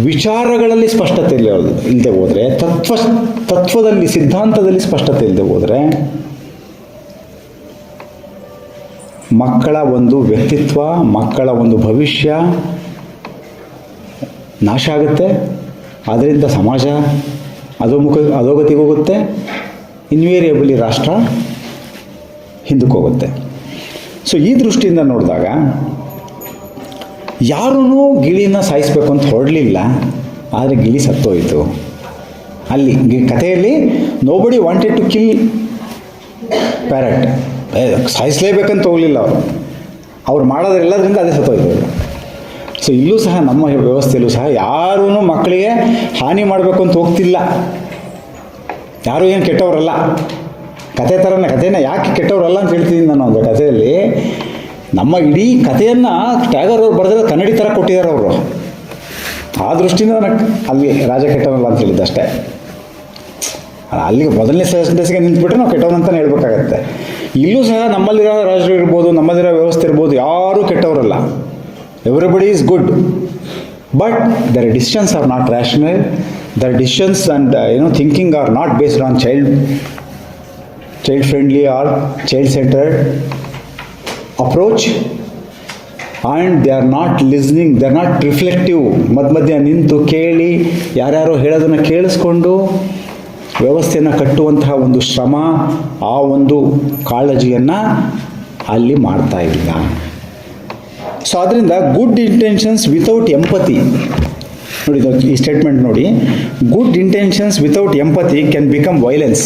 ವಿಚಾರಗಳಲ್ಲಿ ಸ್ಪಷ್ಟತೆ ಇಲ್ಲದೆ ಹೋದರೆ, ತತ್ವದಲ್ಲಿ ಸಿದ್ಧಾಂತದಲ್ಲಿ ಸ್ಪಷ್ಟತೆ ಇಲ್ಲದೆ ಹೋದರೆ ಮಕ್ಕಳ ಒಂದು ವ್ಯಕ್ತಿತ್ವ, ಮಕ್ಕಳ ಒಂದು ಭವಿಷ್ಯ ನಾಶ ಆಗುತ್ತೆ. ಅದರಿಂದ ಸಮಾಜ ಅಧೋಗತಿಗೆ ಹೋಗುತ್ತೆ. ಇನ್ವೇರಿಯಬಲಿ ರಾಷ್ಟ್ರ ಹಿಂದಕ್ಕೆ ಹೋಗುತ್ತೆ. ಸೊ ಈ ದೃಷ್ಟಿಯಿಂದ ನೋಡಿದಾಗ ಯಾರೂ ಗಿಳಿನ ಸಾಯಿಸಬೇಕು ಅಂತ ಹೊರಡಲಿಲ್ಲ, ಆದರೆ ಗಿಳಿ ಸತ್ತೋಯಿತು. ಅಲ್ಲಿ ಕಥೆಯಲ್ಲಿ nobody wanted to kill parrot. ಸಾಯಿಸಲೇಬೇಕಂತ ಹೋಗಲಿಲ್ಲ ಅವ್ರು ಮಾಡೋದ್ರೆಲ್ಲದರಿಂದ ಅದೇ ಸತ್ತೋಯ್ತು. ಸೊ ಇಲ್ಲೂ ಸಹ ನಮ್ಮ ವ್ಯವಸ್ಥೆಯಲ್ಲೂ ಸಹ ಯಾರೂ ಮಕ್ಕಳಿಗೆ ಹಾನಿ ಮಾಡಬೇಕು ಅಂತ ಹೋಗ್ತಿಲ್ಲ. ಯಾರೂ ಏನು ಕೆಟ್ಟವರಲ್ಲ. ಕಥೆನ ಯಾಕೆ ಕೆಟ್ಟವರಲ್ಲ ಅಂತ ಹೇಳ್ತಿದ್ದೀನಿ ನಾನು. ಒಂದು ಕಥೆಯಲ್ಲಿ ನಮ್ಮ ಇಡೀ ಕಥೆಯನ್ನು ಟ್ಯಾಗರ್ ಅವ್ರು ಬರೆದ್ರೆ ಕನ್ನಡಿ ಥರ ಕೊಟ್ಟಿದ್ದಾರೆ ಅವರು. ಆ ದೃಷ್ಟಿಯಿಂದ ನನಗೆ ಅಲ್ಲಿ ರಾಜ ಕೆಟ್ಟವನಲ್ಲ ಅಂತ ಹೇಳಿದ್ದು ಅಷ್ಟೇ. ಅಲ್ಲಿಗೆ ಮೊದಲನೇ ಸೆಂಟೆನ್ಸ್ಗೆ ನಿಂತ್ಬಿಟ್ರೆ ನಾವು ಕೆಟ್ಟವನಂತಲೇ ಹೇಳ್ಬೇಕಾಗತ್ತೆ. ಇಲ್ಲೂ ಸಹ ನಮ್ಮಲ್ಲಿರೋ ರಾಜರು ಇರ್ಬೋದು, ನಮ್ಮಲ್ಲಿರೋ ವ್ಯವಸ್ಥೆ ಇರ್ಬೋದು, ಯಾರೂ ಕೆಟ್ಟವರಲ್ಲ. Everybody is good, but their decisions are not rational. Their decisions and thinking are not based on child friendly or child centered approach, and they are not listening. They are not reflective. ಮಧ್ಯ ನಿಂತು ಕೇಳಿ ಯಾರ್ಯಾರೋ ಹೇಳೋದನ್ನು ಕೇಳಿಸ್ಕೊಂಡು ವ್ಯವಸ್ಥೆಯನ್ನು ಕಟ್ಟುವಂತಹ ಒಂದು ಶ್ರಮ, ಆ ಒಂದು ಕಾಳಜಿಯನ್ನು ಅಲ್ಲಿ ಮಾಡ್ತಾ ಇಲ್ಲ. ಸೊ ಅದರಿಂದ ಗುಡ್ ಇಂಟೆನ್ಷನ್ಸ್ ವಿತೌಟ್ ಎಂಪತಿ, ನೋಡಿ ಈ ಸ್ಟೇಟ್ಮೆಂಟ್ ನೋಡಿ, good intentions without empathy can become violence.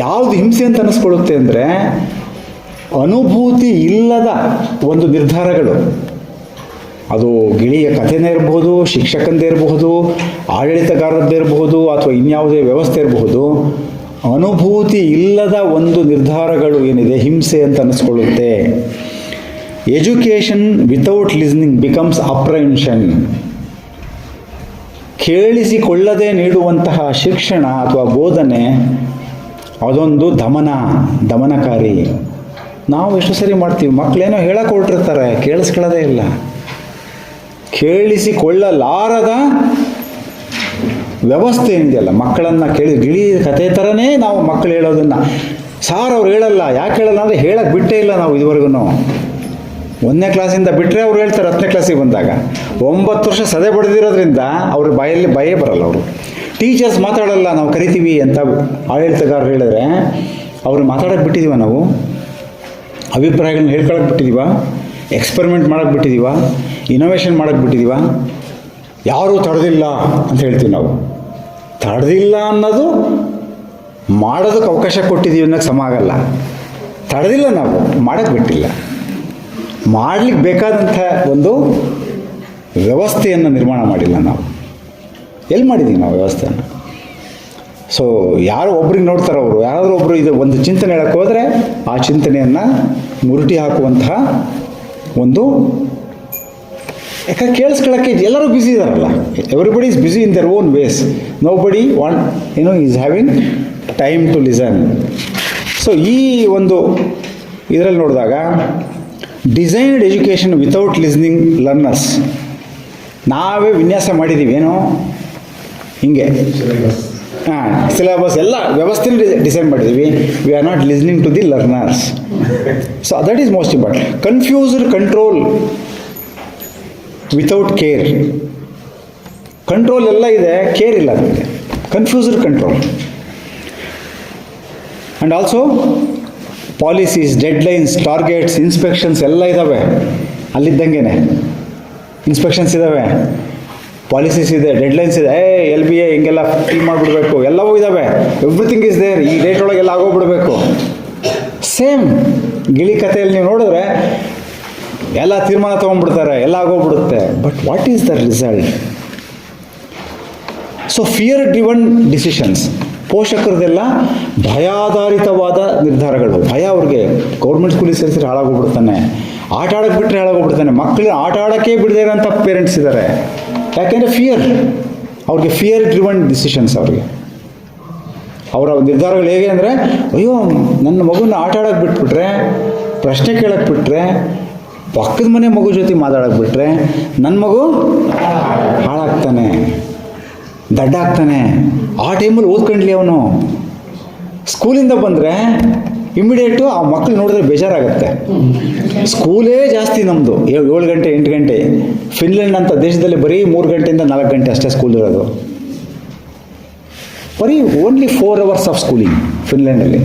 ಯಾವುದು ಹಿಂಸೆ ಅಂತ ಅನ್ನಿಸ್ಕೊಳ್ಳುತ್ತೆ ಅಂದರೆ ಅನುಭೂತಿ ಇಲ್ಲದ ಒಂದು ನಿರ್ಧಾರಗಳು. ಅದು ಗಿಳಿಯ ಕಥೆನೇ ಇರಬಹುದು, ಶಿಕ್ಷಕಂದೇ ಇರಬಹುದು, ಆಡಳಿತಗಾರದ್ದೇ ಇರಬಹುದು, ಅಥವಾ ಇನ್ಯಾವುದೇ ವ್ಯವಸ್ಥೆ ಇರಬಹುದು. ಅನುಭೂತಿ ಇಲ್ಲದ ಒಂದು ನಿರ್ಧಾರಗಳು ಏನಿದೆ ಹಿಂಸೆ ಅಂತ ಅನ್ನಿಸ್ಕೊಳ್ಳುತ್ತೆ. Education without listening becomes apprehension. ಕೇಳಿಸಿಕೊಳ್ಳದೆ ನೀಡುವಂತಹ ಶಿಕ್ಷಣ ಅಥವಾ ಬೋಧನೆ ಅದೊಂದು ದಮನಕಾರಿ. ನಾವು ಎಷ್ಟು ಸರಿ ಮಾಡ್ತೀವಿ, ಮಕ್ಕಳೇನೋ ಹೇಳಕ್ಕೆ ಹೊರಟಿರ್ತಾರೆ, ಕೇಳಿಸ್ಕೊಳ್ಳೋದೇ ಇಲ್ಲ. ಕೇಳಿಸಿಕೊಳ್ಳಲಾರದ ವ್ಯವಸ್ಥೆ ಏನಿದೆಯಲ್ಲ, ಮಕ್ಕಳನ್ನು ಗಿಳಿ ಕಥೆ ಥರನೇ ನಾವು ಮಕ್ಕಳು ಹೇಳೋದನ್ನು ಸಾರ್ ಅವ್ರು ಹೇಳಲ್ಲ. ಯಾಕೆ ಹೇಳಲ್ಲ ಅಂದರೆ ಹೇಳಕ್ಕೆ ಬಿಟ್ಟೇ ಇಲ್ಲ ನಾವು ಇದುವರೆಗೂ. 1ನೇ ಕ್ಲಾಸಿಂದ ಬಿಟ್ಟರೆ ಅವ್ರು ಹೇಳ್ತಾರೆ 10ನೇ ಕ್ಲಾಸಿಗೆ ಬಂದಾಗ. 9 ವರ್ಷ ಸದೆ ಬಡ್ದಿರೋದ್ರಿಂದ ಅವ್ರ ಬಾಯಲ್ಲಿ ಭಯೇ ಬರಲ್ಲ. ಅವರು ಟೀಚರ್ಸ್ ಮಾತಾಡಲ್ಲ, ನಾವು ಕರಿತೀವಿ ಅಂತ ಆಡಳಿತಗಾರರು ಹೇಳಿದ್ರೆ ಅವ್ರು ಮಾತಾಡೋಕ್ಕೆ ಬಿಟ್ಟಿದ್ದೀವ, ನಾವು ಅಭಿಪ್ರಾಯಗಳನ್ನ ಹೇಳ್ಕೊಳಕ್ಕೆ ಬಿಟ್ಟಿದ್ದೀವ, ಎಕ್ಸ್ಪೆರಿಮೆಂಟ್ ಮಾಡೋಕ್ಕೆ ಬಿಟ್ಟಿದ್ದೀವ, ಇನೋವೇಷನ್ ಮಾಡೋಕ್ಕೆ ಬಿಟ್ಟಿದ್ದೀವ. ಯಾರೂ ತಡೆದಿಲ್ಲ ಅಂತ ಹೇಳ್ತೀವಿ ನಾವು. ತಡೆದಿಲ್ಲ ಅನ್ನೋದು ಮಾಡೋದಕ್ಕೆ ಅವಕಾಶ ಕೊಟ್ಟಿದ್ದೀವಿ ಅನ್ನೋಕ್ಕೆ ಸಮ ಆಗಲ್ಲ. ತಡೆದಿಲ್ಲ, ನಾವು ಮಾಡೋಕ್ಕೆ ಬಿಟ್ಟಿಲ್ಲ. ಮಾಡಲಿಕ್ಕೆ ಬೇಕಾದಂಥ ಒಂದು ವ್ಯವಸ್ಥೆಯನ್ನು ನಿರ್ಮಾಣ ಮಾಡಿಲ್ಲ ನಾವು. ಎಲ್ಲಿ ಮಾಡಿದ್ದೀವಿ ನಾವು ವ್ಯವಸ್ಥೆಯನ್ನು? ಸೊ ಯಾರೋ ಒಬ್ರಿಗೆ ನೋಡ್ತಾರೆ ಅವರು, ಯಾರಾದರೂ ಒಬ್ಬರು ಇದು ಒಂದು ಚಿಂತನೆ ಹೇಳಕ್ಕೆ ಹೋದರೆ ಆ ಚಿಂತನೆಯನ್ನು ಮುರುಟಿ ಹಾಕುವಂತಹ ಒಂದು, ಯಾಕಂದ್ರೆ ಕೇಳಿಸ್ಕೊಳ್ಳೋಕ್ಕೆ ಎಲ್ಲರೂ ಬ್ಯುಸಿ ಇದ್ದಾರಲ್ಲ. Everybody is busy in their own ways. Nobody is having time to listen. So ಈ ಒಂದು ಇದರಲ್ಲಿ ನೋಡಿದಾಗ designed education without listening learners. ನಾವೇ ವಿನ್ಯಾಸ ಮಾಡಿದ್ದೀವಿ ಏನೋ ಹಿಂಗೆ, ಸಿಲೆಬಸ್ ಎಲ್ಲ ವ್ಯವಸ್ಥೆನ ಡಿಸೈನ್ ಮಾಡಿದ್ದೀವಿ. We are not listening to the learners. So that is most important. Confused control without care. Control ಎಲ್ಲ ಇದೆ, ಕೇರ್ ಇಲ್ಲ ಅದಕ್ಕೆ. Confused control. And also policies, deadlines, targets, inspections ಎಲ್ಲ ಇದ್ದಾವೆ. ಅಲ್ಲಿದ್ದಂಗೆ ಇನ್ಸ್ಪೆಕ್ಷನ್ಸ್ ಇದ್ದಾವೆ, ಪಾಲಿಸೀಸ್ ಇದೆ, ಡೆಡ್ಲೈನ್ಸ್ ಇದೆ. LBA ಹಿಂಗೆಲ್ಲ ಫಿಲ್ ಮಾಡಿಬಿಡ್ಬೇಕು, ಎಲ್ಲವೂ ಇದ್ದಾವೆ. Everything is there. ಈ ಡೇಟ್ ಒಳಗೆ ಎಲ್ಲ ಆಗೋಗ್ಬಿಡ್ಬೇಕು. ಸೇಮ್ ಗಿಳಿ ಕಥೆಯಲ್ಲಿ ನೀವು ನೋಡಿದ್ರೆ ಎಲ್ಲ ತೀರ್ಮಾನ ತೊಗೊಂಡ್ಬಿಡ್ತಾರೆ, ಎಲ್ಲ ಆಗೋಗ್ಬಿಡುತ್ತೆ. But what is the result? So fear driven decisions. ಪೋಷಕರದೆಲ್ಲ ಭಯಾಧಾರಿತವಾದ ನಿರ್ಧಾರಗಳು. ಭಯ ಅವ್ರಿಗೆ. ಗೌರ್ಮೆಂಟ್ ಸ್ಕೂಲಿಗೆ ಸೇರಿಸಿದ್ರೆ ಹಾಳಾಗೋಗ್ಬಿಡ್ತಾನೆ, ಆಟ ಆಡೋಕ್ಕೆ ಬಿಟ್ಟರೆ ಹಾಳಾಗೋಗ್ಬಿಡ್ತಾನೆ. ಮಕ್ಕಳು ಆಟ ಆಡೋಕ್ಕೆ ಬಿಡದೇ ಇರೋಂಥ ಪೇರೆಂಟ್ಸ್ ಇದ್ದಾರೆ. ಯಾಕೆಂದರೆ ಫಿಯರ್, ಅವ್ರಿಗೆ ಫಿಯರ್ ಡ್ರಿವನ್ ಡಿಸಿಷನ್ಸ್. ಅವ್ರಿಗೆ ಅವರ ನಿರ್ಧಾರಗಳು ಹೇಗೆ ಅಂದರೆ, ಅಯ್ಯೋ ನನ್ನ ಮಗುನ ಆಟ ಆಡೋಕ್ಕೆ ಬಿಟ್ಬಿಟ್ರೆ, ಪ್ರಶ್ನೆ ಕೇಳಕ್ಕೆ ಬಿಟ್ಟರೆ, ಪಕ್ಕದ ಮನೆ ಮಗು ಜೊತೆ ಮಾತಾಡೋಕ್ಕೆ ಬಿಟ್ಟರೆ ನನ್ನ ಮಗು ಹಾಳಾಗ್ತಾನೆ, ದಡ್ಡ ಆಗ್ತಾನೆ. ಆ ಟೈಮಲ್ಲಿ ಓದ್ಕೊಂಡ್ಲಿ ಅವನು. ಸ್ಕೂಲಿಂದ ಬಂದರೆ ಇಮಿಡಿಯೇಟು ಆ ಮಕ್ಕಳು ನೋಡಿದ್ರೆ ಬೇಜಾರಾಗುತ್ತೆ. ಸ್ಕೂಲೇ ಜಾಸ್ತಿ ನಮ್ಮದು, 7 ಗಂಟೆ 8 ಗಂಟೆ. ಫಿನ್ಲೆಂಡ್ ಅಂತ ದೇಶದಲ್ಲಿ ಬರೀ 3 ಗಂಟೆಯಿಂದ 4 ಗಂಟೆ ಅಷ್ಟೇ ಸ್ಕೂಲ್ ಇರೋದು. ಬರೀ ಓನ್ಲಿ 4 hours ಆಫ್ ಸ್ಕೂಲಿಂಗ್ ಫಿನ್ಲೆಂಡಲ್ಲಿ.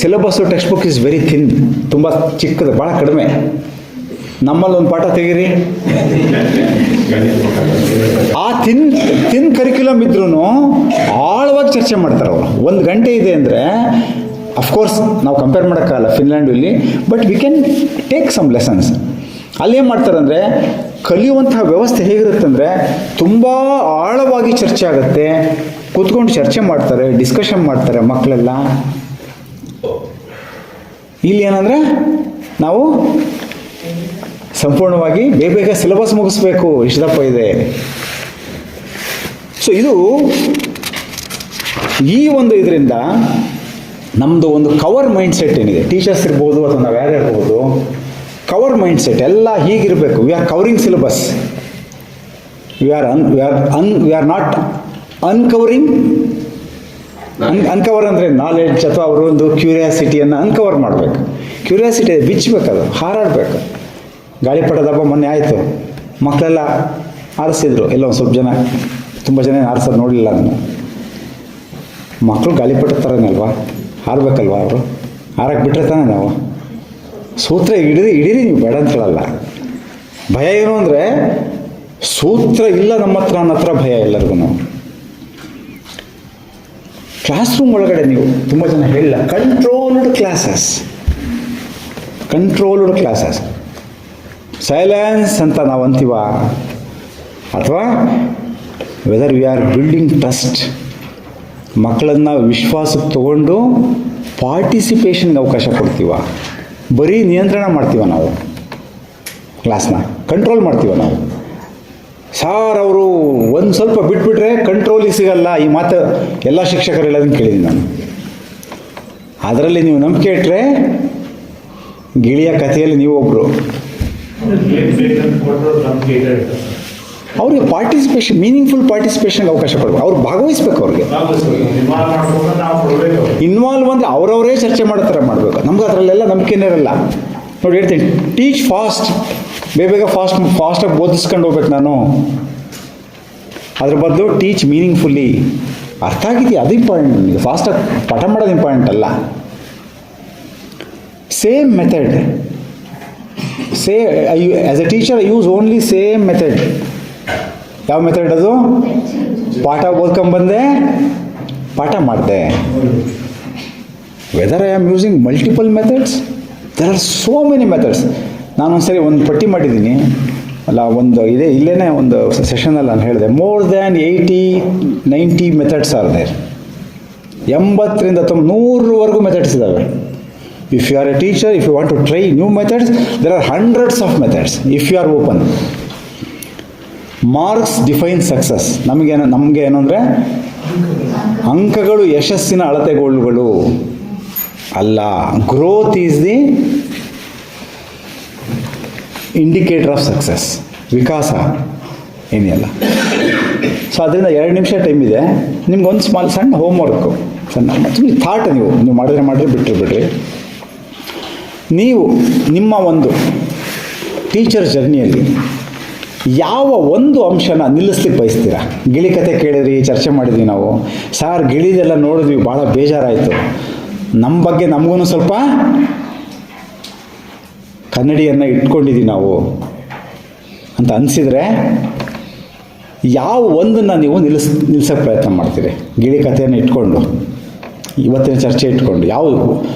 Syllabus text book is very thin, ತುಂಬ ಚಿಕ್ಕದು, ಭಾಳ ಕಡಿಮೆ. ನಮ್ಮಲ್ಲಿ ಒಂದು ಪಾಠ ತೆಗೀರಿ, ಆ ಥಿನ್ ಕರಿಕ್ಯುಲಮ್ ಇದ್ರೂ ಆಳವಾಗಿ ಚರ್ಚೆ ಮಾಡ್ತಾರೆ ಅವರು. 1 ಗಂಟೆ ಇದೆ ಅಂದರೆ ಅಫ್ಕೋರ್ಸ್ ನಾವು ಕಂಪೇರ್ ಮಾಡೋಕ್ಕಾಗಲ್ಲ ಫಿನ್ಲ್ಯಾಂಡಲ್ಲಿ, but we can take some lessons. ಅಲ್ಲೇನು ಮಾಡ್ತಾರೆ ಅಂದರೆ, ಕಲಿಯುವಂತಹ ವ್ಯವಸ್ಥೆ ಹೇಗಿರುತ್ತಂದರೆ ತುಂಬ ಆಳವಾಗಿ ಚರ್ಚೆ ಆಗುತ್ತೆ. ಕೂತ್ಕೊಂಡು ಚರ್ಚೆ ಮಾಡ್ತಾರೆ, ಡಿಸ್ಕಷನ್ ಮಾಡ್ತಾರೆ ಮಕ್ಕಳೆಲ್ಲ. ಇಲ್ಲಿ ಏನಂದರೆ ನಾವು ಸಂಪೂರ್ಣವಾಗಿ ಬೇಗ ಸಿಲೆಬಸ್ ಮುಗಿಸ್ಬೇಕು, ಇಷ್ಟದಪ್ಪ ಇದೆ. ಸೊ ಇದು ಈ ಒಂದು ಇದರಿಂದ ನಮ್ಮದು ಒಂದು ಕವರ್ ಮೈಂಡ್ ಸೆಟ್ ಏನಿದೆ, ಟೀಚರ್ಸ್ ಇರ್ಬೋದು ಅಥವಾ ನಾವು ಯಾರು ಇರ್ಬೋದು, ಕವರ್ ಮೈಂಡ್ ಸೆಟ್ ಎಲ್ಲ ಹೀಗಿರಬೇಕು. We are covering syllabus, we are not uncovering. Uncover ಅಂದರೆ ನಾಲೆಡ್ಜ್ ಅಥವಾ ಅವರು ಒಂದು ಕ್ಯೂರಿಯಾಸಿಟಿಯನ್ನು ಅನ್ಕವರ್ ಮಾಡಬೇಕು. ಕ್ಯೂರಿಯಾಸಿಟಿ ಬಿಚ್ಚಬೇಕದು, ಹಾರಾಡಬೇಕು. ಗಾಳಿಪಟದ ಹಬ್ಬ ಮೊನ್ನೆ ಆಯಿತು, ಮಕ್ಕಳೆಲ್ಲ ಆರಿಸಿದ್ರು. ಎಲ್ಲ ಒಂದು ಸ್ವಲ್ಪ ಜನ, ತುಂಬ ಜನ ಆರಿಸೋದು ನೋಡಲಿಲ್ಲ ಅದನ್ನು. ಮಕ್ಕಳು ಗಾಳಿಪಟ ಥರನೇ ಅಲ್ವಾ, ಹಾರಬೇಕಲ್ವ ಅವರು. ಹಾರಕ್ಕೆ ಬಿಟ್ಟರೆ ತಾನೇ ನಾವು ಸೂತ್ರ ಹಿಡೀರಿ ನೀವು ಬೇಡ ಅಂತ ಹೇಳಲ್ಲ. ಭಯ ಏನು ಅಂದರೆ ಸೂತ್ರ ಇಲ್ಲ ನಮ್ಮ ಹತ್ರ ಅನ್ನೋ ಹತ್ರ ಭಯ ಎಲ್ಲರಿಗೂ. ಕ್ಲಾಸ್ ರೂಮ್ ಒಳಗಡೆ ನೀವು ತುಂಬ ಜನ ಹೇಳಿಲ್ಲ, ಕಂಟ್ರೋಲ್ಡ್ ಕ್ಲಾಸಸ್ ಸೈಲೆನ್ಸ್ ಅಂತ ನಾವು ಅಂತೀವ, ಅಥವಾ whether we are building trust, ಮಕ್ಕಳನ್ನು ವಿಶ್ವಾಸಕ್ಕೆ ತಗೊಂಡು ಪಾರ್ಟಿಸಿಪೇಷನ್ಗೆ ಅವಕಾಶ ಕೊಡ್ತೀವ, ಬರೀ ನಿಯಂತ್ರಣ ಮಾಡ್ತೀವ ನಾವು, ಕ್ಲಾಸ್ನ ಕಂಟ್ರೋಲ್ ಮಾಡ್ತೀವ ನಾವು. ಸಾರ್ ಅವರು ಒಂದು ಸ್ವಲ್ಪ ಬಿಟ್ಬಿಟ್ರೆ ಕಂಟ್ರೋಲಿಗೆ ಸಿಗಲ್ಲ, ಈ ಮಾತು ಎಲ್ಲ ಶಿಕ್ಷಕರು ಹೇಳೋದನ್ನು ಕೇಳಿದ್ದೀನಿ ನಾನು. ಅದರಲ್ಲಿ ನೀವು ನಂಬಿಕೆ ಇಟ್ಟರೆ ಗಿಳಿಯ ಕಥೆಯಲ್ಲಿ ನೀವು ಒಬ್ಬರು. ಅವ್ರಿಗೆ ಪಾರ್ಟಿಸಿಪೇಷನ್, ಮೀನಿಂಗ್ಫುಲ್ ಪಾರ್ಟಿಸಿಪೇಷನ್ಗೆ ಅವಕಾಶ ಕೊಡಬೇಕು, ಅವ್ರು ಭಾಗವಹಿಸ್ಬೇಕು. ಅವ್ರಿಗೆ ಇನ್ವಾಲ್ವ್ ಅಂದರೆ ಅವರವರೇ ಚರ್ಚೆ ಮಾಡೋ ಥರ ಮಾಡಬೇಕು. ನಮ್ಗೆ ಅದರಲ್ಲೆಲ್ಲ ನಂಬಿಕೆನೇ ಇರಲ್ಲ. ನೋಡಿ ಹೇಳ್ತೀನಿ, ಟೀಚ್ ಫಾಸ್ಟ್, ಬೇಗ ಫಾಸ್ಟಾಗಿ ಬೋಧಿಸ್ಕೊಂಡು ಹೋಗ್ಬೇಕು ನಾನು. ಅದ್ರ ಬದಲು ಟೀಚ್ ಮೀನಿಂಗ್ಫುಲ್ಲಿ, ಅರ್ಥ ಆಗಿದೆಯಾ, ಅದು ಇಂಪಾರ್ಟೆಂಟ್. ನಿಮಗೆ ಫಾಸ್ಟಾಗಿ ಪಾಠ ಮಾಡೋದು ಇಂಪಾರ್ಟೆಂಟ್ ಅಲ್ಲ. Same method, as A teacher I use only same method. ಯಾವ ಮೆಥಡ್ ಅದು? ಪಾಠ ಓದ್ಕೊಂಬಂದೆ, ಪಾಠ ಮಾಡಿದೆ. Weather I am using multiple methods, there are so many methods. ನಾನೊಂದು ಸರಿ ಒಂದು ಪಟ್ಟಿ ಮಾಡಿದ್ದೀನಿ ಅಲ್ಲ, ಒಂದು ಇದೆ ಇಲ್ಲೇ ಒಂದು ಸೆಷನಲ್ಲಿ ನಾನು ಹೇಳಿದೆ, more than 80-90 methods are there. 80ರಿಂದ 100ವರೆಗೂ ಮೆಥಡ್ಸ್ ಇದ್ದಾವೆ. If you are a teacher, if you want to try new methods, there are hundreds of methods if you are open. Marks define success. ನಮಗೆ ಏನು ಅಂದರೆ ಅಂಕಗಳು ಯಶಸ್ಸಿನ ಅಳತೆಗೋಲುಗಳು ಅಲ್ಲ. Growth is the indicator of success. ವಿಕಾಸ ಏನಿಲ್ಲ. ಸೊ ಅದರಿಂದ 2 ನಿಮಿಷ ಟೈಮ್ ಇದೆ. ನಿಮ್ಗೊಂದು ಸಣ್ಣ ಹೋಮ್ವರ್ಕು, ಸುಮ್ಮನೆ ಥಾಟ್ ನೀವು ಮಾಡಿದ್ರೆ ಬಿಟ್ರಿ. ನೀವು ನಿಮ್ಮ ಒಂದು ಟೀಚರ್ ಜರ್ನಿಯಲ್ಲಿ ಯಾವ ಒಂದು ಅಂಶನ ನಿಲ್ಲಿಸ್ಲಿಕ್ಕೆ ಬಯಸ್ತೀರಾ? ಗಿಳಿ ಕತೆ ಕೇಳಿದ್ರಿ, ಚರ್ಚೆ ಮಾಡಿದ್ವಿ ನಾವು. ಸಾರ್ ಗಿಳಿದೆಲ್ಲ ನೋಡಿದ್ವಿ, ಭಾಳ ಬೇಜಾರಾಯಿತು, ನಮ್ಮ ಬಗ್ಗೆ ನಮಗೂ ಸ್ವಲ್ಪ ಕನ್ನಡಿಯನ್ನು ಇಟ್ಕೊಂಡಿದ್ದೀವಿ ನಾವು ಅಂತ ಅನಿಸಿದರೆ, ಯಾವ ಒಂದನ್ನು ನೀವು ನಿಲ್ಲಿಸೋಕ್ಕೆ ಪ್ರಯತ್ನ ಮಾಡ್ತೀರಿ? ಗಿಳಿ ಕಥೆಯನ್ನು ಇಟ್ಕೊಂಡು, ಇವತ್ತಿನ ಚರ್ಚೆ ಇಟ್ಕೊಂಡು, ಯಾವುದು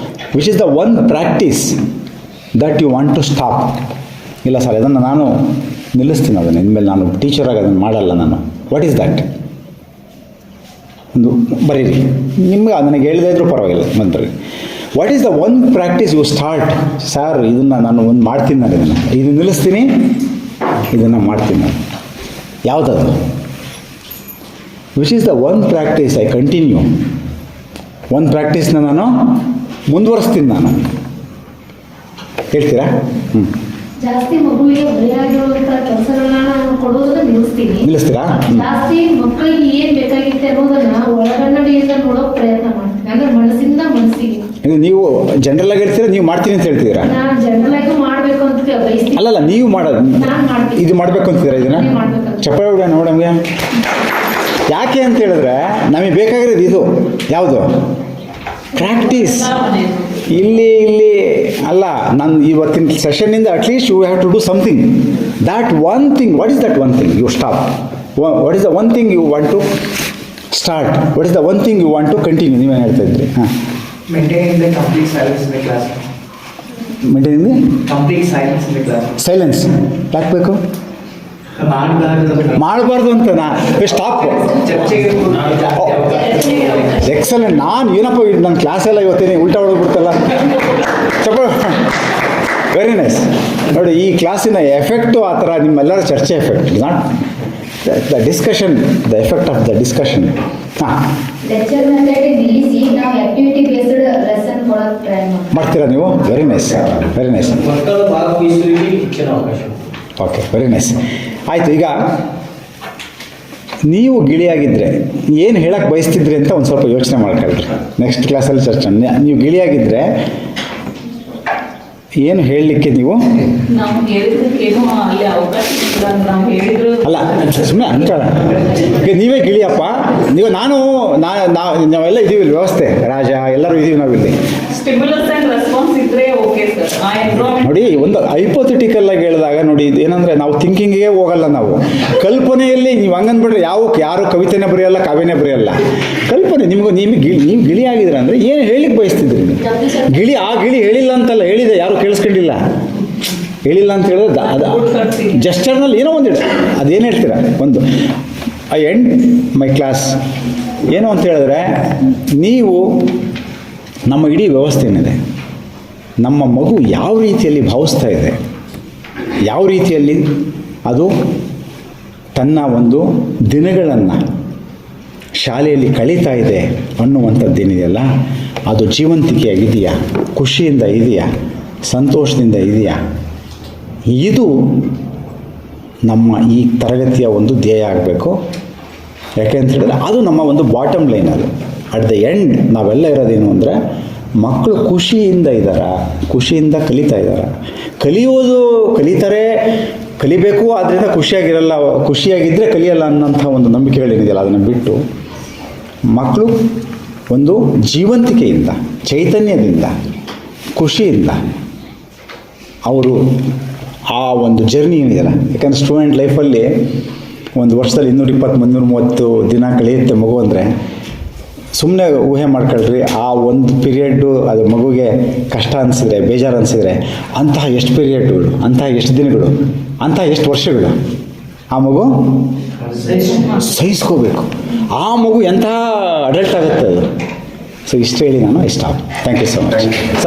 which is the one practice that you want to stop? ಇಲ್ಲ ಸರ್, ಇದನ್ನು ನಾನು ನಿಲ್ಲಿಸ್ತೀನಿ, ಅದನ್ನು ಇನ್ಮೇಲೆ ನಾನು ಟೀಚರಾಗಿ ಅದನ್ನು ಮಾಡಲ್ಲ ನಾನು. What is that? ಒಂದು ಬರೀರಿ, ನಿಮ್ಗೆ ನನಗೆ ಹೇಳದೇ ಇದ್ರೂ ಪರವಾಗಿಲ್ಲ, ಬಂದ್ರಿ. What is the one practice you start? Sir, ಇದನ್ನು ನಾನು ಒಂದು ಮಾಡ್ತೀನಿ, ನಾನು ಇದನ್ನು ನಿಲ್ಲಿಸ್ತೀನಿ, ಇದನ್ನು ಮಾಡ್ತೀನಿ ನಾನು. ಯಾವುದದು? Which is the one practice I continue? ಒಂದು ಪ್ರಾಕ್ಟೀಸ್ನ ನಾನು ಮುಂದುವರಿಸ್ತೀನಿ ನಾನು. ಹೇಳ್ತೀರಾ? ಜಾಸ್ತಿ ಮಗುವಿಗೆ ಭಯ ಆಗಿರುವಂತ ಕೆಲಸಗಳನ್ನ ನಾನು ಕೊಡೋದನ್ನ ನಿಲ್ಲಿಸ್ತೀರಾ? ಜಾಸ್ತಿ ಮಕ್ಕಳಿಗೆ ಏನ್ ಬೇಕಾಗಿತ್ತೆ ಅನ್ನೋದನ್ನ ಒಳಗನ್ನಡಿಯಿಂದ ನೋಡೋಕ್ ಪ್ರಯತ್ನ ಮಾಡ್ತೀನಿ. ಅಂದ್ರೆ ಮನಸ್ಸಿಂದ ಮನಸ್ಸಿಗೆ. ನೀವು ಜನರಲ್ ಆಗಿ ಹೇಳ್ತೀರಾ, ನೀವು ಮಾಡ್ತೀನಿ ಅಂತ ಹೇಳ್ತೀರಾ? ನಾನು ಜನರಲ್ ಆಗಿ ಮಾಡ್ಬೇಕು ಅಂತ ಬಯಸ್ತೀನಿ. ಅಲ್ಲಲ್ಲ, ನೀವು ಮಾಡೋದು ಇದು ಮಾಡ್ಬೇಕು ಅಂತೀರಾ? ಇದನ್ನ ಚಪ್ಪಾಳೆ ಹೊಡೆಯೋಣ ನೋಡಿ ನಮಗೆ. ಯಾಕೆ ಅಂತ ಹೇಳಿದ್ರೆ ನಮಗೆ ಬೇಕಾಗಿರೋದು ಇದು ಯಾವುದು? ಪ್ರಾಕ್ಟೀಸ್. ಇಲ್ಲಿ ಅಲ್ಲ, ನಾನು ಇವತ್ತಿನ ಸೆಷನ್ನಿಂದ at least you have to do something. That one thing, what is that one thing you stop? What is the one thing you want to start? What is the one thing you want to continue? ನೀವೇನು ಹೇಳ್ತಾ ಇದ್ರಿ? ಹಾಂ, maintaining the complete silence in the class. Maintaining the complete silence in the class. Silence ಯಾಕೆ ಬೇಕು? ಮಾಡಬಾರ್ದು ಅಂತ stop. Excellent. ನಾನು ಏನಪ್ಪ ನನ್ನ ಕ್ಲಾಸೆಲ್ಲ ಇವತ್ತೇನೆ ಉಲ್ಟಾ ಹೊಡೆದ್ಬಿಡ್ತಲ್ಲ. ಚಪ್ಪಾಳೆ. Very nice. ನೋಡಿ, ಈ ಕ್ಲಾಸಿನ ಎಫೆಕ್ಟು ಆ ಥರ ನಿಮ್ಮೆಲ್ಲರ ಚರ್ಚೆ effect, not the discussion, the effect of the discussion. ಹಾಂ, ಮಾಡ್ತೀರಾ ನೀವು? Very nice, very nice. Okay, very nice. ಆಯಿತು. ಈಗ ನೀವು ಗಿಳಿಯಾಗಿದ್ದರೆ ಏನು ಹೇಳಕ್ಕೆ ಬಯಸ್ತಿದ್ರಿ ಅಂತ ಒಂದು ಸ್ವಲ್ಪ ಯೋಚನೆ ಮಾಡ್ಕೊಳ್ರಿ. ನೆಕ್ಸ್ಟ್ ಕ್ಲಾಸಲ್ಲಿ ಚರ್ಚೆ. ನೀವು ಗಿಳಿಯಾಗಿದ್ದರೆ ಏನು ಹೇಳಲಿಕ್ಕೆ ನೀವು? ಅಲ್ಲ, ಸುಮ್ಮನೆ ಅಂಕಳ. ಈಗ ನೀವೇ ಗಿಳಿಯಪ್ಪ, ನೀವು ನಾವೆಲ್ಲ ಇದ್ದೀವಿ, ವ್ಯವಸ್ಥೆ ರಾಜ ಎಲ್ಲರೂ ಇದ್ದೀವಿ ನಾವಿಲ್ಲಿ. ಸ್ಟಿಮ್ಯುಲಸ್ ಅಂಡ್ ರೆಸ್ಪಾನ್ಸ್ ಇದ್ರೆ ಓಕೆ ಸರ್. ಆ environment ನೋಡಿ, ಒಂದು ಹೈಪೋಥೆಟಿಕಲ್ ಆಗಿ ಹೇಳಿದಾಗ ನೋಡಿ, ಇದು ಏನಂದ್ರೆ ನಾವು ಥಿಂಕಿಂಗಿಗೆ ಹೋಗಲ್ಲ. ನಾವು ಕಲ್ಪನೆಯಲ್ಲಿ ನೀವು ಹಂಗನ್ಬಿಟ್ರೆ ಯಾರು ಕವಿತೆನೇ ಬರೆಯಲ್ಲ, ಕಾವ್ಯನೇ ಬರೆಯಲ್ಲ. ಕಲ್ಪನೆ ನೀವು ಗಿಳಿ ಆಗಿದ್ರೆ ಅಂದ್ರೆ ಏನು ಹೇಳಿಕ್ ಬಯಸ್ತಿದ್ರಿ ನೀವು? ಗಿಳಿ ಹೇಳಿಲ್ಲ ಅಂತಲ್ಲ, ಹೇಳಿದೆ, ಯಾರು ಕೇಳಿಸ್ಕೊಂಡಿಲ್ಲ. ಹೇಳಿಲ್ಲ ಅಂತ ಹೇಳಿದ್ರೆ ಅದು ಜಸ್ಟರ್ನಲ್ಲಿ ಏನೋ ಒಂದು ಅದೇನು ಹೇಳ್ತೀರಾ, ಒಂದು ಐ ಎಂಡ್ ಮೈ ಕ್ಲಾಸ್ ಏನು ಅಂತ ಹೇಳಿದ್ರೆ, ನೀವು ನಮ್ಮ ಇಡೀ ವ್ಯವಸ್ಥೆ ಏನಿದೆ, ನಮ್ಮ ಮಗು ಯಾವ ರೀತಿಯಲ್ಲಿ ಭಾವಿಸ್ತಾ ಇದೆ, ಯಾವ ರೀತಿಯಲ್ಲಿ ಅದು ತನ್ನ ಒಂದು ದಿನಗಳನ್ನು ಶಾಲೆಯಲ್ಲಿ ಕಳೀತಾ ಇದೆ ಅನ್ನುವಂಥದ್ದೇನಿದೆಯಲ್ಲ, ಅದು ಜೀವಂತಿಕೆಯಾಗಿದೆಯಾ, ಖುಷಿಯಿಂದ ಇದೆಯಾ, ಸಂತೋಷದಿಂದ ಇದೆಯಾ, ಇದು ನಮ್ಮ ಈ ತರಗತಿಯ ಒಂದು ಧ್ಯೇಯ ಆಗಬೇಕು. ಯಾಕೆಂತ ಹೇಳಿದ್ರೆ ಅದು ನಮ್ಮ ಒಂದು ಬಾಟಮ್ ಲೈನ್. ಅದು ಅಟ್ ದ ಎಂಡ್ ನಾವೆಲ್ಲ ಇರೋದೇನು ಅಂದರೆ, ಮಕ್ಕಳು ಖುಷಿಯಿಂದ ಇದ್ದಾರಾ, ಖುಷಿಯಿಂದ ಕಲಿತಾ ಇದ್ದಾರಾ, ಕಲಿತಾರೆ, ಕಲಿಬೇಕು, ಆದ್ದರಿಂದ ಖುಷಿಯಾಗಿರಲ್ಲ, ಖುಷಿಯಾಗಿದ್ದರೆ ಕಲಿಯಲ್ಲ ಅನ್ನೋಂಥ ಒಂದು ನಂಬಿಕೆಗಳೇನಿದೆಯಲ್ಲ, ಅದನ್ನು ಬಿಟ್ಟು ಮಕ್ಕಳು ಒಂದು ಜೀವಂತಿಕೆಯಿಂದ, ಚೈತನ್ಯದಿಂದ, ಖುಷಿಯಿಂದ ಅವರು ಆ ಒಂದು ಜರ್ನಿ ಏನಿದೆಯಲ್ಲ, ಯಾಕಂದರೆ ಸ್ಟೂಡೆಂಟ್ ಲೈಫಲ್ಲಿ ಒಂದು ವರ್ಷದಲ್ಲಿ 220-330 ದಿನ ಕಳೆಯುತ್ತೆ ಮಗು ಅಂದರೆ, ಸುಮ್ಮನೆ ಊಹೆ ಮಾಡ್ಕೊಳ್ರಿ. ಆ ಒಂದು ಪೀರಿಯಡ್ಡು ಅದು ಮಗುಗೆ ಕಷ್ಟ ಅನಿಸಿದ್ರೆ, ಬೇಜಾರು ಅನಿಸಿದ್ರೆ, ಅಂತಹ ಎಷ್ಟು ಪೀರಿಯಡ್ಗಳು, ಅಂತಹ ಎಷ್ಟು ದಿನಗಳು, ಅಂತಹ ಎಷ್ಟು ವರ್ಷಗಳು ಆ ಮಗು ಸಹಿಸ್ಕೋಬೇಕು. ಆ ಮಗು ಎಂಥ ಅಡಲ್ಟ್ ಆಗುತ್ತೆ ಅದು. ಸೊ ಇಷ್ಟು ಹೇಳಿ ನಾನು ಇಷ್ಟ. Thank you so much sir.